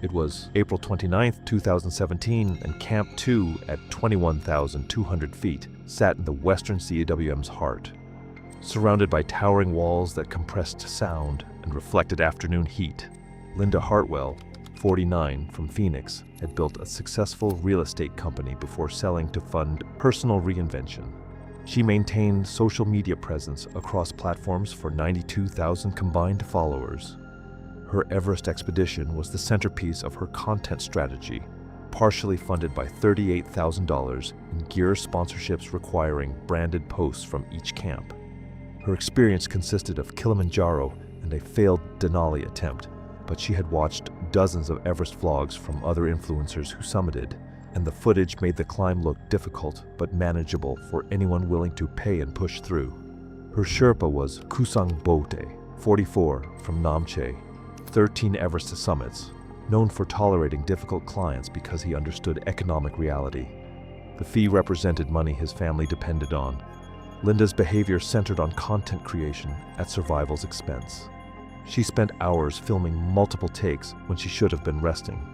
It was April 29, 2017, and Camp 2 at 21,200 feet sat in the western CWM's heart. Surrounded by towering walls that compressed sound and reflected afternoon heat, Linda Hartwell, 49, from Phoenix, had built a successful real estate company before selling to fund personal reinvention. She maintained social media presence across platforms for 92,000 combined followers. Her Everest expedition was the centerpiece of her content strategy, partially funded by $38,000 in gear sponsorships requiring branded posts from each camp. Her experience consisted of Kilimanjaro and a failed Denali attempt, but she had watched dozens of Everest vlogs from other influencers who summited, and the footage made the climb look difficult but manageable for anyone willing to pay and push through. Her Sherpa was Kusang Bote, 44, from Namche, 13 Everest summits, known for tolerating difficult clients because he understood economic reality. The fee represented money his family depended on. Linda's behavior centered on content creation at survival's expense. She spent hours filming multiple takes when she should have been resting.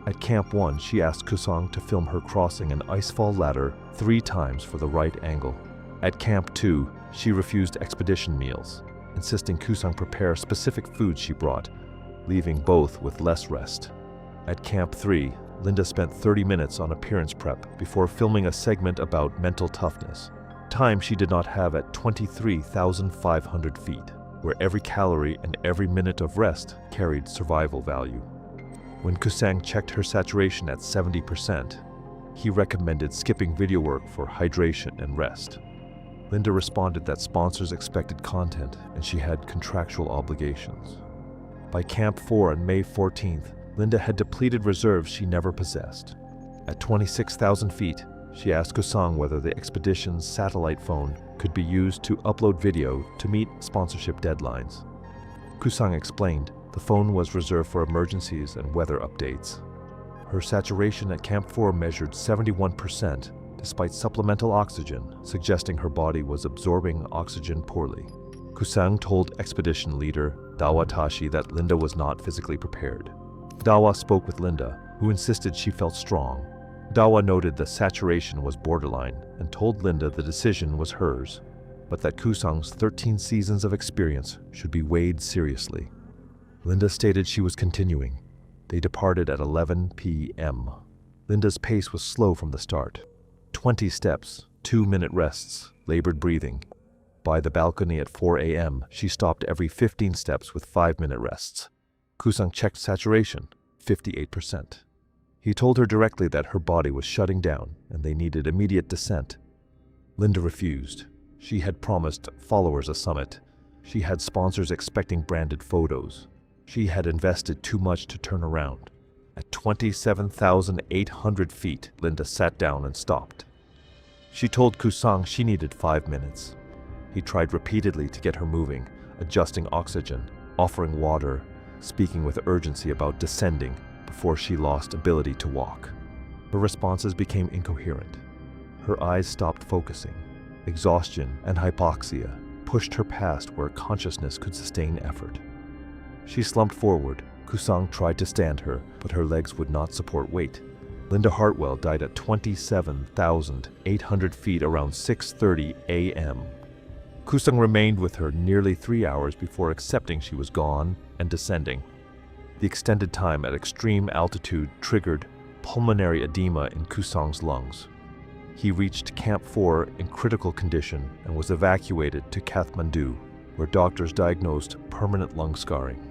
At Camp 1, she asked Kusang to film her crossing an icefall ladder 3 times for the right angle. At Camp 2, she refused expedition meals, insisting Kusang prepare specific foods she brought, leaving both with less rest. At Camp 3, Linda spent 30 minutes on appearance prep before filming a segment about mental toughness, time she did not have at 23,500 feet, where every calorie and every minute of rest carried survival value. When Kusang checked her saturation at 70%, he recommended skipping video work for hydration and rest. Linda responded that sponsors expected content and she had contractual obligations. By Camp 4 on May 14th, Linda had depleted reserves she never possessed. At 26,000 feet, she asked Kusang whether the expedition's satellite phone could be used to upload video to meet sponsorship deadlines. Kusang explained the phone was reserved for emergencies and weather updates. Her saturation at Camp 4 measured 71%, despite supplemental oxygen, suggesting her body was absorbing oxygen poorly. Kusang told expedition leader Dawa Tashi that Linda was not physically prepared. Dawa spoke with Linda, who insisted she felt strong. Dawa noted the saturation was borderline and told Linda the decision was hers, but that Kusang's 13 seasons of experience should be weighed seriously. Linda stated she was continuing. They departed at 11 p.m. Linda's pace was slow from the start. 20 steps, 2-minute rests, labored breathing. By the balcony at 4 a.m., she stopped every 15 steps with 5-minute rests. Kusang checked saturation, 58%. He told her directly that her body was shutting down and they needed immediate descent. Linda refused. She had promised followers a summit. She had sponsors expecting branded photos. She had invested too much to turn around. At 27,800 feet, Linda sat down and stopped. She told Kusang she needed 5 minutes. He tried repeatedly to get her moving, adjusting oxygen, offering water, speaking with urgency about descending before she lost ability to walk. Her responses became incoherent. Her eyes stopped focusing. Exhaustion and hypoxia pushed her past where consciousness could sustain effort. She slumped forward. Kusang tried to stand her, but her legs would not support weight. Linda Hartwell died at 27,800 feet around 6:30 a.m. Kusang remained with her nearly 3 hours before accepting she was gone and descending. The extended time at extreme altitude triggered pulmonary edema in Kusang's lungs. He reached Camp 4 in critical condition and was evacuated to Kathmandu, where doctors diagnosed permanent lung scarring.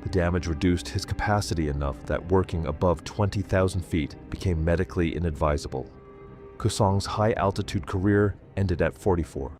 The damage reduced his capacity enough that working above 20,000 feet became medically inadvisable. Kusang's high-altitude career ended at 44.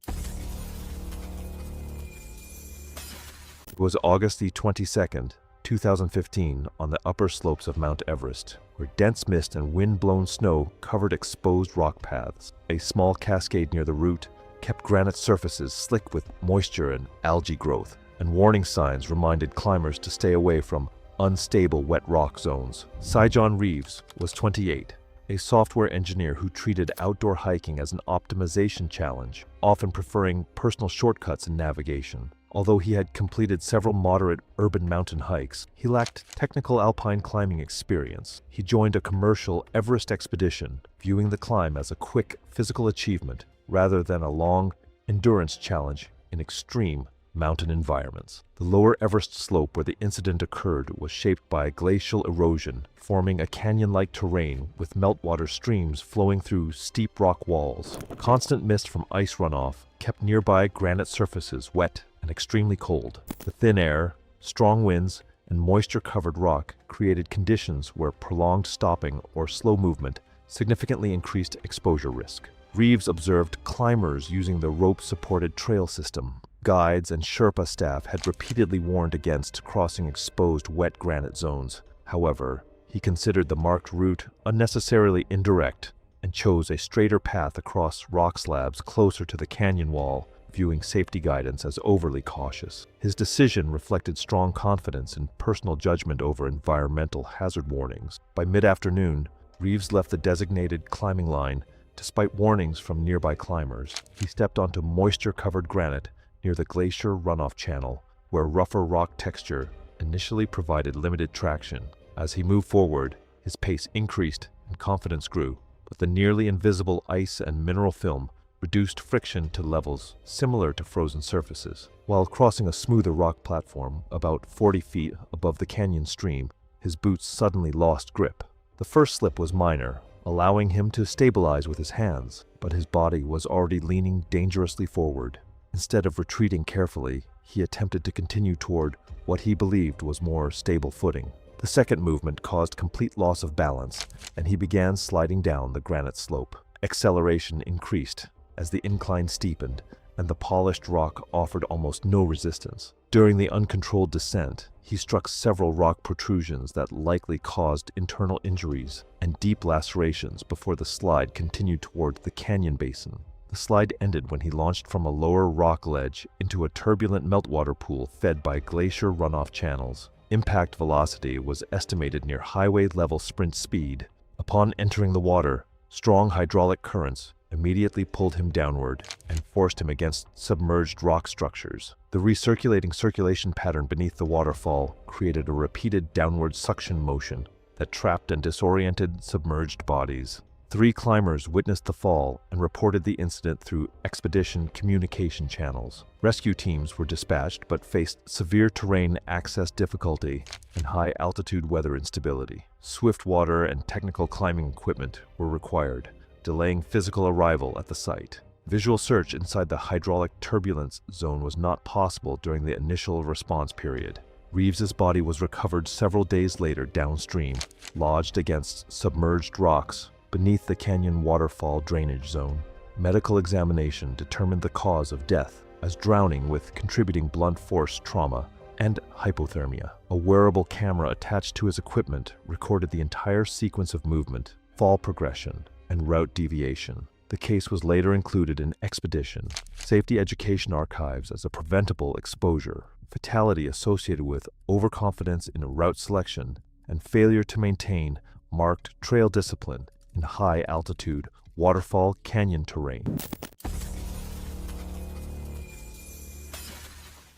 It was August the 22nd, 2015, on the upper slopes of Mount Everest, where dense mist and wind-blown snow covered exposed rock paths. A small cascade near the route kept granite surfaces slick with moisture and algae growth, and warning signs reminded climbers to stay away from unstable wet rock zones. Saijon Reeves was 28, a software engineer who treated outdoor hiking as an optimization challenge, often preferring personal shortcuts in navigation. Although he had completed several moderate urban mountain hikes, he lacked technical alpine climbing experience. He joined a commercial Everest expedition, viewing the climb as a quick physical achievement rather than a long endurance challenge in extreme mountain environments. The lower Everest slope where the incident occurred was shaped by glacial erosion, forming a canyon-like terrain with meltwater streams flowing through steep rock walls. Constant mist from ice runoff kept nearby granite surfaces wet and extremely cold. The thin air, strong winds, and moisture-covered rock created conditions where prolonged stopping or slow movement significantly increased exposure risk. Reeves observed climbers using the rope-supported trail system. Guides and Sherpa staff had repeatedly warned against crossing exposed wet granite zones. However, he considered the marked route unnecessarily indirect and chose a straighter path across rock slabs closer to the canyon wall, viewing safety guidance as overly cautious. His decision reflected strong confidence in personal judgment over environmental hazard warnings. By mid-afternoon, Reeves left the designated climbing line. Despite warnings from nearby climbers, he stepped onto moisture-covered granite near the glacier runoff channel, where rougher rock texture initially provided limited traction. As he moved forward, his pace increased and confidence grew, but the nearly invisible ice and mineral film reduced friction to levels similar to frozen surfaces. While crossing a smoother rock platform about 40 feet above the canyon stream, his boots suddenly lost grip. The first slip was minor, allowing him to stabilize with his hands, but his body was already leaning dangerously forward. Instead of retreating carefully, he attempted to continue toward what he believed was more stable footing. The second movement caused complete loss of balance, and he began sliding down the granite slope. Acceleration increased as the incline steepened, and the polished rock offered almost no resistance. During the uncontrolled descent, he struck several rock protrusions that likely caused internal injuries and deep lacerations before the slide continued toward the canyon basin. The slide ended when he launched from a lower rock ledge into a turbulent meltwater pool fed by glacier runoff channels. Impact velocity was estimated near highway-level sprint speed. Upon entering the water, strong hydraulic currents immediately pulled him downward and forced him against submerged rock structures. The recirculating circulation pattern beneath the waterfall created a repeated downward suction motion that trapped and disoriented submerged bodies. 3 climbers witnessed the fall and reported the incident through expedition communication channels. Rescue teams were dispatched but faced severe terrain access difficulty and high-altitude weather instability. Swift water and technical climbing equipment were required, delaying physical arrival at the site. Visual search inside the hydraulic turbulence zone was not possible during the initial response period. Reeves's body was recovered several days later downstream, lodged against submerged rocks beneath the canyon waterfall drainage zone. Medical examination determined the cause of death as drowning with contributing blunt force trauma and hypothermia. A wearable camera attached to his equipment recorded the entire sequence of movement, fall progression, and route deviation. The case was later included in Expedition Safety Education Archives as a preventable exposure, fatality associated with overconfidence in route selection, and failure to maintain marked trail discipline in high-altitude waterfall canyon terrain.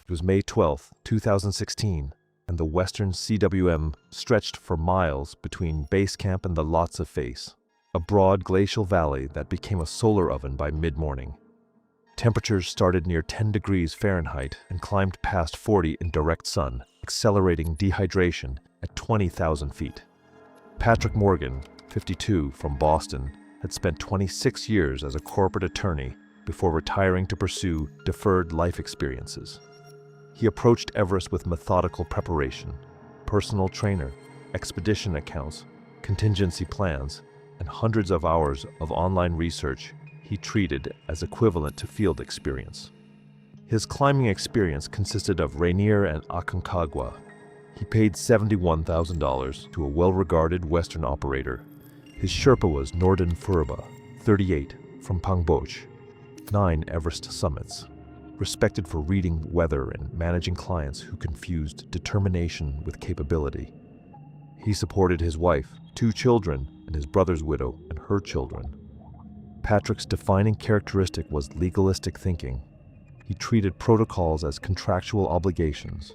It was May 12, 2016, and the western CWM stretched for miles between base camp and the Lhotse face, a broad glacial valley that became a solar oven by mid-morning. Temperatures started near 10 degrees Fahrenheit and climbed past 40 in direct sun, accelerating dehydration at 20,000 feet. Patrick Morgan, 52, from Boston, had spent 26 years as a corporate attorney before retiring to pursue deferred life experiences. He approached Everest with methodical preparation, personal trainer, expedition accounts, contingency plans, and hundreds of hours of online research he treated as equivalent to field experience. His climbing experience consisted of Rainier and Aconcagua. He paid $71,000 to a well-regarded Western operator. His Sherpa was Norden Furba, 38, from Pangboche, 9 Everest summits, respected for reading weather and managing clients who confused determination with capability. He supported his wife, 2 children, and his brother's widow and her children. Patrick's defining characteristic was legalistic thinking. He treated protocols as contractual obligations.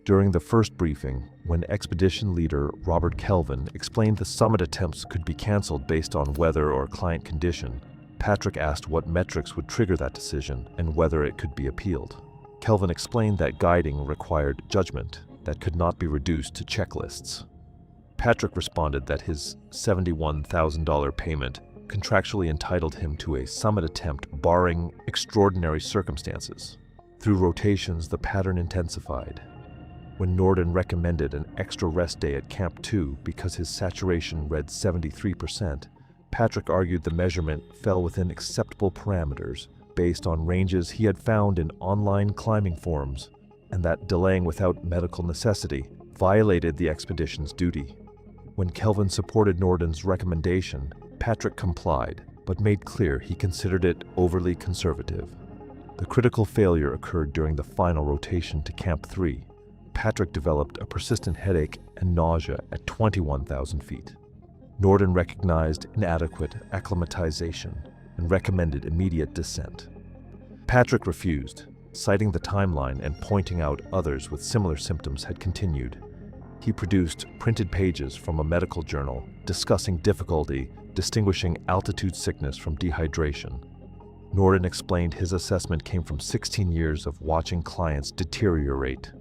During the first briefing, when expedition leader Robert Kelvin explained the summit attempts could be canceled based on weather or client condition, Patrick asked what metrics would trigger that decision and whether it could be appealed. Kelvin explained that guiding required judgment that could not be reduced to checklists. Patrick responded that his $71,000 payment contractually entitled him to a summit attempt barring extraordinary circumstances. Through rotations, the pattern intensified. When Norden recommended an extra rest day at Camp 2 because his saturation read 73%, Patrick argued the measurement fell within acceptable parameters based on ranges he had found in online climbing forums, and that delaying without medical necessity violated the expedition's duty. When Kelvin supported Norden's recommendation, Patrick complied, but made clear he considered it overly conservative. The critical failure occurred during the final rotation to Camp 3. Patrick developed a persistent headache and nausea at 21,000 feet. Norden recognized inadequate acclimatization and recommended immediate descent. Patrick refused, citing the timeline and pointing out others with similar symptoms had continued. He produced printed pages from a medical journal discussing difficulty distinguishing altitude sickness from dehydration. Norden explained his assessment came from 16 years of watching clients deteriorate.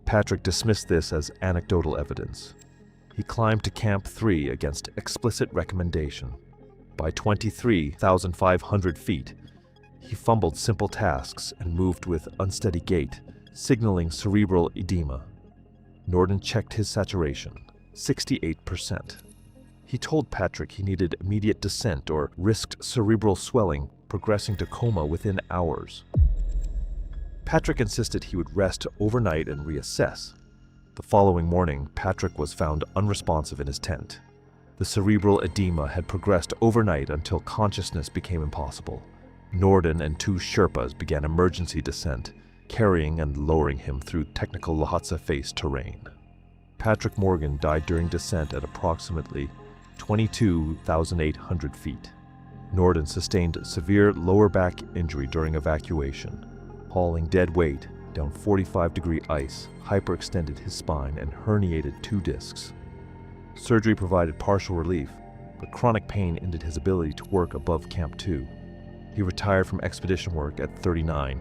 Patrick dismissed this as anecdotal evidence. He climbed to Camp 3 against explicit recommendation. By 23,500 feet, he fumbled simple tasks and moved with unsteady gait, signaling cerebral edema. Norden checked his saturation, 68%. He told Patrick he needed immediate descent or risked cerebral swelling, progressing to coma within hours. Patrick insisted he would rest overnight and reassess. The following morning, Patrick was found unresponsive in his tent. The cerebral edema had progressed overnight until consciousness became impossible. Norden and two Sherpas began emergency descent, carrying and lowering him through technical Lhasa face terrain. Patrick Morgan died during descent at approximately 22,800 feet. Norden sustained severe lower back injury during evacuation. Hauling dead weight down 45-degree ice hyperextended his spine and herniated 2 discs. Surgery provided partial relief, but chronic pain ended his ability to work above Camp 2. He retired from expedition work at 39,